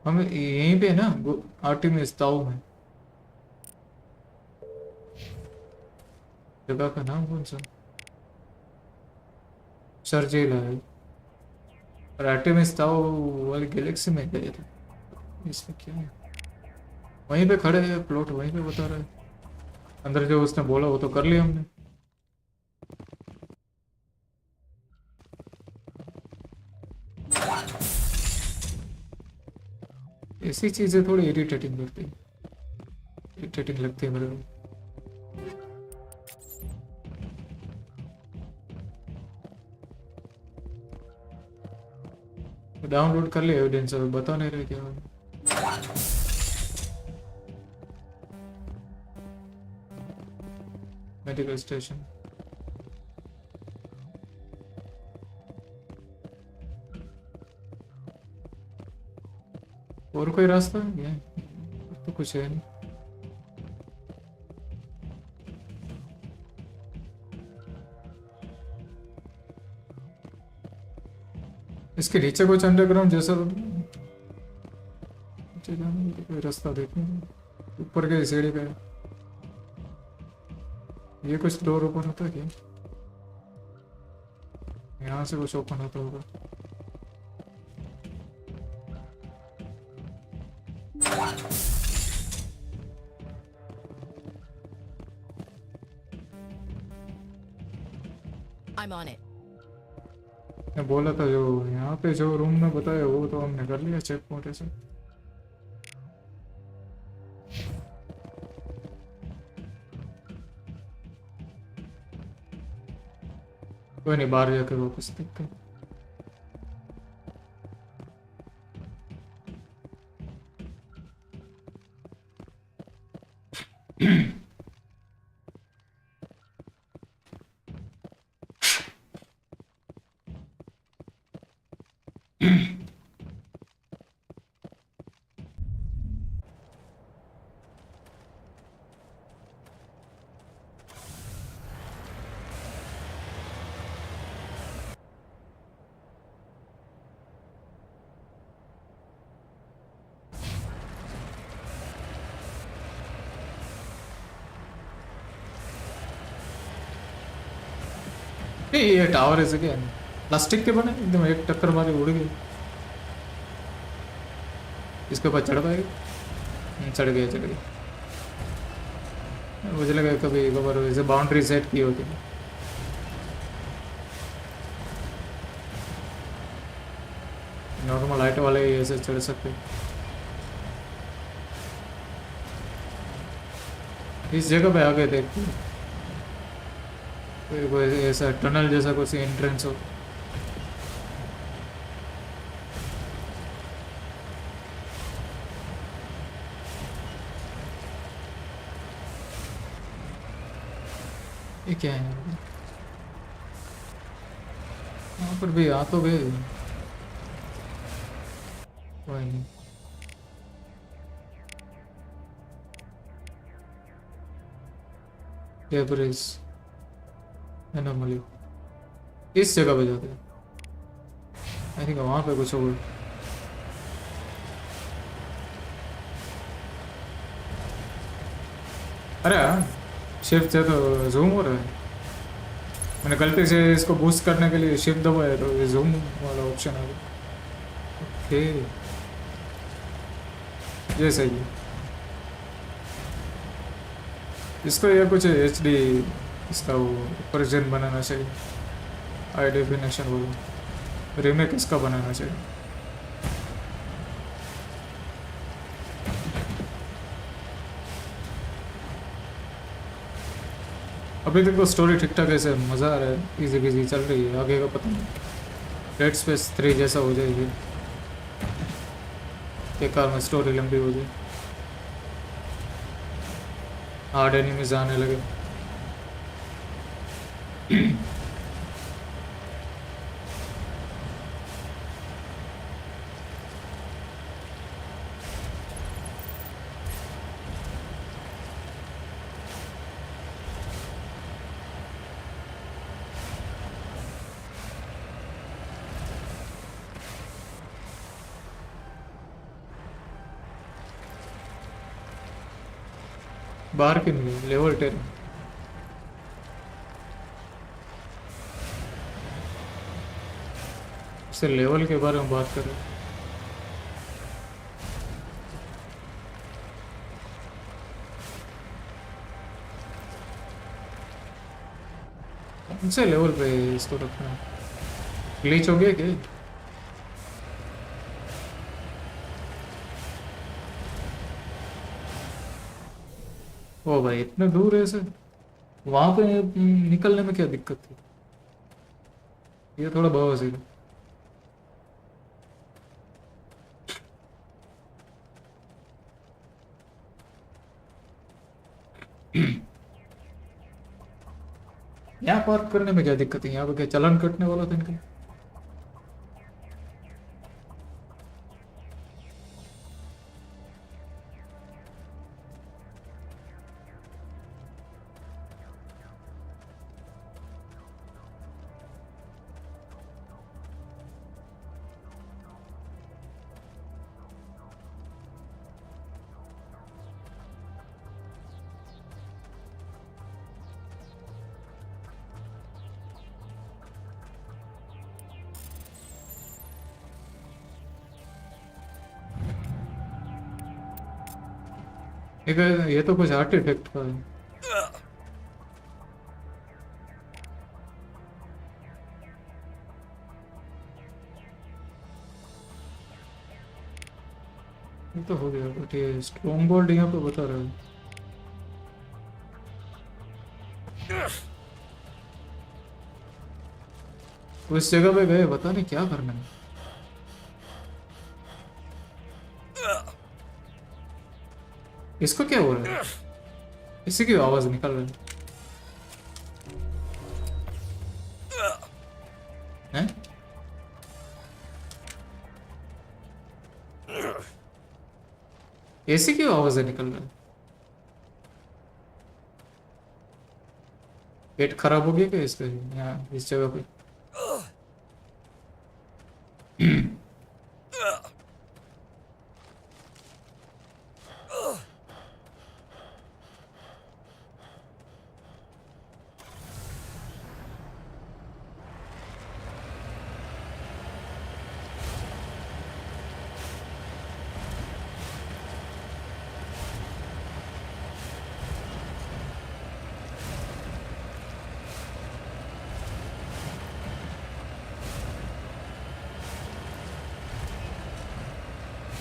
हमें यहीं पे ना आरटी में स्ताव में जगह का नाम कौन सा? सरजेला है और आरटी में स्ताव वाली गैलेक्सी में गए थे। इसमें क्या है? वहीं पे खड़े हैं प्लॉट, वहीं पे बता रहा है। अंदर जो उसने बोला वो तो कर लिया हमने। ऐसी चीजें थोड़ी इरिटेटिंग करती है, इरिटेटिंग लगती है मेरे को। डाउनलोड कर लिया एविडेंस, अभी बता नहीं रहे क्या। मेडिकल स्टेशन और कोई रास्ता है? तो कुछ है नहीं। इसके नीचे कुछ अंडरग्राउंड जैसा नीचे जाने का कोई रास्ता देखने को। ऊपर के सीढ़ी पे ये कुछ डोर ओपन होता है क्या? यहाँ से कुछ ओपन होता होगा। I'm on it. मैं बोला था जो यहाँ पे जो रूम में बताया वो तो हमने कर लिया चेक मोटे से। कोई नहीं, बाहर जाकर वापस देखते हैं। ये टावर ऐसे क्या है? प्लास्टिक के बने एकदम, एक टक्कर मारे उड़ गए। इसके ऊपर चढ़ पाएगा? चढ़ गया चढ़ गया। मुझे लगा कभी कभार ऐसे बाउंड्री सेट की होती है। नॉर्मल हाइट वाले ही ऐसे चढ़ सकते। इस जगह पे आगे देखते हैं कोई ऐसा टनल जैसा कुछ एंट्रेंस हो। ये क्या है? यहाँ पर भी आ तो गए। कोई नहीं। डेब्रिस एनोमली इस जगह पे जाते हैं। आई थिंक वहाँ पे कुछ होगा। अरे शिफ्ट से तो जूम हो रहा है। मैंने गलती से इसको बूस्ट करने के लिए शिफ्ट दबाया तो ये जूम वाला ऑप्शन आ गया। ओके, ये सही है। इसको ये कुछ HD इसका वो वर्जन बनाना चाहिए, हाई डेफिनेशन वाला रीमेक इसका बनाना चाहिए। अभी तक तो स्टोरी ठीक ठाक ऐसे मज़ा आ रहा है, इजी बिजी चल रही है। आगे का पता नहीं, डेड स्पेस 3 जैसा हो जाएगी, बेकार में स्टोरी लंबी हो जाए, हार्ड एनिमीज आने लगे। बाहर क्यों नहीं? लेवल 10 से लेवल के बारे में बात करें। कौन से लेवल पे इसको रखना है? ग्लिच हो गया क्या? ओ भाई इतने दूर है ऐसे, वहां पे निकलने में क्या दिक्कत थी? ये थोड़ा बहुत है। यहाँ पार्क करने में क्या दिक्कत है? यहाँ पे क्या चालान कटने वाला था इनका? एक ये तो कुछ आर्ट इफेक्ट का है। ये तो हो गया, बट ये स्ट्रॉन्ग बोल्ड यहाँ पे बता रहा है। उस जगह पे गए, पता नहीं क्या करना है। इसको क्या हो रहा है? इसी की आवाज निकल रही है। हैं? एसी की आवाज निकल रहा है। पेट खराब हो गया क्या इसका? यहाँ इस जगह पे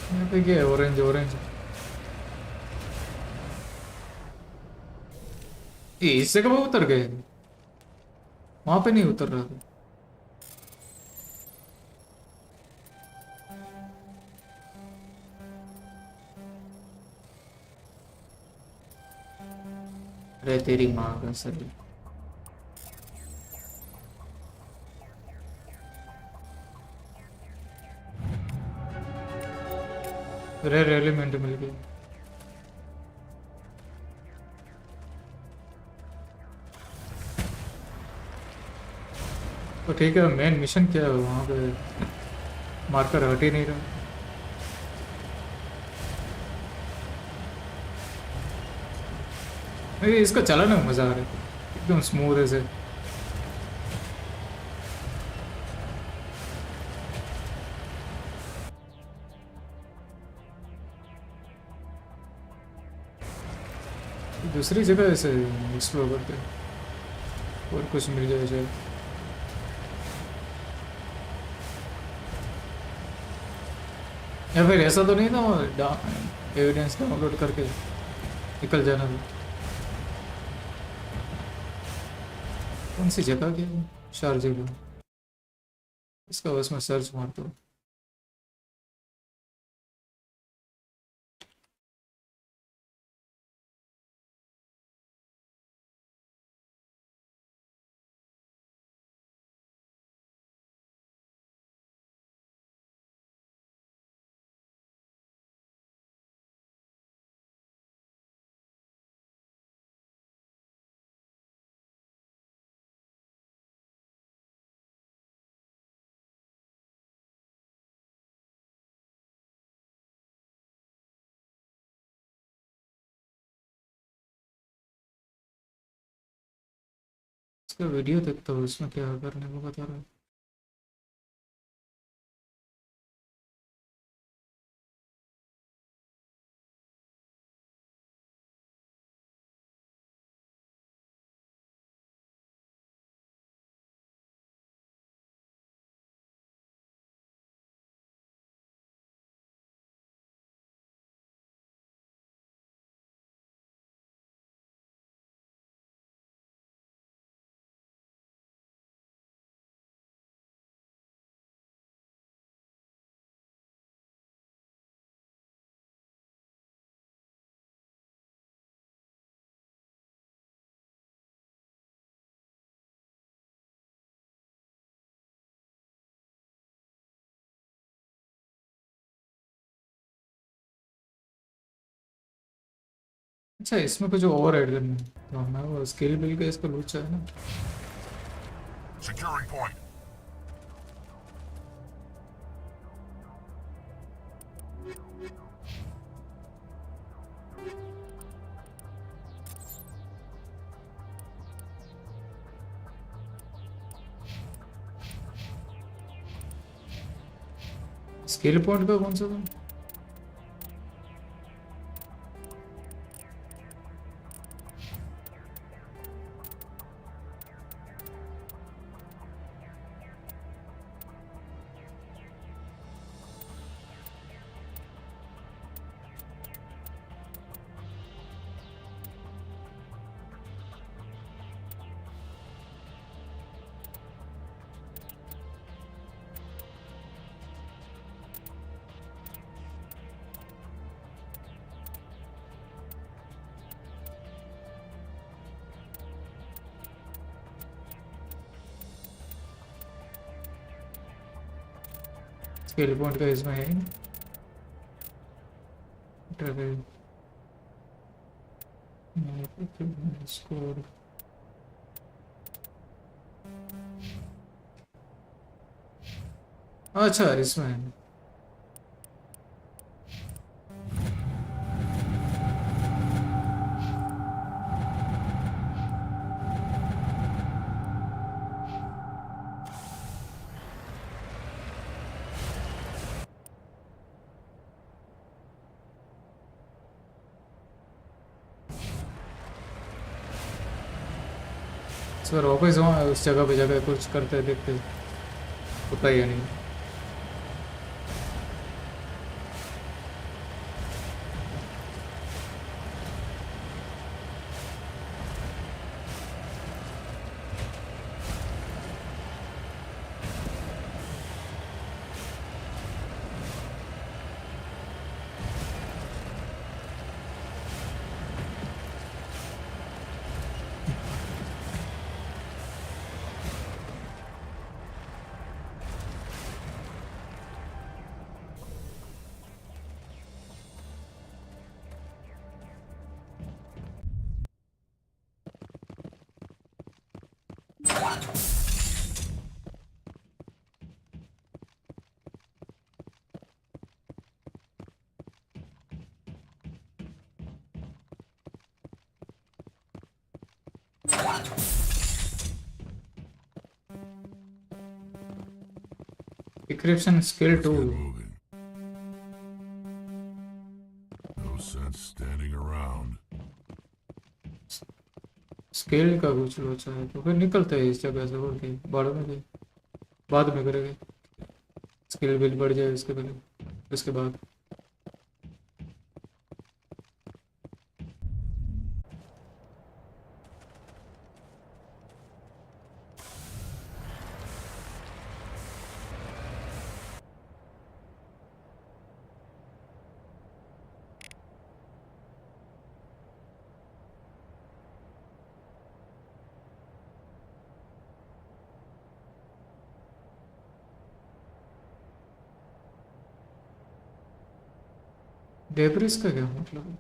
यहाँ पे क्या है? Orange orange. ये इस जगह पे उतर गए, वहां पे नहीं उतर रहा था। अरे तेरी माँ का सर। रेयर एलिमेंट मिल गया। तो ठीक है, मेन मिशन क्या है वहाँ पे? मार्कर हट ही नहीं रहा। अरे इसका चलाने में मजा आ रहा है, एकदम स्मूथ है से। दूसरी जगह ऐसे एक्सप्लोर करते हैं और कुछ मिल जाए शायद। या फिर ऐसा तो नहीं था एविडेंस डाउनलोड करके निकल जाना था। कौन सी जगह क्या है? शारजे का। इसका बस मैं सर्च मारता हूँ। इसका वीडियो देखता हूँ, इसमें क्या करने को बता रहा है। अच्छा, इसमें कुछ और ऐड करना है तो हमें वो स्किल बिल का इसका लूचा है ना। Securing point. स्किल पॉइंट का कौन सा था? स्केल पॉइंट का इसमें है ट्रैवल स्कोर। अच्छा इसमें है। इस बार वापस वहाँ उस जगह पे जाकर कुछ करते देखते होता ही नहीं। Decryption skill 2. No sense standing around. Scale का कुछ लोचा है तो फिर निकलते हैं इस जगह से और कहीं बाद में करेंगे। स्किल बिल बढ़ जाए इसके पहले उसके बाद। डेब्रिस का क्या मतलब है?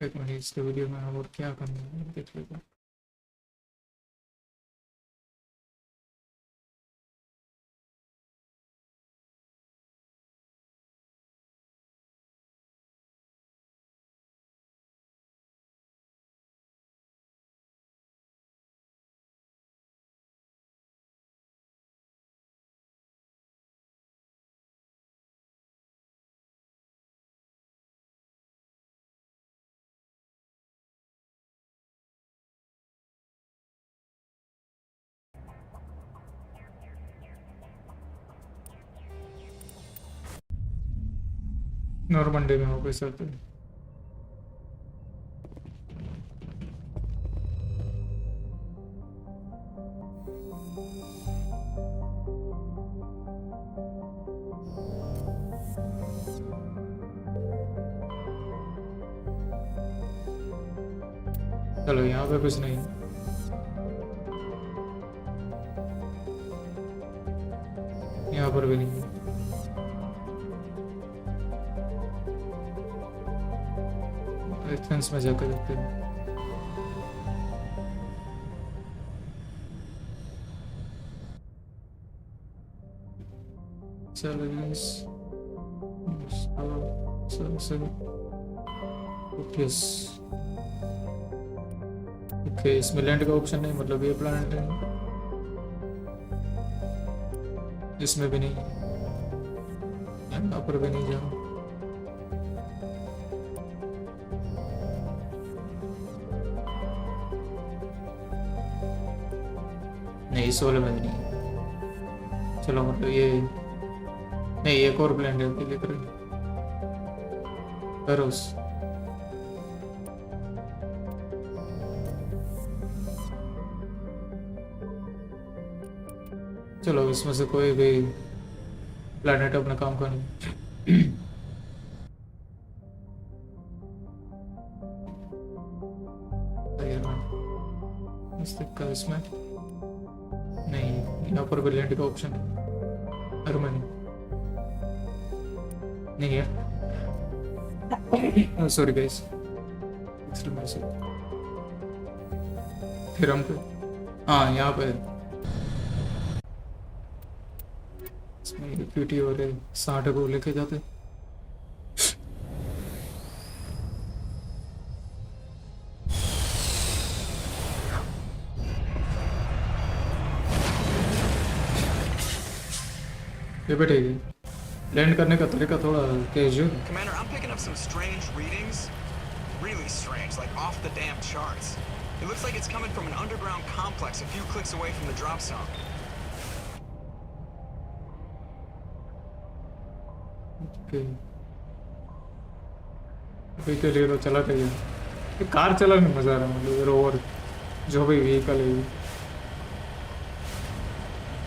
एक मिनट इसके वीडियो में और क्या करना है देख लेगा। नॉर्मंडी में वापस आते हैं। चलो यहाँ पे कुछ नहीं, यहाँ पर भी नहीं। एथेंस में जाकर देखते हैं। ओके इसमें लैंड का ऑप्शन नहीं, मतलब ये प्लैनेट है, इसमें भी नहीं, यहाँ पर भी नहीं जाओ। नहीं इस वाले में भी नहीं। चलो मतलब ये नहीं, एक और प्लान है के लिए करें करोस। चलो इसमें से कोई भी प्लैनेट अपना काम का नहीं। इसमें नहीं, यहाँ पर वेरिएंट का ऑप्शन है हरमन नहीं है। सॉरी गाइस, फिर हम पे हाँ यहाँ पे इसमें इक्विटी और 60 को लेके जाते। ये बैठेगी लैंड करने का तरीका थोड़ा casual. Commander, I'm picking up some strange readings. Really strange, like off the damn charts. It looks like it's coming from an underground complex a few clicks away from the drop zone. Okay. अभी के लिए तो चला गया। ये car चलाने में मजा आ रहा है, मतलब रोवर जो भी व्हीकल है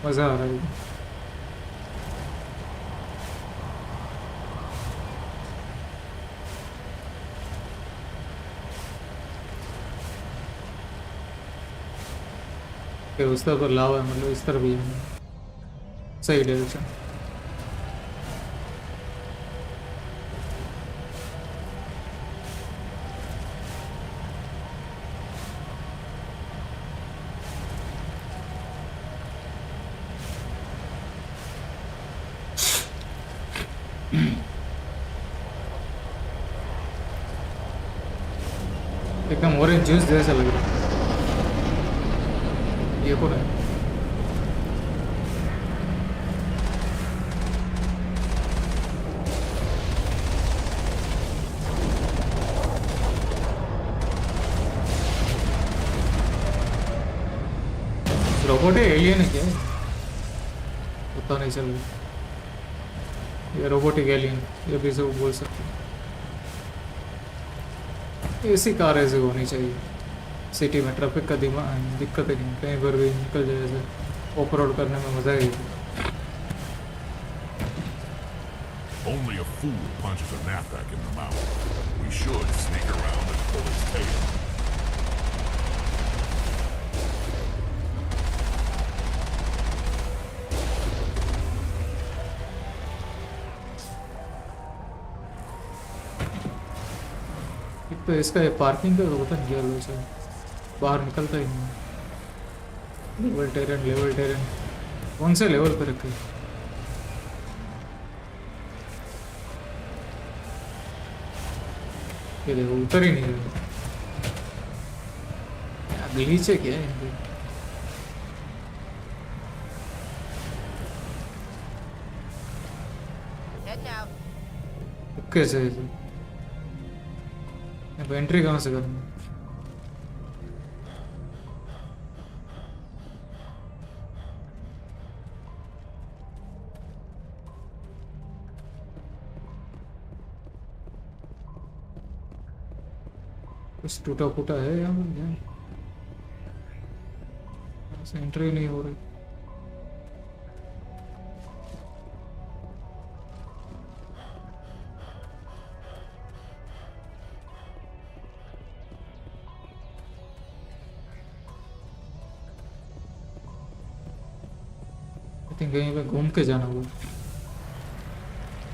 मजा आ रहा है। उस तरफ पर लावा है, मतलब इस तरफ भी है, सही डायरेक्शन। एकदम ऑरेंज जूस जैसा लग रहा है। ये कौन है? रोबोट है, एलियन है क्या? पता नहीं चल रहा। ये रोबोटिक एलियन, ये भी सब बोल सकते हैं। ऐसी कार ऐसे होनी चाहिए। सिटी में ट्रैफिक का दिक्कत है नहीं, कहीं पर भी निकल जाए, ऐसे ऑफ रोड करने में मजा आएगी। Only a fool punches a knapsack in the mouth. We should sneak around and pull his tail. एक तो इसका ये पार्किंग का होता नहीं है, वैसे बाहर निकलता ही नहीं। लेवल टेरेन कौन से लेवल पर रखे? ये देखो उतर ही नहीं रहा। ग्लीच है क्या है? कैसे एंट्री कहाँ से करनी? कुछ टूटा फूटा है यहाँ पर, एंट्री नहीं हो रही। कहीं पे घूम के जाना होगा।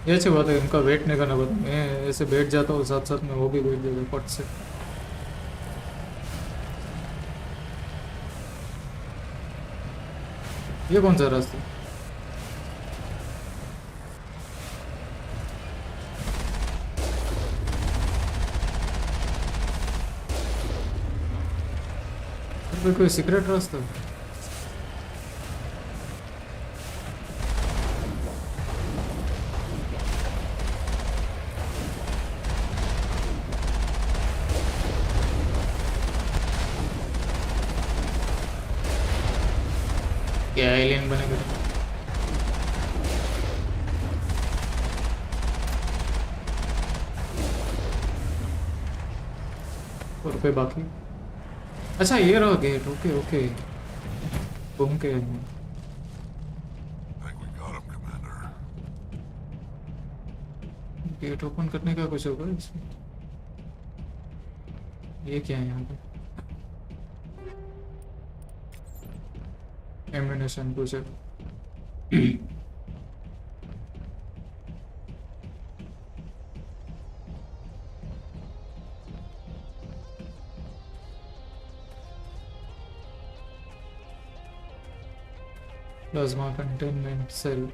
ये अच्छी बात है, उनका वेट नहीं करना पड़ता। मैं ऐसे बैठ जाता हूँ साथ साथ में, वो भी बैठ जाता पट से। ये कौन सा रास्ता? कोई सीक्रेट रास्ता? क्या एलियन बनेगा? और पे बाकी। अच्छा ये रहा गेट। ओके ओके, घूम के गेट ओपन करने का कुछ होगा इसमें। ये क्या है यहाँ पे? एम्यूनेशन पूछे प्लाज्मा कंटेनमेंट सेल।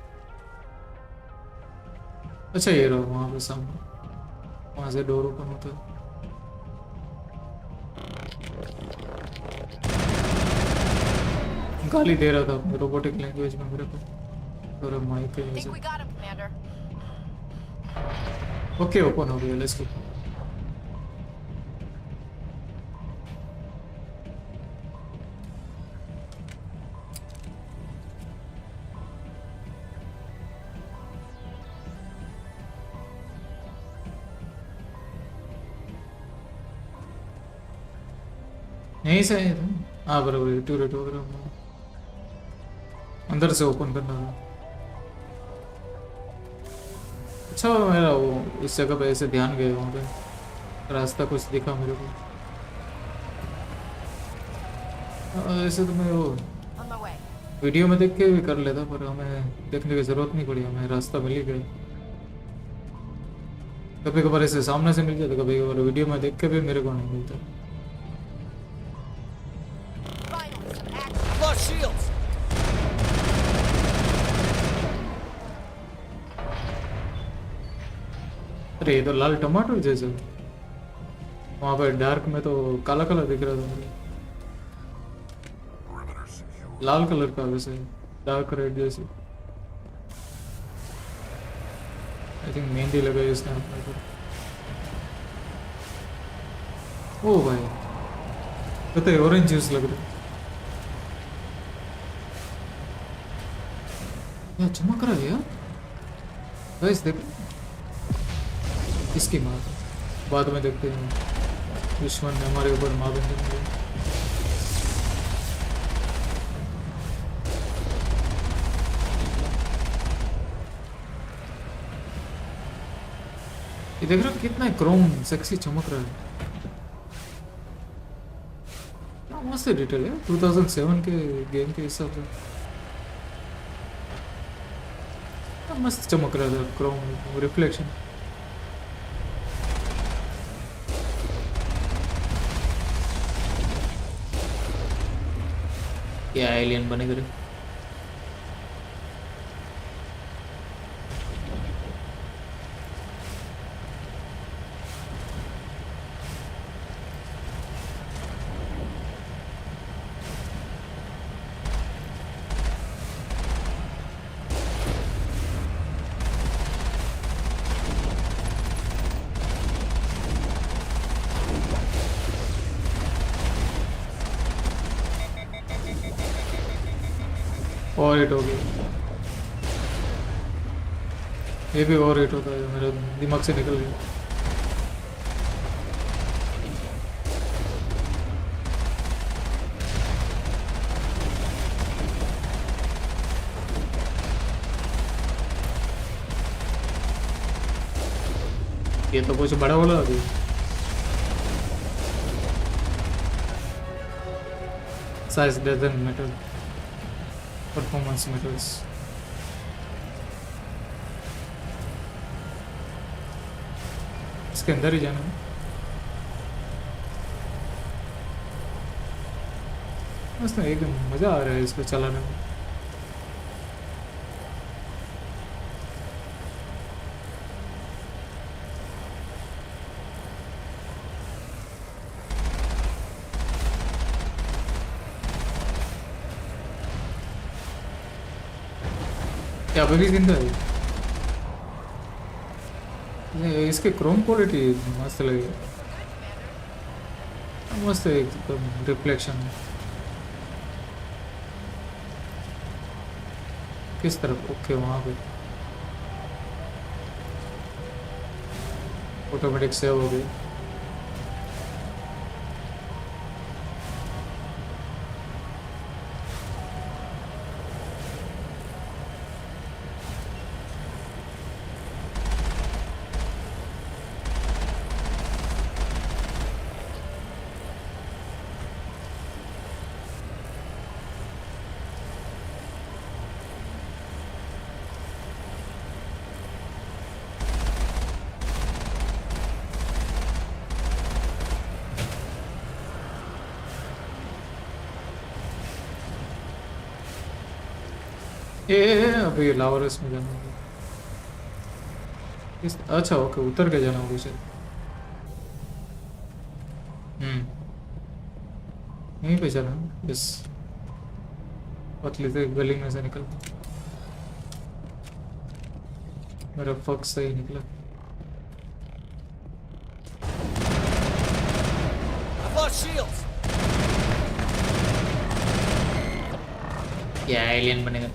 अच्छा ये रहा वहाँ पे सामने, वहाँ से डोर ओपन होता है। गाली दे रहा था रोबोटिक लैंग्वेज में मेरे को और माइक के नीचे। ओके ओपन हो गया, लेट्स गो। यहीं से आए थे। हाँ बराबर, टूरेट वगैरह अंदर से ओपन करना था। अच्छा मेरा वो इस जगह पे ऐसे ध्यान गया, वहाँ पे रास्ता कुछ दिखा मेरे को। ऐसे तो मैं वो वीडियो में देख के भी कर लेता, पर हमें देखने की जरूरत नहीं पड़ी, हमें रास्ता मिल ही गया। कभी कभार ऐसे सामने से मिल जाता, कभी कभार वीडियो में देख के भी मेरे को नहीं मिलता। अरे ये तो लाल टमाटर जैसे, वहाँ पर डार्क में तो काला कलर दिख रहा था मुझे, लाल कलर का वैसे डार्क रेड जैसे। आई थिंक मेहंदी लगाई उसने अपने को। ओ भाई तो ऑरेंज जूस लग रहा है। यार चमक रहा है यार, गाइस देखो इसकी माँ, बाद में देखते हैं दुश्मन ने हमारे ऊपर माँ बन जाएंगे। ये देख रहा कितना क्रोम सेक्सी चमक रहा है। मस्त डिटेल है 2007 के गेम के हिसाब से, मस्त चमक रहा था क्रोम रिफ्लेक्शन। क्या एलियन बने करे। और हिट हो गया, ये भी और हिट होता है, मेरे दिमाग से निकल गया। ये तो कुछ बड़ा बोला अभी। Size dozen metal, performance metals. इसके अंदर ही जाना है। मस्त है, एकदम मजा आ रहा है इसको चलाने में। क्या अभी भी जिंदा है? इसके क्रोम क्वालिटी मस्त लगी, मस्त है एकदम रिफ्लेक्शन। किस तरफ? ओके वहाँ पे ऑटोमेटिक सेव हो गई। अभी लावरस में जाना होगा। अच्छा ओके, उतर के जाना होगा शायद। यहीं पे चला बस, पतली से गली में से निकल। मेरा फक सही निकला। I've lost shields. क्या एलियन बनेगा?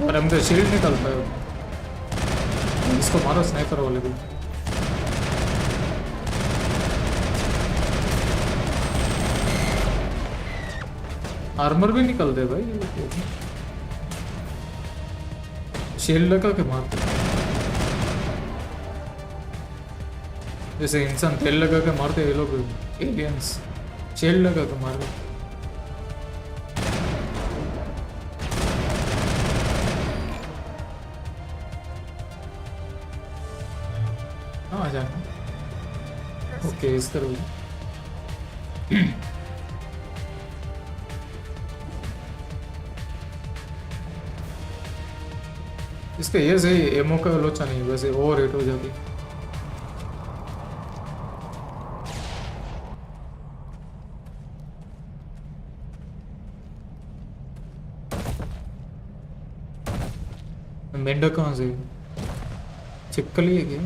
और हम तो शील्ड निकल पाए। इसको मारो स्नाइपर वाले को। आर्मर भी निकल दे भाई, शील्ड लगा के मारते। जैसे इंसान तेल लगा के मारते, ये लोग एलियंस शील्ड लगा के मार दे। हाँ जाना। ओके इस तरह इसका ये सही एमओ का लोचा नहीं, वैसे ओवर हिट हो जाती। मेंढक कहाँ से? चिपकली है क्या?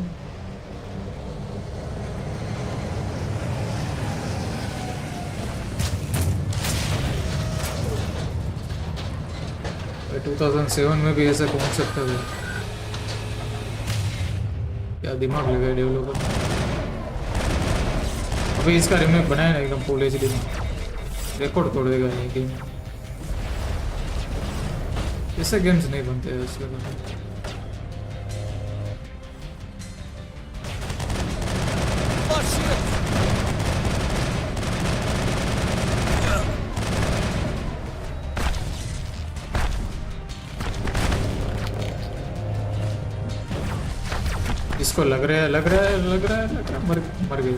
भाई 2007 में भी ऐसा पहुंच सकता था। क्या दिमाग लगा डेवलपर। अभी इसका रिमेक बनाया ना एकदम फुल एचडी में, रिकॉर्ड तोड़ देगा ये गेम। ऐसे गेम्स नहीं बनते हैं उसके। इसको लग रहा है मर गई।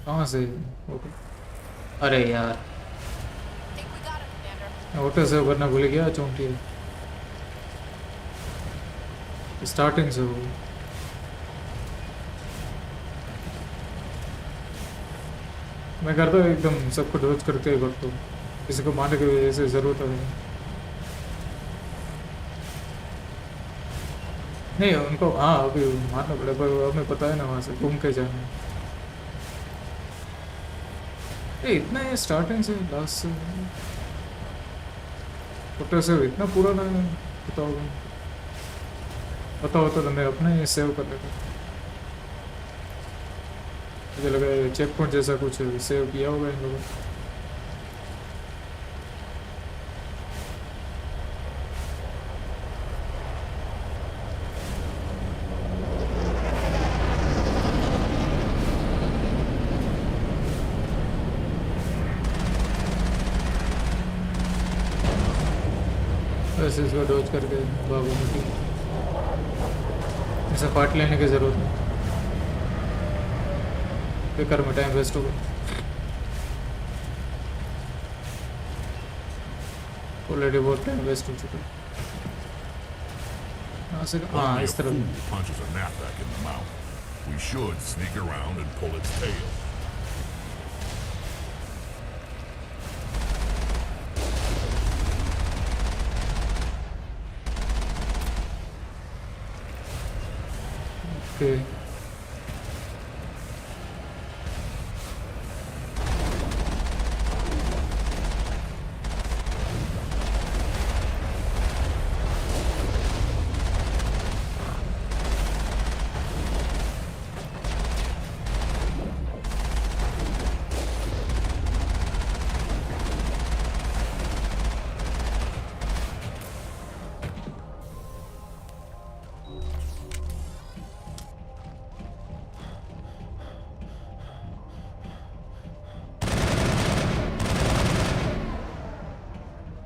कहाँ से? अरे यार ऑटो से करना भूल गया। चौंकी स्टार्टिंग से हो। मैं करता हूँ एकदम सबको डोज करके ही करता हूँ, किसी को मारने की वजह से जरूरत है नहीं उनको। हाँ अभी मारना पड़ेगा, पर हमें पता है ना वहाँ से घूम के जाना है। इतना है स्टार्टिंग से लास्ट से, फोटो से इतना पुराना है। पता होता तो मैं अपना ही सेव कर लेता। मुझे लगा चेक पॉइंट जैसा कुछ सेव किया होगा इन लोगों। वैसे इसको डोज करके बाबू मुझे ऐसा पार्ट लेने की ज़रूरत नहीं, बेकार में टाइम वेस्ट होगा। ऑलरेडी बहुत टाइम वेस्ट हो चुका है। हाँ इस तरह punches a knapsack in the mouth. We should sneak around and pull its tail. Okay.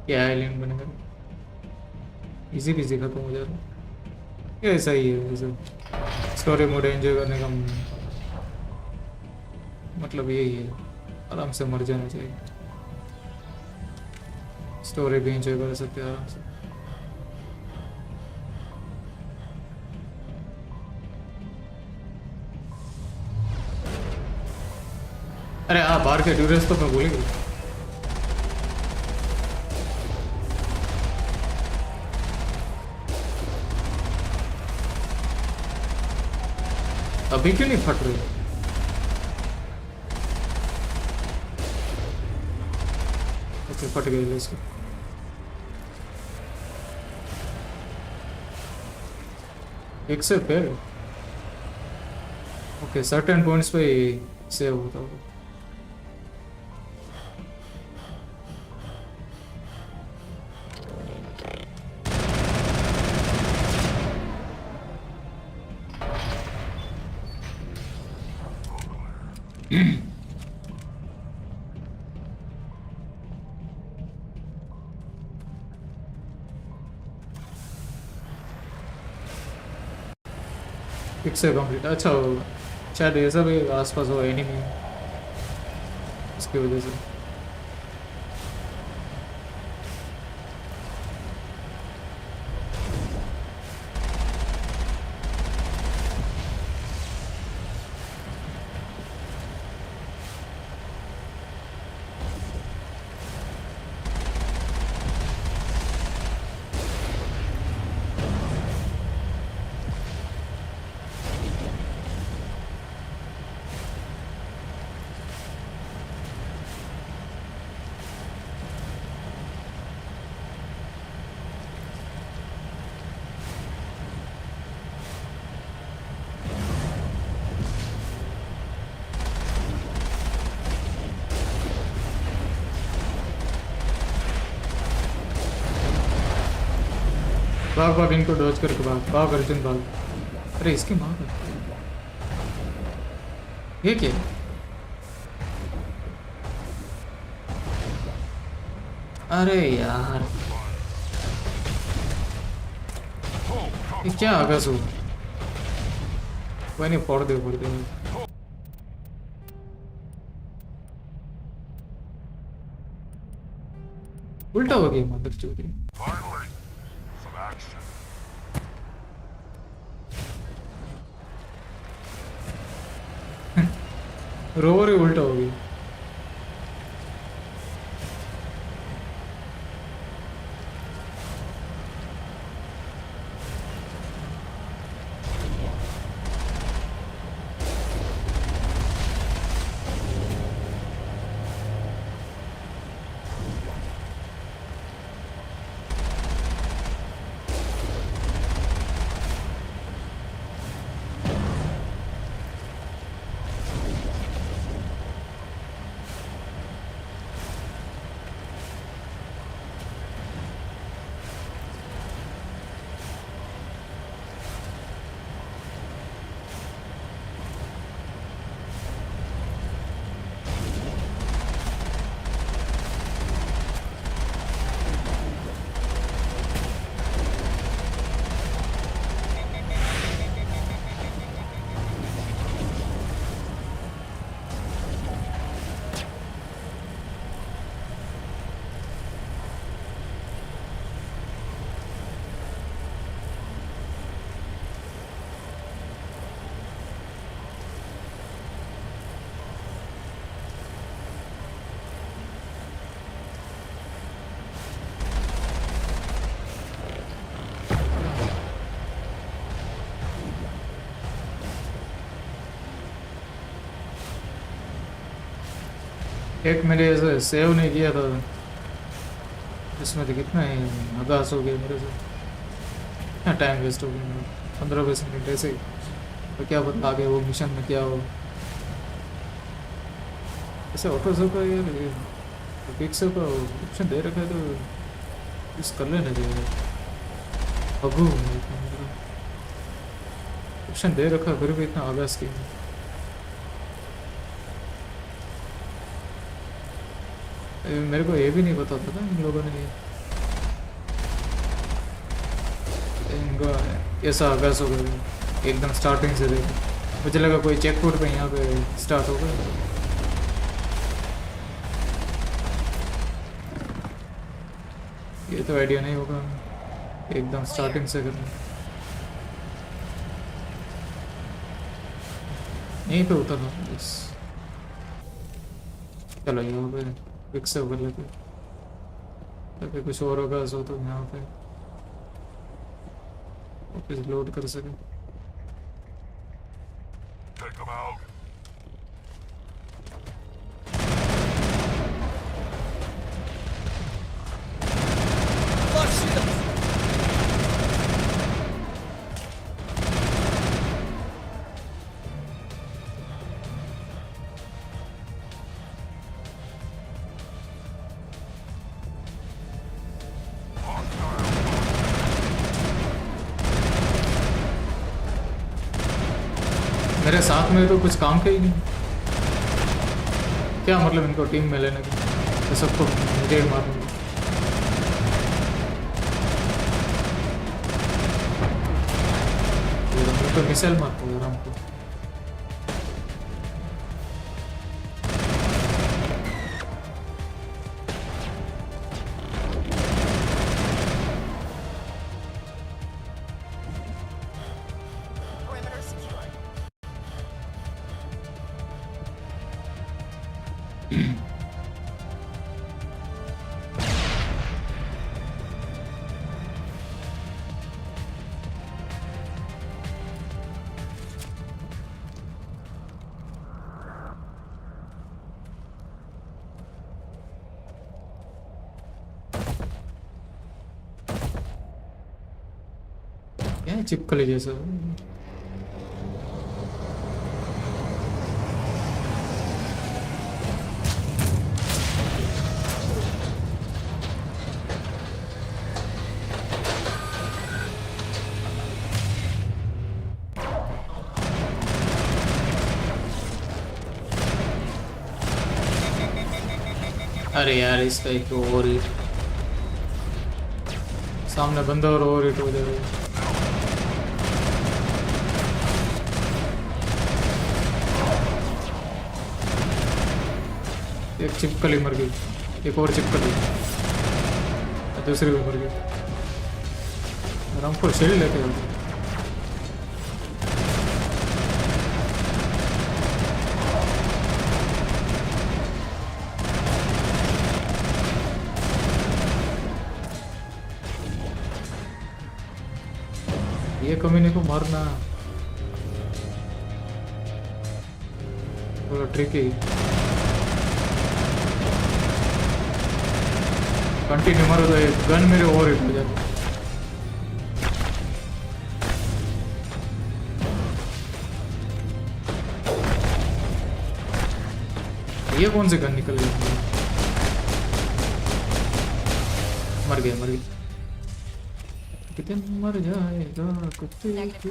क्या आइलैंड बनेगा, इजी पीजी खत्म हो जाता। ये ऐसा ही है, जैसे स्टोरी मोड एंजॉय करने का मतलब यही है, आराम से मर जाना चाहिए, स्टोरी भी एंजॉय कर सकते हैं आराम से। अरे हाँ, बाहर के ड्यूरेस तो मैं भूल गई। अभी क्यों नहीं फट रही? ओके, फट गई है इसको। एक से पे ओके, सर्टेन पॉइंट्स पे सेव होता होगा। फिक्स से कंप्लीट अच्छा होगा, शायद ऐसा भी आसपास हो एनिमी इसकी वजह से। भाग भाग, इनको डॉज करके भाग भाग अर्जुन भाग। अरे इसकी माँ का ये क्या? अरे यार ये क्या आगाज हुआ? कोई नहीं, फोड़ दे उल्टा हो गया मदर चोरी। रोवर ही उल्टा हो गया। एक मेरे ऐसे सेव नहीं किया था, इसमें तो कितना ही आगाज हो गया मेरे से, क्या टाइम वेस्ट हो गया मेरा, 15-20 मिनट ऐसे ही। तो क्या पता आगे वो मिशन में क्या हो। ऐसे ऑटो सब का यार ये पिक्सल का ऑप्शन दे रखा है तो यूज कर लेना चाहिए। अगू ऑप्शन दे रखा फिर भी इतना आगाज की। मेरे को ये भी नहीं पता था ना इन लोगों ने इनका ऐसा आगाज हो गया एकदम स्टार्टिंग से देख, मुझे लगा कोई चेक पोस्ट पे यहाँ पे स्टार्ट होगा। ये तो आइडिया नहीं होगा एकदम स्टार्टिंग से करना। यहीं पे उतरना बस। चलो यहाँ पे फिक्स कर लेते ताकि कुछ और होगा सो तो यहाँ पे वापस लोड कर सके। Take them out. मेरे साथ में तो कुछ काम का ही नहीं, क्या मतलब इनको टीम में लेने का, तो सबको मुझे ही मारूंगा। तो मिसाइल मारता हूँ आराम को। क्या है चिपकली जैसा? अरे यार इसका एक तो और ही सामने बंदा और हिट हो जाएगा। एक चिपकली मर गई, एक और चिपकली, दूसरी भी मर गई। आराम को शील्ड लेके हो। ये कमीने को मारना थोड़ा ट्रिकी। कंटिन्यू मारो तो एक गन मेरे और हिट हो जाती। ये कौन सी गन निकल गई? मर गया मर गया। कितने मर जाएगा कुत्ते की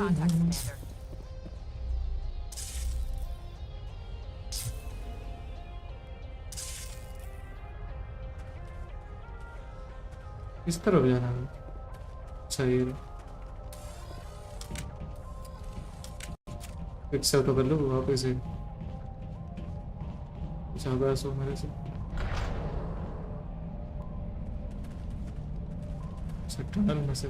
इस तरफ जाना है। अच्छा ये फिक्स तो कर लो वापस से। कुछ आवाज हो मेरे से। टनल में से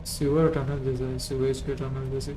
सीवर टनल जैसा है, सीवेज के टनल जैसे।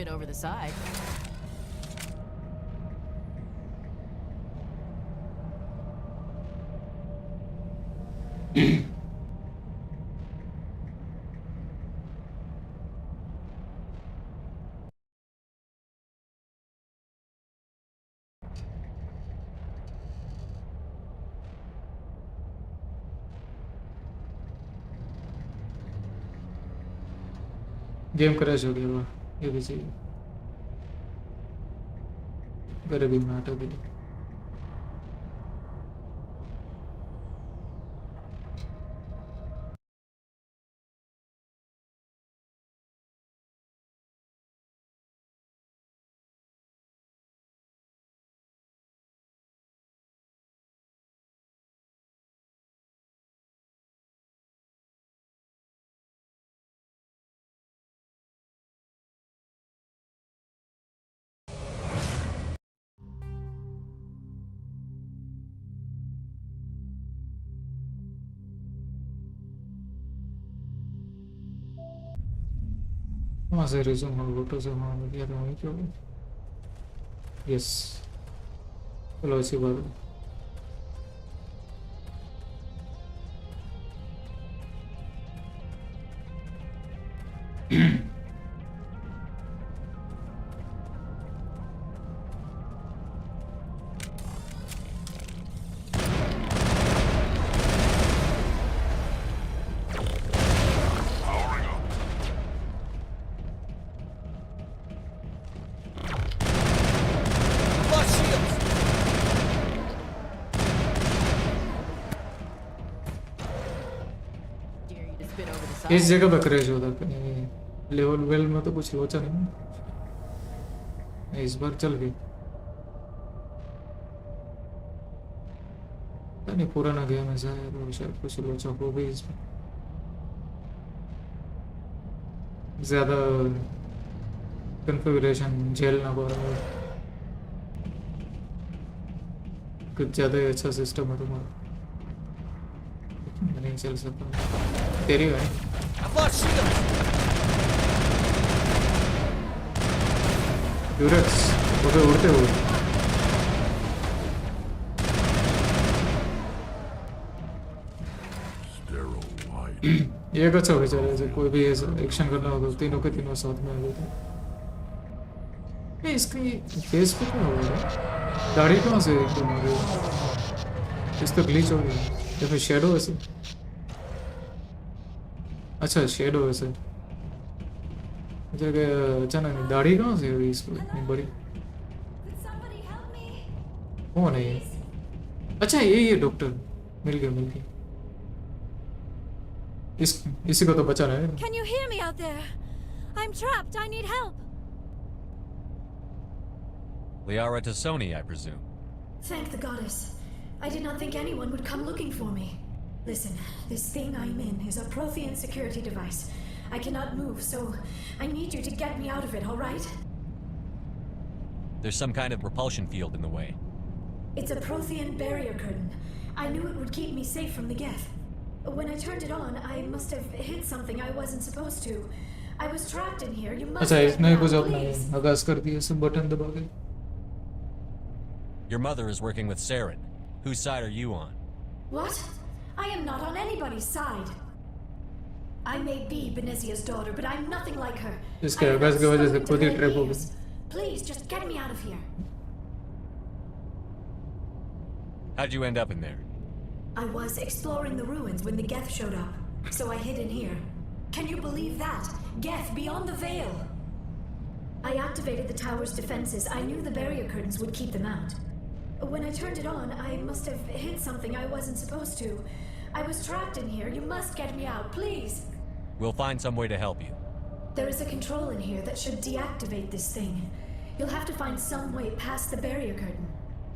Over the side. Game crash हो गया वाह ये भी चाहिए गरीबी में आटा भी वहाँ से रिज्यूम और फोटो से वहाँ मिल गया था वहीं पे होगा यस चलो अच्छी बात है इस जगह पे क्रैश होता कहीं लेवल वेल में तो कुछ लोचा नहीं इस बार चल गई नहीं पुराना गेम है शायद कुछ लोचा हो गई इसमें ज्यादा कन्फिगरेशन झेलना पड़ रहा है कुछ ज्यादा ही अच्छा सिस्टम है तुम्हारा नहीं चल सकता तेरी है ड्यूरेक्स उड़ते हुए ये अच्छा हो चला जैसे कोई भी ऐसा एक्शन करना हो तो तीनों के तीनों साथ में आ गए थे इसकी फेस पे क्या हो रहा है दाढ़ी कहाँ से एकदम आ गई इस तो ग्लिच हो गया या फिर शेडो ऐसे अच्छा शेडो ऐसे अचानक दाढ़ी कहाँ से हुई इसको इतनी बड़ी वो नहीं अच्छा ये डॉक्टर मिल गया इसी को तो बचा रहा है Can you hear me out there? I'm trapped. I need help. Liara Tassoni, I presume. Thank the goddess. I did not think anyone would come looking for me. Listen, this thing I'm in is a Prothean security device. I cannot move, so I need you to get me out of it, all right? There's some kind of repulsion field in the way. It's a Prothean barrier curtain. I knew it would keep me safe from the Geth. When I turned it on, I must have hit something I wasn't supposed to. I was trapped in here. You must अच्छा get इसने me कुछ out, अपना please. आगाज कर दिया सब button दबा के Your mother is working with Saren. Whose side are you on? What? I am not on anybody's side. I may be Benezia's daughter, but I'm nothing like her. इसके I have आगाज not की वजह से spoken to खुद ही her in trap हो years. गई Please, just get me out of here. How'd you end up in there? I was exploring the ruins when the Geth showed up, so I hid in here. Can you believe that? Geth beyond the veil! I activated the tower's defenses. I knew the barrier curtains would keep them out. When I turned it on, I must have hit something I wasn't supposed to. I was trapped in here. You must get me out, please! We'll find some way to help you. There is a control in here that should deactivate this thing. You'll have to find some way past the barrier curtain.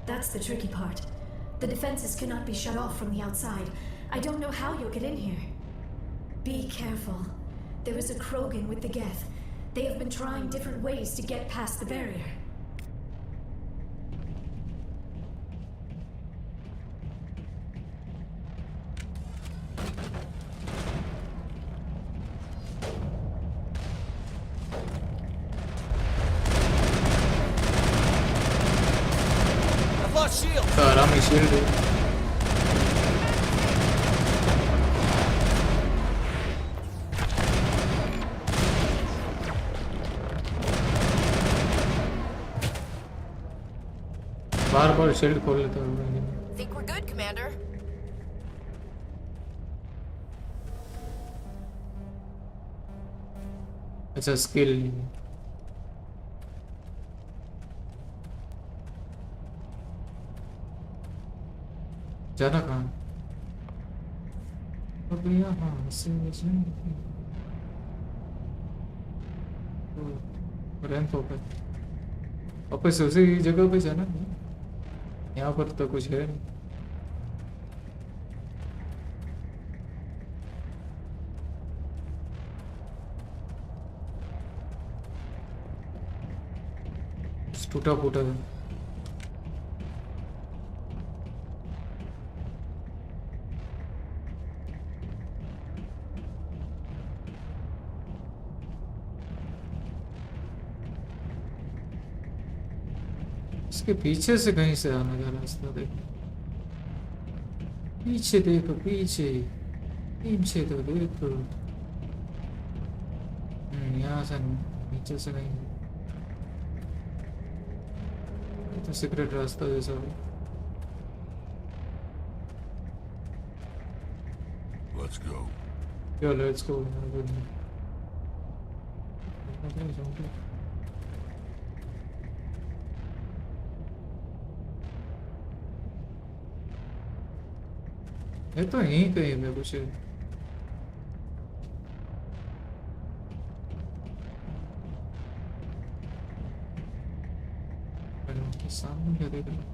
That's the tricky part. The defenses cannot be shut off from the outside. I don't know how you'll get in here. Be careful. There is a Krogan with the Geth. They have been trying different ways to get past the barrier. I've lost shield. आराम ही shield है बार shield खोल लेता हूँ Think we're good, Commander? अच्छा skill जाना कहाँ अब यहाँ से रैंप हो गया वापस उसी जगह पे जाना है। यहाँ पर तो कुछ है नहीं। टूटा फूटा है। इसके पीछे से कहीं से आने का रास्ता देख पीछे देखो पीछे पीछे तो देखो यहाँ से नीचे से कहीं तो सीक्रेट रास्ता जैसा है। Let's go. Yeah, let's go. ये तो यहीं कहीं में कुछ है। सामने क्या देख रहा हूँ?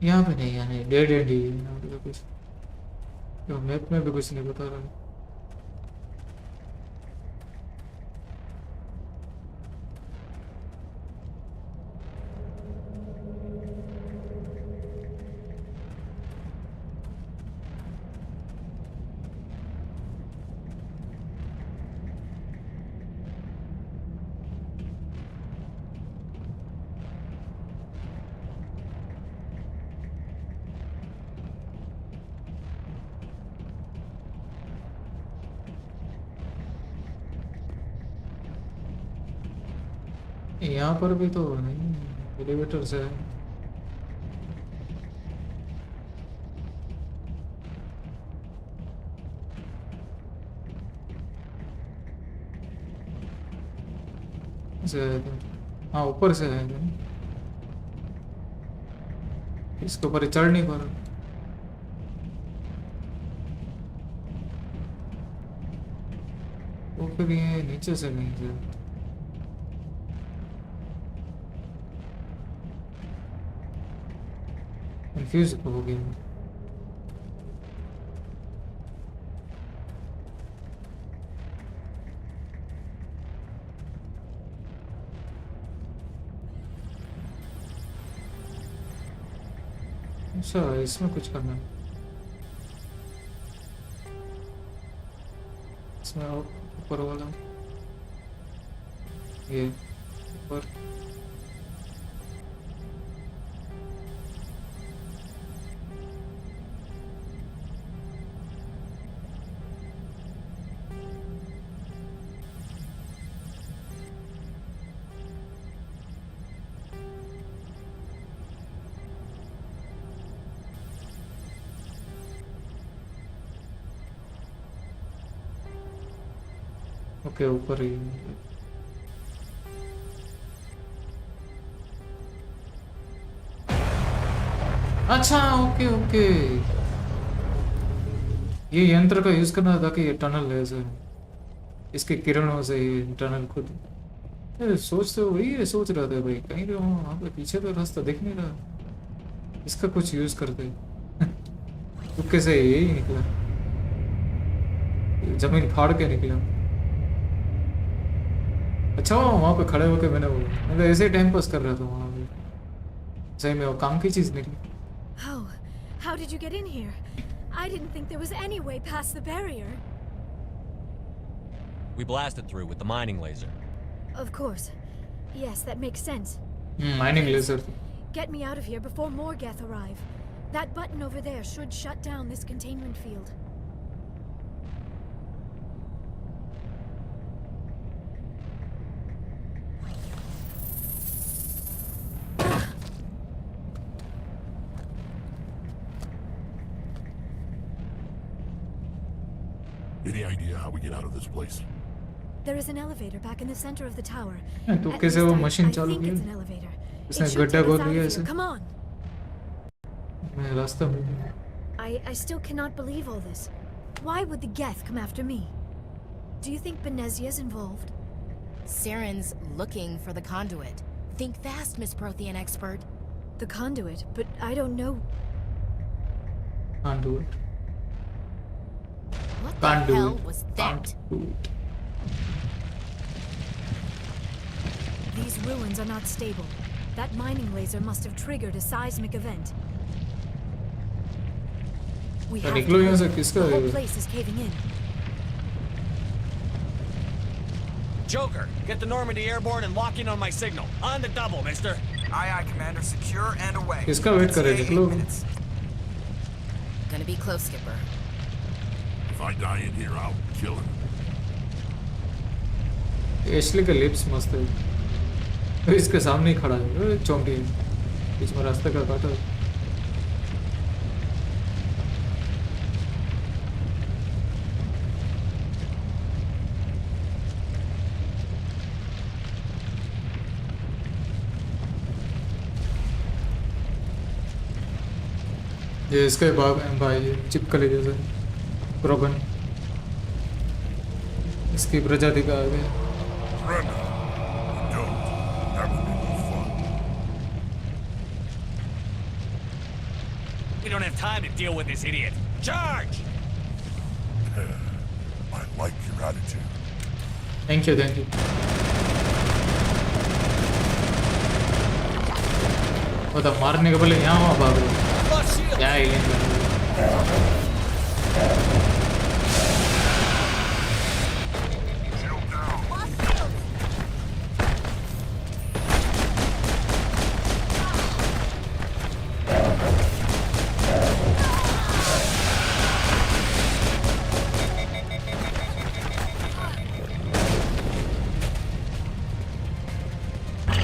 यहाँ पे नहीं आने डेड एंड ही है यहाँ पे तो कुछ तो मैप में भी कुछ नहीं बता रहा है। यहाँ पर भी तो नहीं एलिवेटर से है। हाँ ऊपर से है इसके ऊपर चढ़ नहीं पा रहा। वो फिर ये नीचे से नहीं है। कंफ्यूज हो गया। अच्छा इसमें कुछ करना है। इसमें ऊपर वाला ये ऊपर ओके ऊपर ही अच्छा ओके ओके ये यंत्र का यूज करना ताकि ये टनल है सर इसके किरणों से ये टनल खुद सोच तो वही है सोच रहा था भाई कहीं तो वहाँ पे पीछे तो रास्ता दिख नहीं रहा इसका कुछ यूज करते तुक्के से यही निकला जमीन फाड़ के निकला। अच्छा वहाँ पे खड़े होके मैंने वो मतलब ऐसे टाइम पास कर रहा था वहाँ पे सही में वो काम की चीज निकली। How did you get in here? I didn't think there was any way past the barrier. We blasted through with the mining laser. Of course. Yes, that makes sense. Mining laser. Get me out of here before more Geth arrive. That button over there should shut down this containment field. Any idea how we get out of this place? There is an elevator back in the center of the tower. तो At कैसे least वो I machine think चालू की? it's an elevator. It इसने should गड्ढा take us खोद out दिया of ऐसे. here. Come on. मैं रास्ता में. I still cannot believe all this. Why would the Geth come after me? Do you think Benezia's involved? Saren's looking for the conduit. Think fast, Miss Prothean expert. The conduit, but I don't know. Can't do it. What Can't the do hell it. was Can't that? do it. These ruins are not stable. That mining laser must have triggered a seismic event. We have to निकलो यहाँ से hurry. किसका The है whole वो? place is caving in. Joker, get the Normandy airborne and lock in on my signal. On the double, mister. Aye, aye, Commander. Secure and away. किसका wait कर रहे हैं? 8 निकलो. minutes. Gonna be close, Skipper. If I die in here, I'll kill him. Ashley का lips मस्त है. वो इसके सामने ही खड़ा है. वो चौंकी है. बीच में रास्ते का काटा है. ये इसका भाई चिपकली जैसे क्रोगन इसकी प्रजाति का आ गया. Brenda, don't. That would be more fun. We don't have time to deal with this idiot. Charge! I like your attitude. Thank you, thank you. वो तो मारने के पहले यहाँ वहाँ भाग रहे. क्या एलियन बन गए.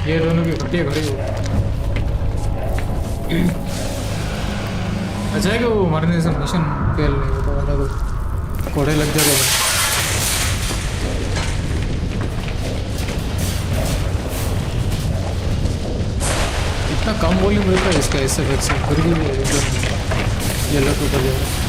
ये दोनों की हड्डियाँ खड़ी हो. अच्छा है कि वो मरने से मिशन फेल नहीं होता, वरना तो कोड़े लग जाते हैं. इतना कम वॉल्यूम रहता है इसका SFX से, फिर भी एकदम येलो टू कर जाएगा.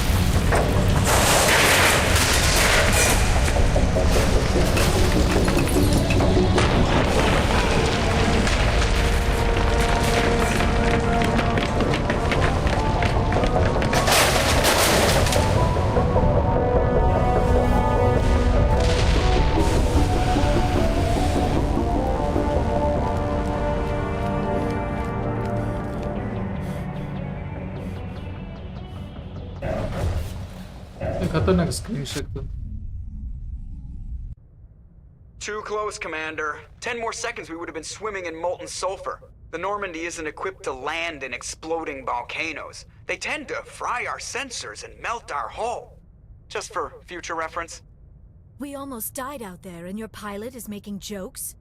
खतरनाक स्क्रीन शेक तो. Too close, Commander. 10 more seconds we would have been swimming in molten sulfur. The Normandy isn't equipped to land in exploding volcanoes. They tend to fry our sensors and melt our hull. Just for future reference. We almost died out there and your pilot is making jokes?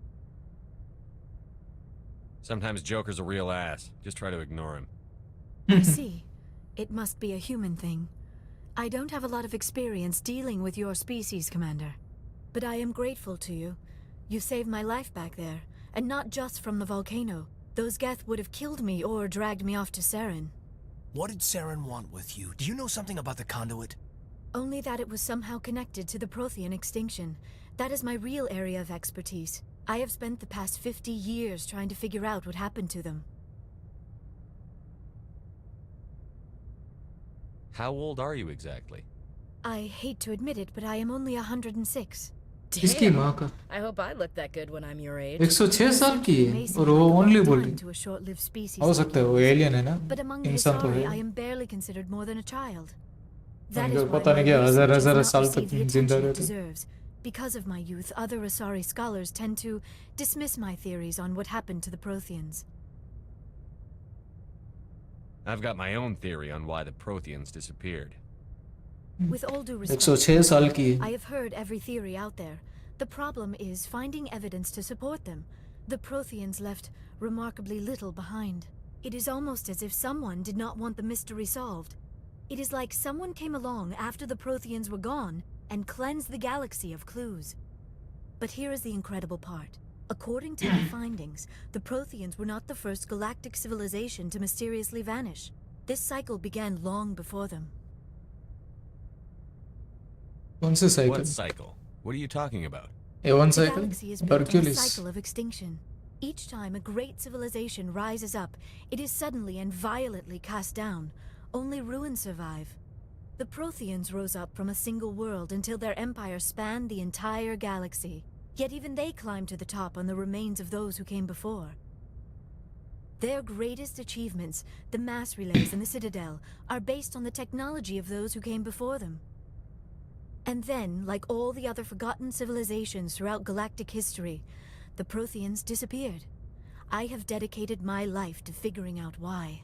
Sometimes Joker's a real ass. Just try to ignore him. I see. It must be a human thing. I don't have a lot of experience dealing with your species, Commander. But I am grateful to you. You saved my life back there, and not just from the volcano. Those Geth would have killed me or dragged me off to Saren. What did Saren want with you? Do you know something about the conduit? Only that it was somehow connected to the Prothean extinction. That is my real area of expertise. I have spent the past 50 years trying to figure out what happened to them. How old are you exactly? I hate to admit it, but I am only 106. इसकी माँ का I hope I look that good when I'm your age. 106 साल की है और वो only बोल रही. हो सकता है वो एलियन है ना, But among इंसान तो Visari, है. I am barely considered more than a child. उनको पता नहीं क्या हजार साल तक जिंदा रहते. deserves. Because of my youth, other Asari scholars tend to dismiss my theories on what happened to the Protheans. I've got my own theory on why the Protheans disappeared. With all due 106 साल की respect, है. I have heard every theory out there. The problem is finding evidence to support them. The Protheans left remarkably little behind. It is almost as if someone did not want the mystery solved. It is like someone came along after the Protheans were gone and cleansed the galaxy of clues. But here is the incredible part. According to my findings, the Protheans were not the first galactic civilization to mysteriously vanish. This cycle began long before them. कौन सा cycle? What cycle? What are you talking about? A1 The cycle? galaxy is built on a Hercules. cycle of extinction. Each time a great civilization rises up, it is suddenly and violently cast down. Only ruins survive. The Protheans rose up from a single world until their empire spanned the entire galaxy. Yet even they climbed to the top on the remains of those who came before. Their greatest achievements, the mass relays and the Citadel, are based on the technology of those who came before them. And then, like all the other forgotten civilizations throughout galactic history, the Protheans disappeared. I have dedicated my life to figuring out why.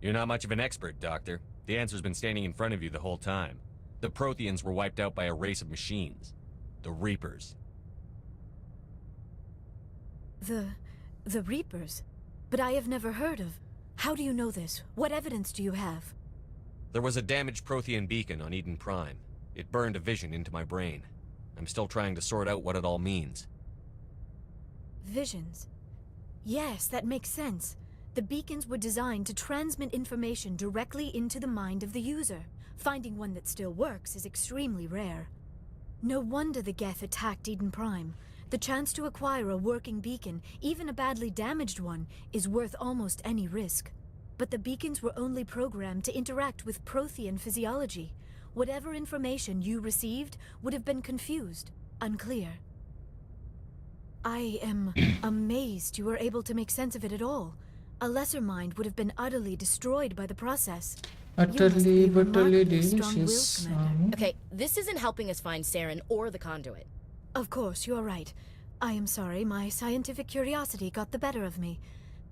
You're not much of an expert, Doctor. The answer's been standing in front of you the whole time. The Protheans were wiped out by a race of machines. The Reapers. The Reapers? But I have never heard of. How do you know this? What evidence do you have? There was a damaged Prothean beacon on Eden Prime. It burned a vision into my brain. I'm still trying to sort out what it all means. Visions. Yes, that makes sense. The beacons were designed to transmit information directly into the mind of the user. Finding one that still works is extremely rare. No wonder the Geth attacked Eden Prime. The chance to acquire a working beacon, even a badly damaged one, is worth almost any risk. But the beacons were only programmed to interact with Prothean physiology. Whatever information you received would have been confused, unclear. I am amazed you were able to make sense of it at all. A lesser mind would have been utterly destroyed by the process. Utterly, utterly strong-willed, delicious. Commander. Okay, this isn't helping us find Saren or the conduit. Of course, you're right. I am sorry, my scientific curiosity got the better of me.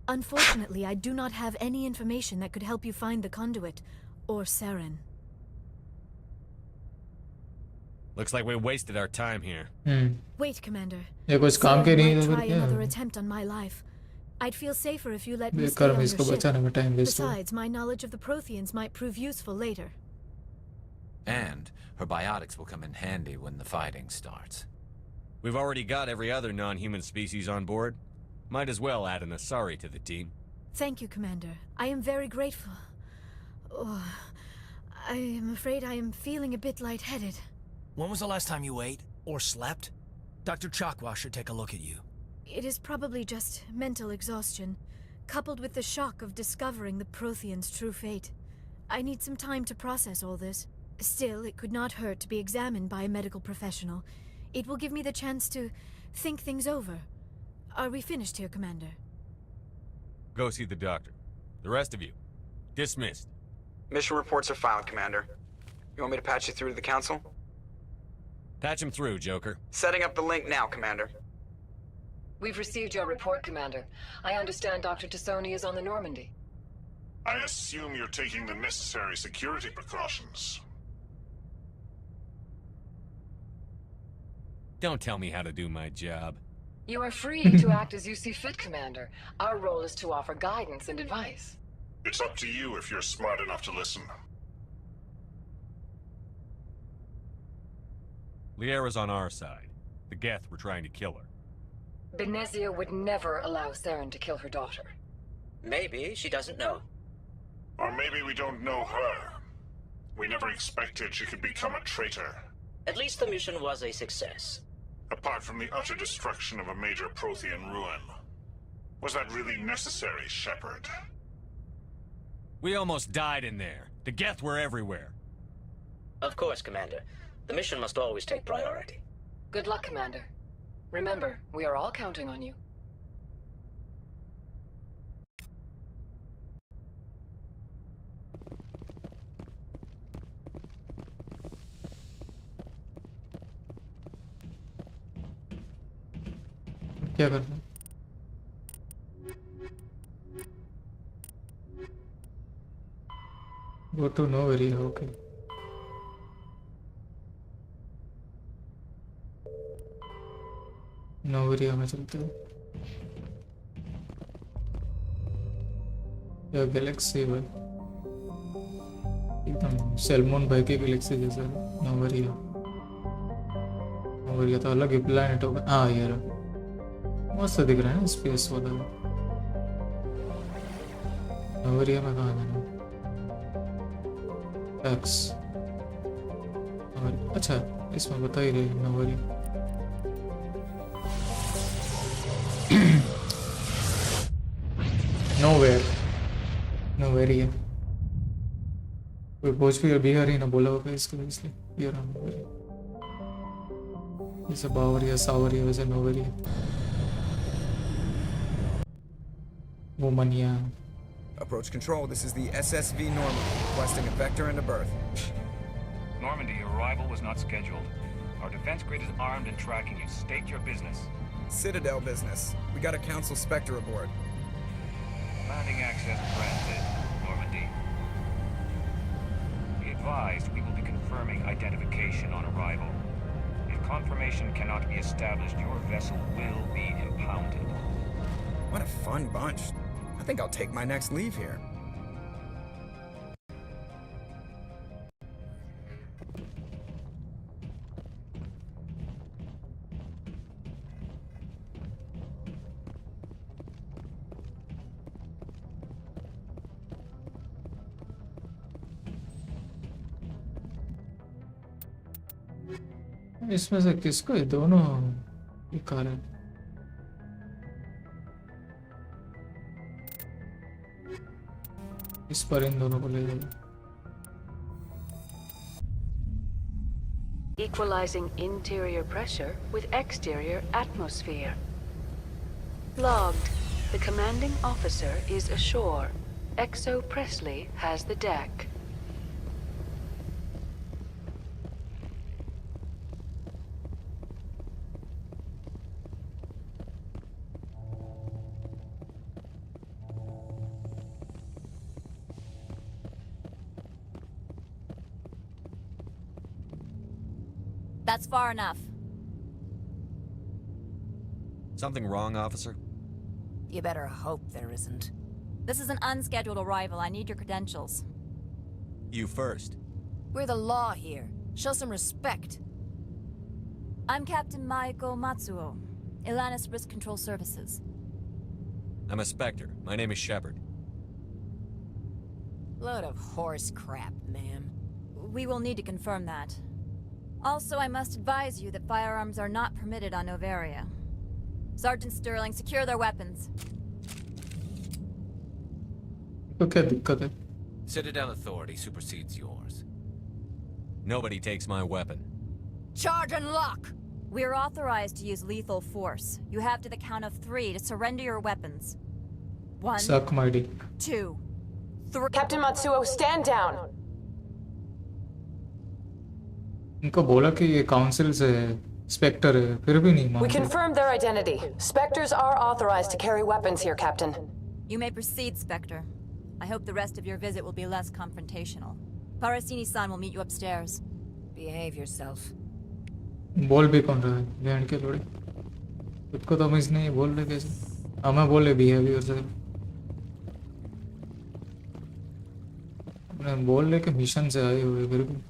Unfortunately, I do not have any information that could help you find the conduit, or Saren. Looks like we wasted our time here. Wait, Commander. ये कुछ काम के नहीं Saren है might तो try फिर क्या? another attempt on my life. I'd feel safer if you let me stay बेकार on में your इसको बचाने में ship. time waste हुआ. Besides, my knowledge of the Protheans might prove useful later. And her biotics will come in handy when the fighting starts. We've already got every other non-human species on board. Might as well add an Asari to the team. Thank you, Commander. I am very grateful. Oh, I am afraid I am feeling a bit lightheaded. When was the last time you ate? Or slept? Dr. Chakwa should take a look at you. It is probably just mental exhaustion, coupled with the shock of discovering the Protheans' true fate. I need some time to process all this. Still, it could not hurt to be examined by a medical professional. It will give me the chance to think things over. Are we finished here, Commander? Go see the doctor. The rest of you, dismissed. Mission reports are filed, Commander. You want me to patch you through to the Council? Patch him through, Joker. Setting up the link now, Commander. We've received your report, Commander. I understand Dr. Tassoni is on the Normandy. I assume you're taking the necessary security precautions. Don't tell me how to do my job. You are free to act as you see fit, Commander. Our role is to offer guidance and advice. It's up to you if you're smart enough to listen. Liara's on our side. The Geth were trying to kill her. Benezia would never allow Saren to kill her daughter. Maybe she doesn't know. Or maybe we don't know her. We never expected she could become a traitor. At least the mission was a success. Apart from the utter destruction of a major Prothean ruin. Was that really necessary, Shepard? We almost died in there. The Geth were everywhere. Of course, Commander. The mission must always take priority. Good luck, Commander. Remember, we are all counting on you. क्या करना है? Go to no area, okay. No area में चलते हैं। या Galaxy भाई एकदम salmon भाई के गैलेक्सी जैसा नो area। नो area तो अलग ही प्लैनेट होगा। हाँ यार मस्त दिख रहा है ना स्पेस वाला। नो area में कहाँ जाना? एक्स अच्छा इसमें बता ही रही नवरी। नोवेयर नोवेरी है कोई भोजपुरी और बिहारी ना बोला होगा इसके इसलिए ये रहा नोवेरी। जैसे बावरिया सावरिया वैसे नोवेरी है। वो मनिया। Approach control, this is the SSV Normandy, requesting a vector and a berth. Normandy, your arrival was not scheduled. Our defense grid is armed and tracking you. State your business. Citadel business. We got a Council Spectre aboard. Landing access granted, Normandy. Be advised, we will be confirming identification on arrival. If confirmation cannot be established, your vessel will be impounded. What a fun bunch. I think I'll take my next leave here. इसमें से किसको ये दोनों car है? इस पर इन दोनों को ले जाओ। Equalizing interior pressure with exterior atmosphere. Logged. The commanding officer is ashore. Exo Presley has the deck. That's far enough. Something wrong, officer? You better hope there isn't. This is an unscheduled arrival. I need your credentials. You first. We're the law here. Show some respect. I'm Captain Maiko Matsuo, Ilanis Risk Control Services. I'm a Spectre. My name is Shepard. Load of horse crap, ma'am. We will need to confirm that. Also, I must advise you that firearms are not permitted on Noveria. Sergeant Sterling, secure their weapons. Okay, दिक्कत है। Citadel authority supersedes yours. Nobody takes my weapon. Charge and lock! We are authorized to use lethal force. You have to the count of 3 to surrender your weapons. 1, Suck my dick. 2, 3. Captain Matsuo, stand down! इनको बोला कि ये council से Spectre है, फिर भी नहीं We मानते। confirmed their identity. Spectres are authorized to carry weapons here, Captain. You may proceed, Spectre. I hope the rest of your visit will be less confrontational. Parasini-san will meet you upstairs. Behave yourself. बोल भी कौन रहा है? Band के लोड़े। खुद को तो मिस नहीं बोल रहे कैसे? हमें बोले बिहेवियर से। अपने बोल रहे कि मिशन से आए हुए फिर भी।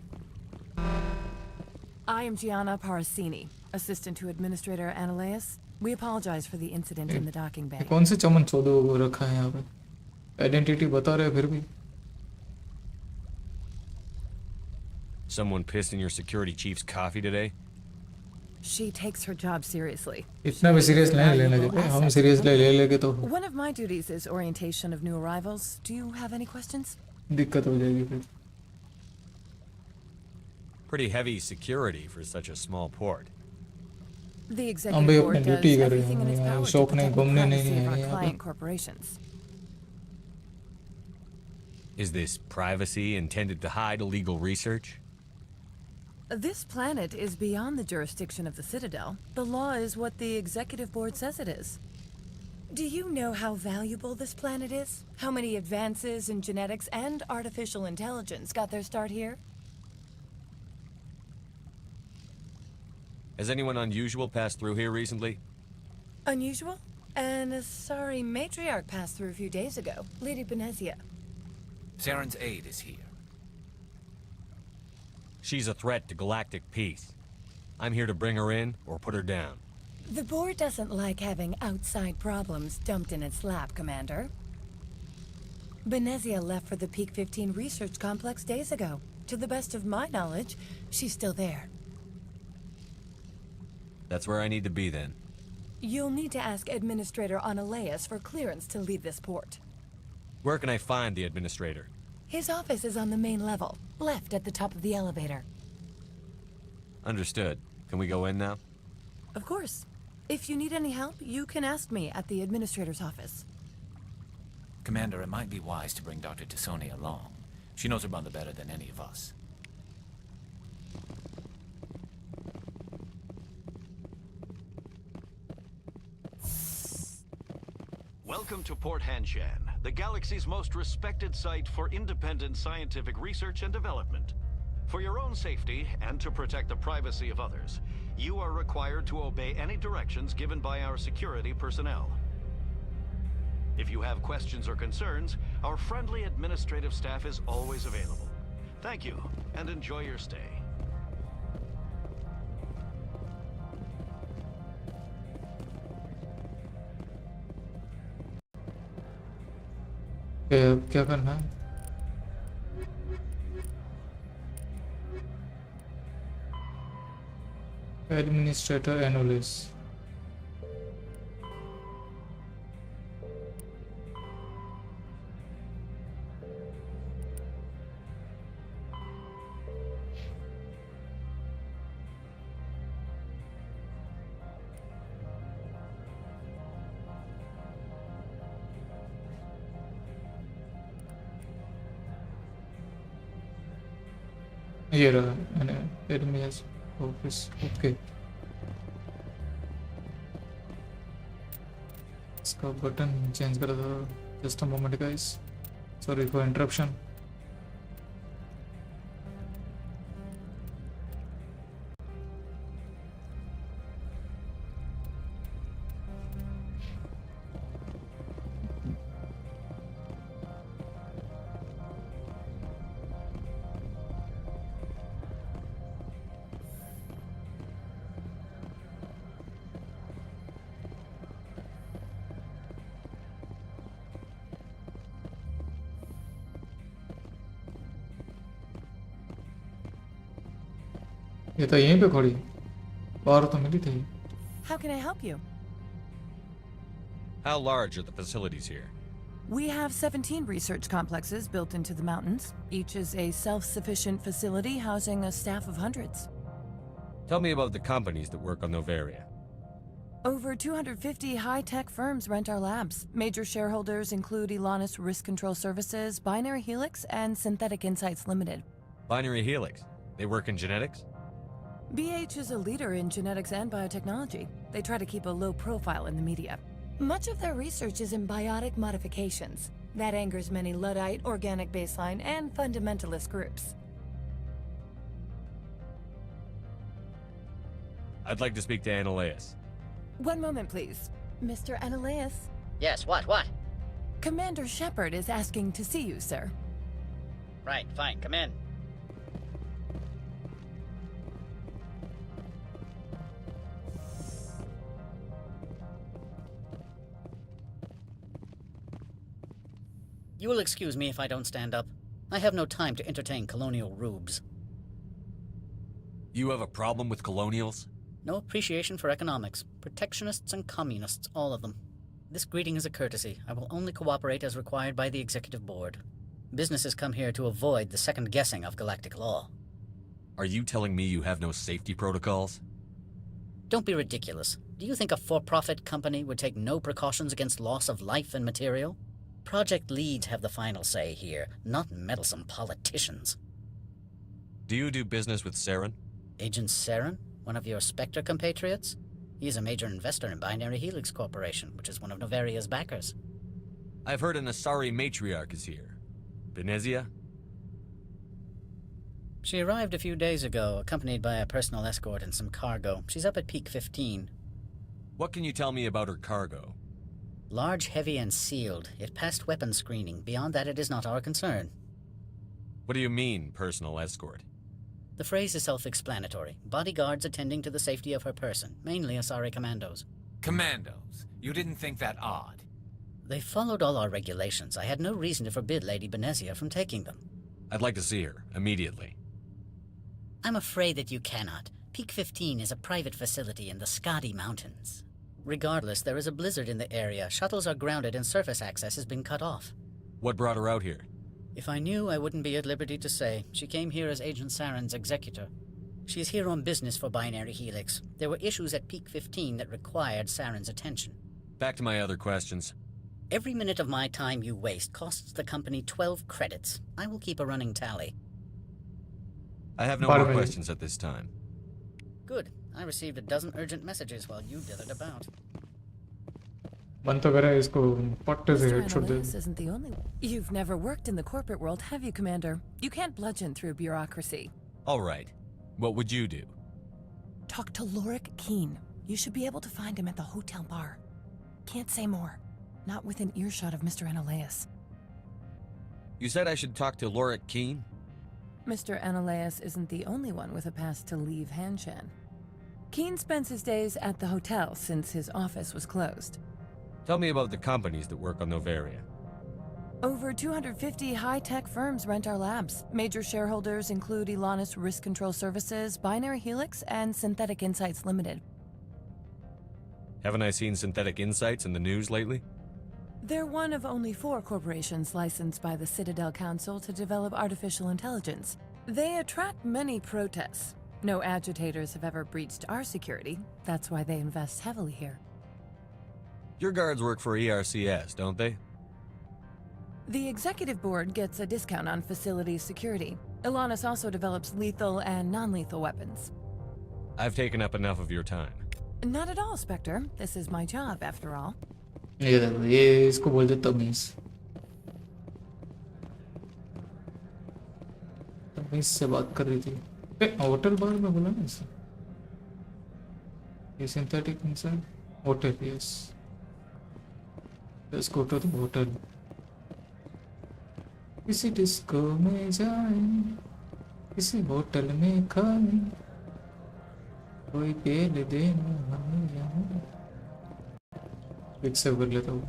I am Gianna Parasini, assistant to Administrator Ananias. We apologize for the incident in the docking bay. कौन से चमन चौदह वो रखा है यहाँ पे? आइडेंटिटी बता रहे फिर भी। Someone pissed in your security chief's coffee today? She takes her job seriously. इतना भी सीरियस नहीं लेना चाहिए। हम सीरियस ले लेके तो One of my duties is orientation of new arrivals. Do you have any questions? दिक्कत हो जाएगी फिर। Pretty heavy security for such a small port. The हम भी executive अपनी board ड्यूटी does कर रहे everything in its हैं। power to शौक नहीं protect the घूमने नहीं privacy of है our यहाँ client पे। corporations. Is this privacy intended to hide illegal research? This planet is beyond the jurisdiction of the Citadel. The law is what the Executive Board says it is. Do you know how valuable this planet is? How many advances in genetics and artificial intelligence got their start here? Has anyone unusual passed through here recently? Unusual? An Asari matriarch passed through a few days ago. Lady Benezia. Saren's aide is here. She's a threat to galactic peace. I'm here to bring her in or put her down. The board doesn't like having outside problems dumped in its lap, Commander. Benezia left for the Peak 15 research complex days ago. To the best of my knowledge, she's still there. That's where I need to be then. You'll need to ask Administrator Analeas for clearance to leave this port. Where can I find the Administrator? His office is on the main level, left at the top of the elevator. Understood. Can we go in now? Of course. If you need any help, you can ask me at the Administrator's office. Commander, it might be wise to bring Dr. T'Soni along. She knows her mother better than any of us. Welcome to Port Hanshan, the galaxy's most respected site for independent scientific research and development. For your own safety and to protect the privacy of others, you are required to obey any directions given by our security personnel. If you have questions or concerns, our friendly administrative staff is always available. Thank you, and enjoy your stay. अब क्या करना है? Administrator Annulus. ये रहा admin office okay इसका button change करा था just a moment guys sorry for interruption ये तो यहीं पे खड़ी और तो मिली थी How can I help you? How large are the facilities here? We have 17 research complexes built into the mountains. Each is a self-sufficient facility housing a staff of hundreds. Tell me about the companies that work on Noveria. Over 250 high-tech firms rent our labs. Major shareholders include Elanus Risk Control Services, Binary Helix, and Synthetic Insights Limited. Binary Helix. They work in genetics? BH is a leader in genetics and biotechnology. They try to keep a low profile in the media. Much of their research is in biotic modifications. That angers many Luddite, organic baseline, and fundamentalist groups. I'd like to speak to Annaleas. One moment, please. Mr. Annaleas? Yes, what? Commander Shepard is asking to see you, sir. Right, fine, come in. You will excuse me if I don't stand up. I have no time to entertain colonial rubes. You have a problem with colonials? No appreciation for economics. Protectionists and communists, all of them. This greeting is a courtesy. I will only cooperate as required by the Executive Board. Businesses come here to avoid the second guessing of galactic law. Are you telling me you have no safety protocols? Don't be ridiculous. Do you think a for-profit company would take no precautions against loss of life and material? Project leads have the final say here, not meddlesome politicians. Do you do business with Saren? Agent Saren? One of your Spectre compatriots? He's a major investor in Binary Helix Corporation, which is one of Novaria's backers. I've heard an Asari matriarch is here. Benezia? She arrived a few days ago, accompanied by a personal escort and some cargo. She's up at Peak 15. What can you tell me about her cargo? Large, heavy, and sealed. It passed weapons screening. Beyond that, it is not our concern. What do you mean, personal escort? The phrase is self-explanatory. Bodyguards attending to the safety of her person, mainly Asari commandos. Commandos? You didn't think that odd? They followed all our regulations. I had no reason to forbid Lady Benezia from taking them. I'd like to see her, immediately. I'm afraid that you cannot. Peak 15 is a private facility in the Skadi Mountains. Regardless, there is a blizzard in the area. Shuttles are grounded and surface access has been cut off. What brought her out here? If I knew, I wouldn't be at liberty to say. She came here as Agent Saren's executor. She is here on business for Binary Helix. There were issues at Peak 15 that required Saren's attention. Back to my other questions. Every minute of my time you waste costs the company 12 credits. I will keep a running tally. I have no more questions at this time. Good. I received a dozen urgent messages while you dithered about. Mr. Analysis isn't the only one. You've never worked in the corporate world, have you, Commander? You can't bludgeon through bureaucracy. All right. What would you do? Talk to Lorik Keen. You should be able to find him at the hotel bar. Can't say more. Not within earshot of Mr. Analysis. You said I should talk to Lorik Keen? Mr. Analysis isn't the only one with a pass to leave Hanshan. Keen spends his days at the hotel since his office was closed. Tell me about the companies that work on Novaria. Over 250 high-tech firms rent our labs. Major shareholders include Elanis Risk Control Services, Binary Helix, and Synthetic Insights Limited. Haven't I seen Synthetic Insights in the news lately? They're one of only 4 corporations licensed by the Citadel Council to develop artificial intelligence. They attract many protests. No agitators have ever breached our security. That's why they invest heavily here. Your guards work for ERCS, don't they? The executive board gets a discount on facility security. Elanis also develops lethal and non-lethal weapons. I've taken up enough of your time. Not at all, Spectre. This is my job, after all. ये इसको बोल दे तमीज से बात कर रही थी hotel bar में बोला ना इसे ये सिंथेटिक इंसान hotel yes let's go to the hotel किसी डिस्को में जाएं किसी होटल में खाएं कोई पेल देना हमें यहाँ एक्सेप्ट कर लेता हूँ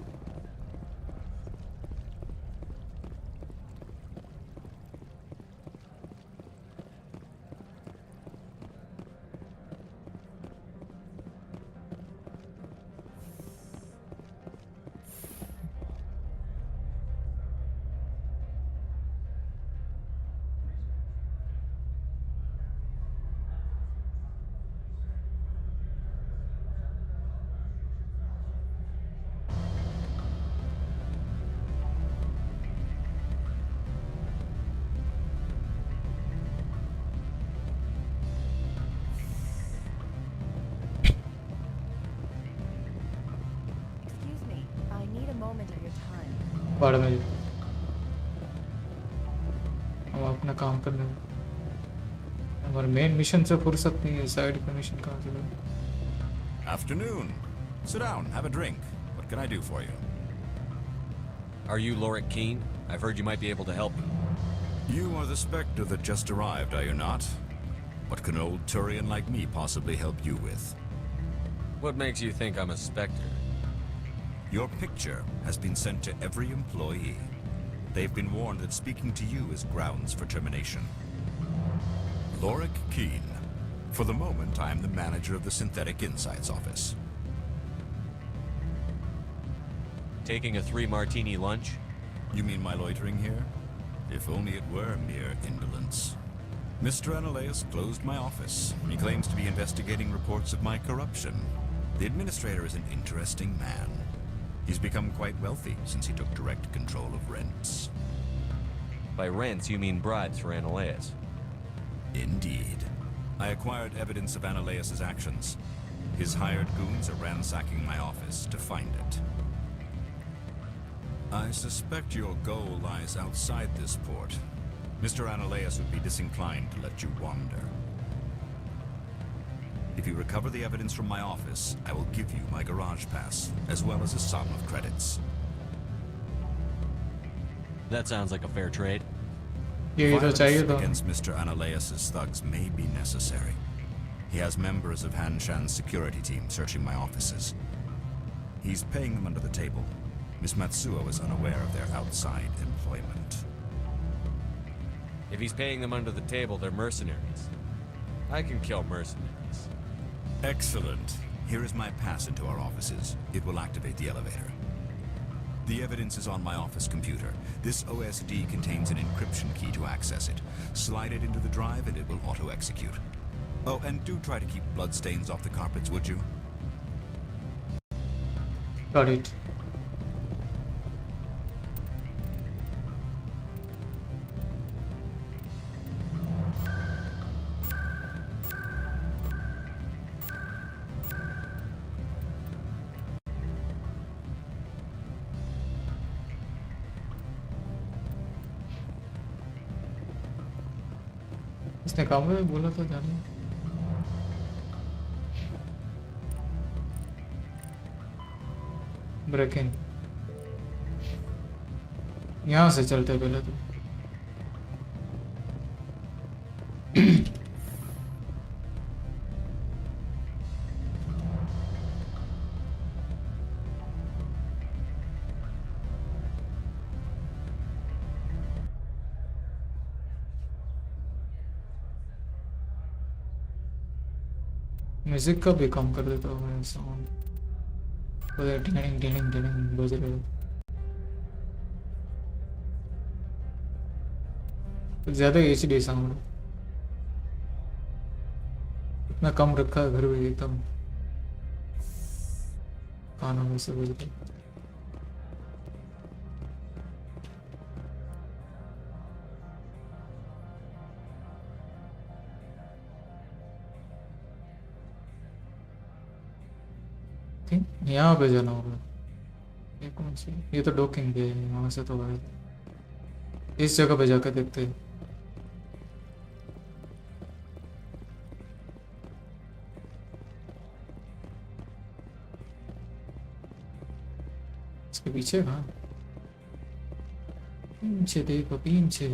बाड़ में अब अपना काम करने हमारे मेन मिशन से फुर्सत नहीं है साइड का मिशन कहाँ से Afternoon. Sit down, have a drink. What can I do for you? Are you Lorik Keen? I've heard you might be able to help me. You are the Spectre that just arrived, are you not? What can an old Turian like me possibly help you with? What makes you think I'm a Spectre? Your picture has been sent to every employee. They've been warned that speaking to you is grounds for termination. Lorik Keen. For the moment, I am the manager of the Synthetic Insights office. Taking a 3-martini lunch? You mean my loitering here? If only it were mere indolence. Mr. Analysis closed my office. He claims to be investigating reports of my corruption. The administrator is an interesting man. He's become quite wealthy since he took direct control of rents. By rents, you mean bribes for Analysis? Indeed. I acquired evidence of Ananias' actions. His hired goons are ransacking my office to find it. I suspect your goal lies outside this port. Mr. Ananias would be disinclined to let you wander. If you recover the evidence from my office, I will give you my garage pass, as well as a sum of credits. That sounds like a fair trade. Violence against Mr. Ananias' thugs may be necessary. He has members of Hanshan's security team searching my offices. He's paying them under the table. Miss Matsuo is unaware of their outside employment. If he's paying them under the table, they're mercenaries. I can kill mercenaries. Excellent. Here is my pass into our offices. It will activate the elevator. The evidence is on my office computer. This OSD contains an encryption key to access it. Slide it into the drive and it will auto-execute. Oh, and do try to keep bloodstains off the carpets, would you? Got it. इसने काम में बोला था जाने break in यहाँ से चलते पहले तो म्यूजिक का भी कम कर देता हूँ मैं साउंड टिंग टिंग टिंग बज रहे हो ज़्यादा HD साउंड इतना कम रखा है घर में एकदम कानों में से बज रहा यहाँ पे जाना होगा ये कौन सी ये तो डॉकिंग है वहाँ से तो आए इस जगह पे जाकर देखते हैं इसके पीछे कहाँ पीछे देखो पीछे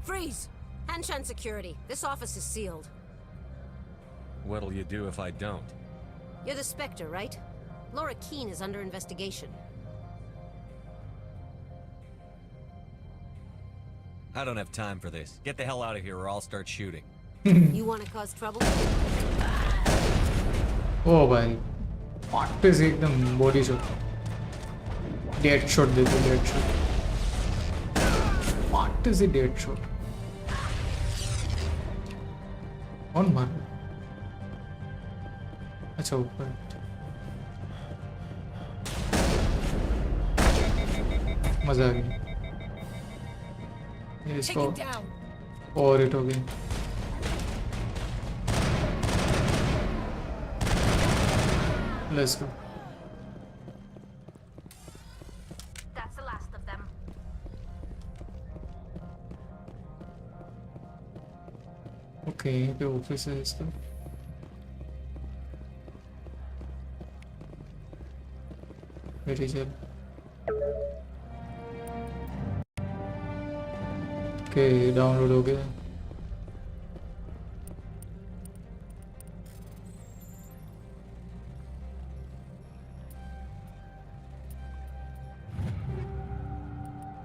Freeze! Hanshan security. This office is sealed. What'll you do if I don't? You're the Spectre, right? Laura Keene is under investigation. I don't have time for this. Get the hell out of here or I'll start shooting. You want to cause trouble? Oh भाई वाट से एकदम body shot dead shot देते dead shot वाट से dead shot कौन मार अच्छा ऊपर मजा आ गया ये इसको और हिट हो गई Let's go. That's the last of them. Okay, the office है इसका. Very good. Okay, download हो गया.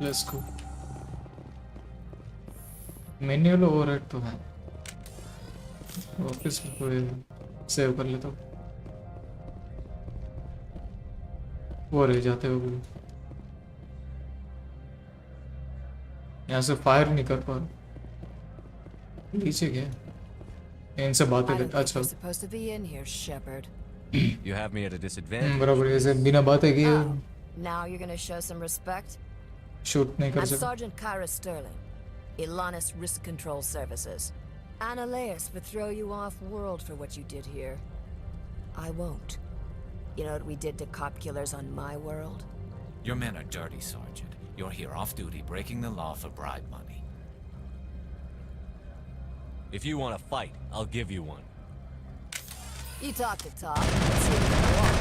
Let's go. Manual override तो है. ऑफिस में सेव कर लेता हूँ, वो रह जाते हो। यहाँ से फायर नहीं कर पा रहा, नीचे क्या इनसे बातें करता। अच्छा supposed to be in here, Shepard. You have me at a disadvantage. बराबर ऐसे बिना बातें किए Now you're gonna show some respect? Shoot नहीं कर I'm सकता। Sergeant Kyra Sterling, Ilanis Risk Control Services. Annaleus would throw you off world for what you did here. I won't. You know what we did to cop killers on my world? Your men are dirty, Sergeant. You're here off duty, breaking the law for bribe money. If you want to fight, I'll give you one. You talk the talk. Let's see what you want.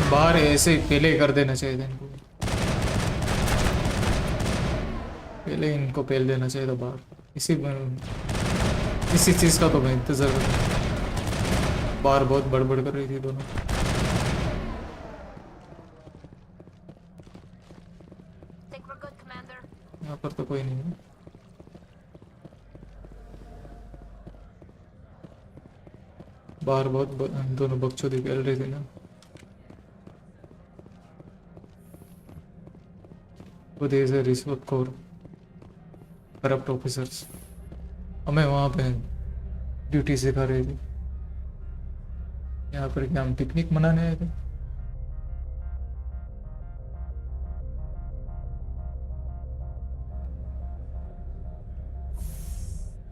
बाहर ऐसे ही पहले ही कर देना चाहिए था इनको, पहले इनको पहल देना चाहिए था बाहर। इसी चीज़ का तो मैं इंतज़ार कर रहा हूँ। बाहर बहुत बड़बड़ कर रही थी दोनों। यहाँ पर तो कोई नहीं है। बाहर बहुत दोनों बकचोदी फैल रही थी ना। वो देश रिश्वतखोर करप्ट ऑफिसर्स हमें वहाँ पे ड्यूटी सिखा रही थी। यहाँ पर क्या हम पिकनिक मनाने आए थे?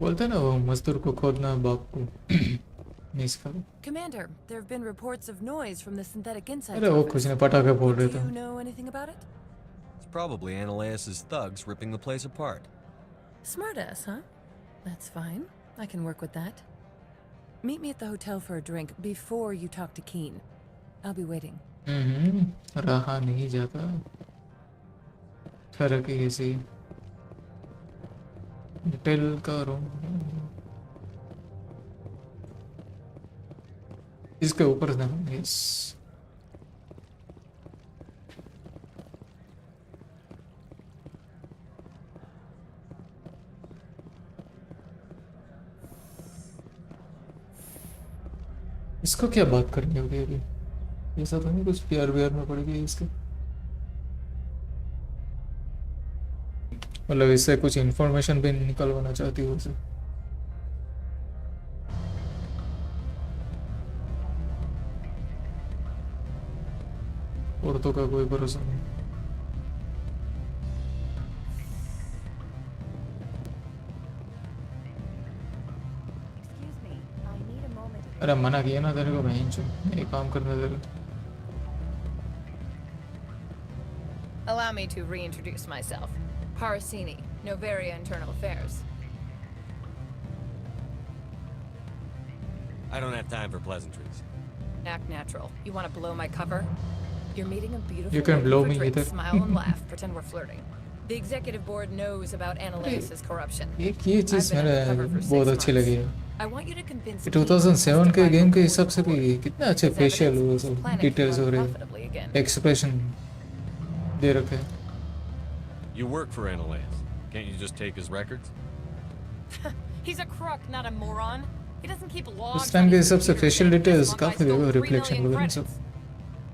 बोलते ना वो मजदूर को खोदना बाप को नहीं सिखाता। Commander, there have been reports of noise from the synthetic insect. अरे वो कुछ नहीं, पटाखे फोड़ रहे Do थे। you know anything about it? It's probably Annaleus' thugs ripping the place apart. Smartass, huh? That's fine. I can work with that. Meet me at the hotel for a drink before you talk to Keen. I'll be waiting. रहा नहीं जाता। फर्क ही ऐसी। Hotel का room इसके ऊपर था। Yes इसको क्या बात करनी होगी अभी? ऐसा तो नहीं कुछ प्यार व्यार में पड़ गई इसके? मतलब इससे कुछ इन्फॉर्मेशन भी निकलवाना चाहती हो उसे। औरतों का कोई भरोसा नहीं। अरे मना किया ना तेरे को, बहन चो ये काम करना तेरे। Allow me to reintroduce myself. Parasini, Novaria Internal Affairs. I don't have time for pleasantries. Act natural. You want to blow my cover? You're meeting a beautiful You can lady blow for me drinks, either. Smile and laugh. Pretend we're flirting. The executive board knows about Annaleus' corruption. एक ये चीज़ I've been मेरे undercover for बहुत 6 अच्छी months. लगी है। I want you to convince ये me 2007 के to game के हिसाब से भी कितने अच्छे फेशियल वो सब planet डिटेल्स हो run रहे profitably हैं, again. एक्सप्रेशन दे रखे हैं। You work for Annaleus. Can't you just take his records? He's a crook, not a moron. He doesn't keep logs. उस टाइम के हिसाब से facial details This month I काफी stole 3 रिफ्लेक्शन million वगैरह सब credits.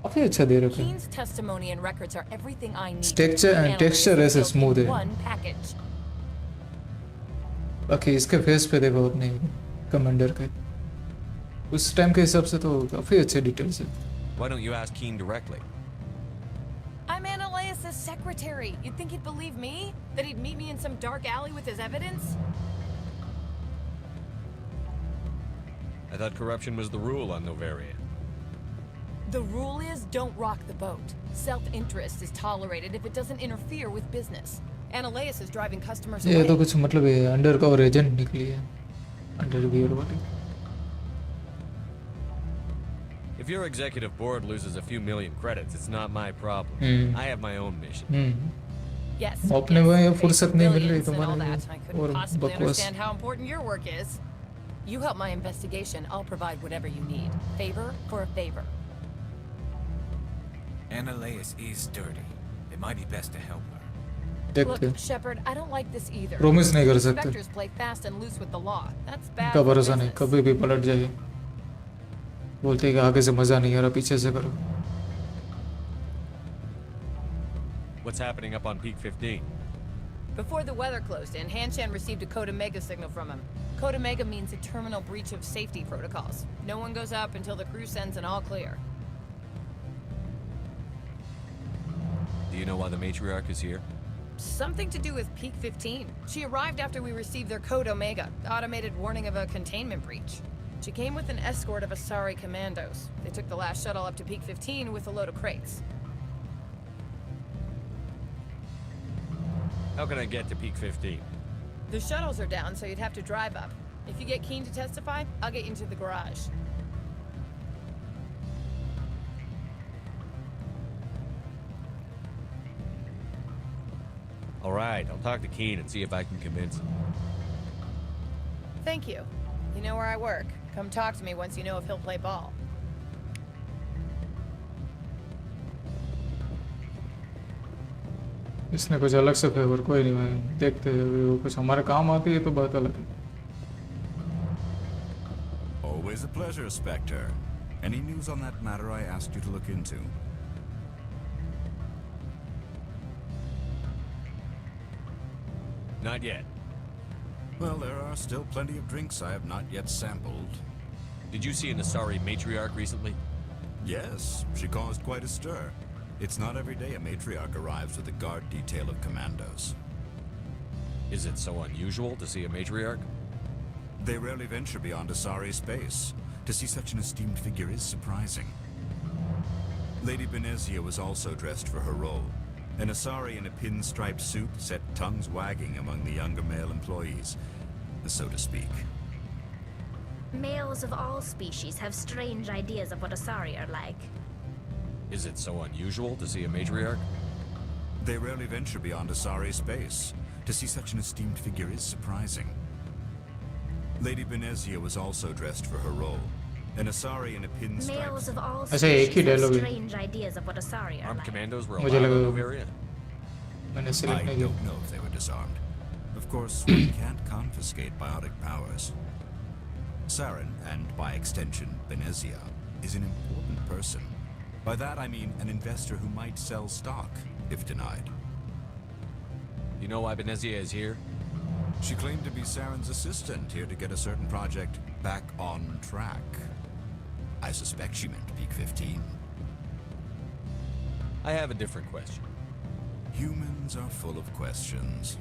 काफी अच्छा दे रखे हैं। Keen's testimony and records are everything I need. Texture ऐसे Built in स्मूथ है। one package. बाकी इसके फेस पे देखो अपने कमांडर के, उस टाइम के हिसाब से तो काफी अच्छे डिटेल्स है। Why don't you ask Keen directly? I'm Annaleus' secretary. You'd think he'd believe me? That he'd meet me in some dark alley with his evidence? I thought corruption was the rule on Novaria. The rule is don't rock the boat. Self-interest is tolerated if it doesn't interfere with business. Annaleus is driving customers ये away. तो कुछ मतलब है, under cover agent निकली है, underwear वाली। If your executive board loses a few million credits, it's not my problem. I have my own mission. Yes. अपने वो ये फुर्सत नहीं मिल रही Billions and all तुम्हारे that. I couldn't और possibly बकवास। understand how important your work is. You help my investigation, I'll provide whatever you need. Favor for a favor. Annaleus is dirty. It might be best to help her. देखते Look, Shepard, I don't like this either. Promise नहीं कर सकते। Inspectors play fast and loose with the law. That's bad. का for भरोसा नहीं, business. कभी भी पलट जाए। बोलते हैं कि आगे से मजा नहीं आ रहा, पीछे से करो। What's happening up on Peak 15? Before the weather closed in, Hanshan received a Code Omega signal from him. Code Omega means a terminal breach of safety protocols. No one goes up until the crew sends an all clear. Do you know why the matriarch is here? Something to do with Peak 15. She arrived after we received their Code Omega, automated warning of a containment breach. She came with an escort of Asari commandos. They took the last shuttle up to Peak 15 with a load of crates. How can I get to Peak 15? The shuttles are down, so you'd have to drive up. If you get keen to testify, I'll get you into the garage. All right, I'll talk to Keen and see if I can convince him. Thank you. You know where I work. Come talk to me once you know if he'll play ball. इसने कुछ अलग से favour, कोई नहीं भाई, देखते हैं वो कुछ हमारे काम आती है तो बात अलग है। Always a pleasure, Spectre. Any news on that matter I asked you to look into? Not yet. Well, there are still plenty of drinks I have not yet sampled. Did you see an Asari matriarch recently? Yes, she caused quite a stir. It's not every day a matriarch arrives with a guard detail of commandos. Is it so unusual to see a matriarch? They rarely venture beyond Asari space. To see such an esteemed figure is surprising. Lady Benezia was also dressed for her role. An Asari in a pinstriped suit set tongues wagging among the younger male employees, so to speak. Males of all species have strange ideas of what Asari are like. Is it so unusual to see a matriarch? They rarely venture beyond Asari space. To see such an esteemed figure is surprising. Lady Benezia was also dressed for her role. An Asari in a pinstripe. Males of all अच्छा एक ही species have dialogue है। strange ideas of what Asari are Armed like. commandos were मुझे allowed in लगा Novaria? मैंने I select नहीं किया। don't know if they were disarmed. Of course, we can't confiscate biotic powers. Saren, and by extension, Benezia, is an important person. By that I mean an investor who might sell stock, if denied. You know why Benezia is here? She claimed to be Saren's assistant, here to get a certain project back on track. I suspect she meant Peak 15. I have a different question. Humans are full of questions.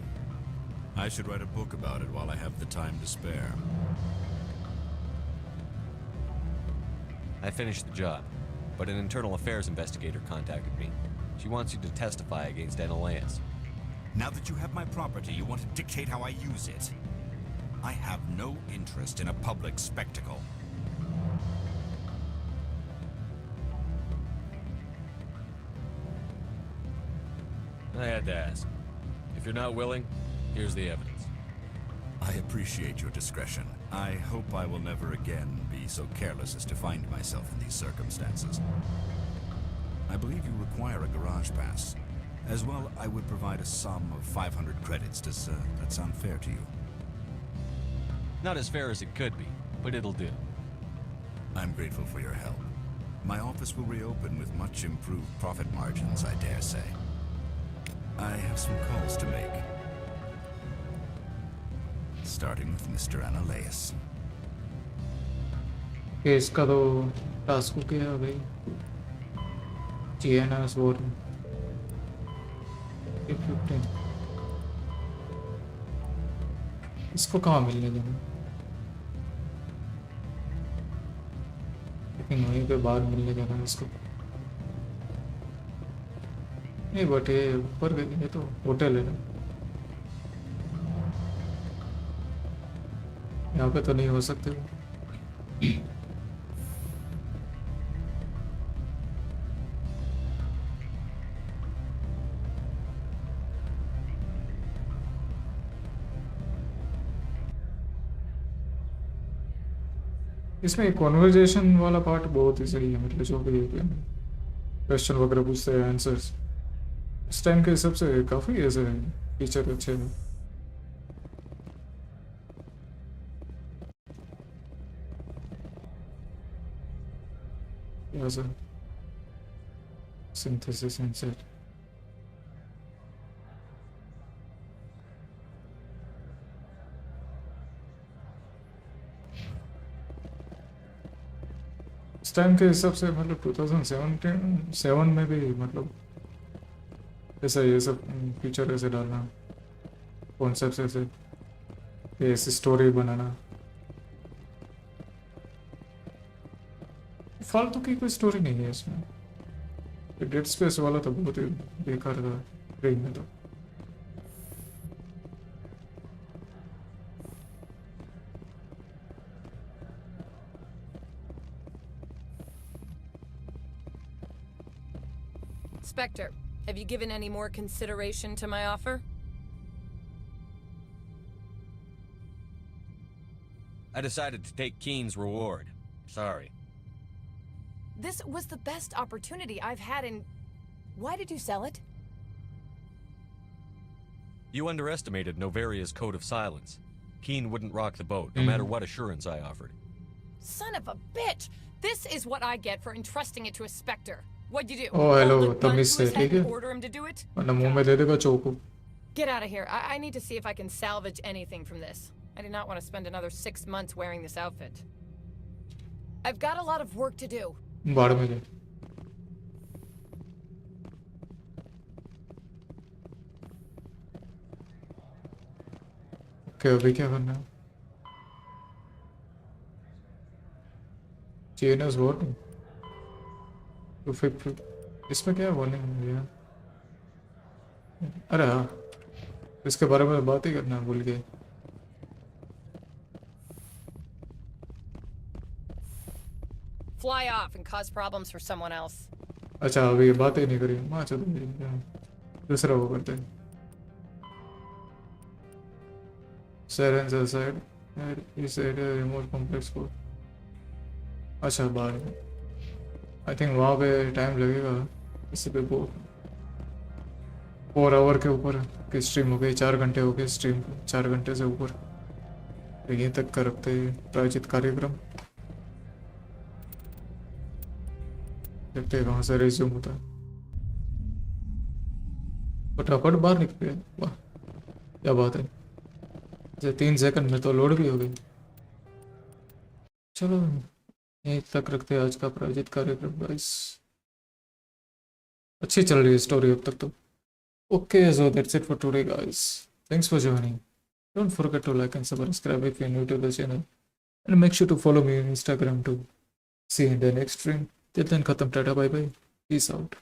I should write a book about it while I have the time to spare. I finished the job, but an internal affairs investigator contacted me. She wants you to testify against Analeas. Now that you have my property, you want to dictate how I use it. I have no interest in a public spectacle. I had to ask. If you're not willing, here's the evidence. I appreciate your discretion. I hope I will never again be so careless as to find myself in these circumstances. I believe you require a garage pass. As well, I would provide a sum of 500 credits. Does that sound fair to you? Not as fair as it could be, but it'll do. I'm grateful for your help. My office will reopen with much improved profit margins, I dare say. I have some calls to make. Starting with Mr. Analeas. Case का तो task हो गया भाई। GNS vote 15 इसको कहाँ मिलने देना? लेकिन वहीं पे बाहर मिलने देना है इसको। नहीं बट ये ऊपर गए तो होटल है ना, यहाँ पे तो नहीं हो सकते वो। इसमें कॉन्वर्जेशन वाला पार्ट बहुत ही सही है, मतलब जो भी क्वेश्चन वगैरह पूछते हैं आंसर्स इस टाइम के हिसाब से काफ़ी ऐसे फीचर अच्छे हैं. ऐसा synthesis inside. इस टाइम के हिसाब से मतलब 2017 में भी मतलब ऐसा ये सब फीचर ऐसे डालना, कॉन्सेप्ट ऐसे, ऐसी स्टोरी बनाना. फालतू की कोई स्टोरी नहीं है इसमें. डेड स्पेस वाला तो बहुत ही बेकार था ट्रेन में. तो Spectre, have you given any more consideration to my offer? I decided to take Keen's reward. Sorry. This was the best opportunity I've had in... Why did you sell it? You underestimated Novaria's code of silence. Keen wouldn't rock the boat, no matter what assurance I offered. Son of a bitch! This is what I get for entrusting it to a Spectre. What'd you do? Oh, hello, Hold a gun तमीज़ to his से, head ठीक है? and order him to do it? वरना मुंह में दे देगा चोकू. Get out of here. I need to see if I can salvage anything from this. I do not want to spend another 6 months wearing this outfit. I've got a lot of work to do. बाढ़ में जाए. Okay, अभी क्या करना है? चेनस warning. तो फिर इसमें क्या वार्निंग है? अरे हाँ, इसके बारे में बात ही करना भूल गए. Fly off and cause problems for someone else. अच्छा, अभी ये बात ही नहीं करी. हाँ चलो, दूसरा वो करते हैं. Saren's aside, he said a remote complex code. अच्छा, बाद में आई थिंक वहाँ पे टाइम लगेगा. इसी पे 4 आवर के ऊपर की स्ट्रीम हो गई. 4 घंटे हो गए स्ट्रीम को. 4 घंटे से ऊपर यहीं तक का रखते हैं प्रायोजित कार्यक्रम. देखते हैं कहाँ से रिज्यूम होता है. फटाफट बाहर निकल गया. वाह, क्या बात है. 3 सेकंड में तो लोड भी हो गई. चलो यहीं तक रखते हैं आज का प्रायोजित कार्यक्रम. गाइस, अच्छी चल रही है स्टोरी अब तक तो. Okay, so that's it for today guys. Thanks for joining. Don't forget to like and subscribe if you are new to the channel, and make sure to follow me on Instagram too. See you in the next stream. Till then, khatam, tata, bye bye. Peace out.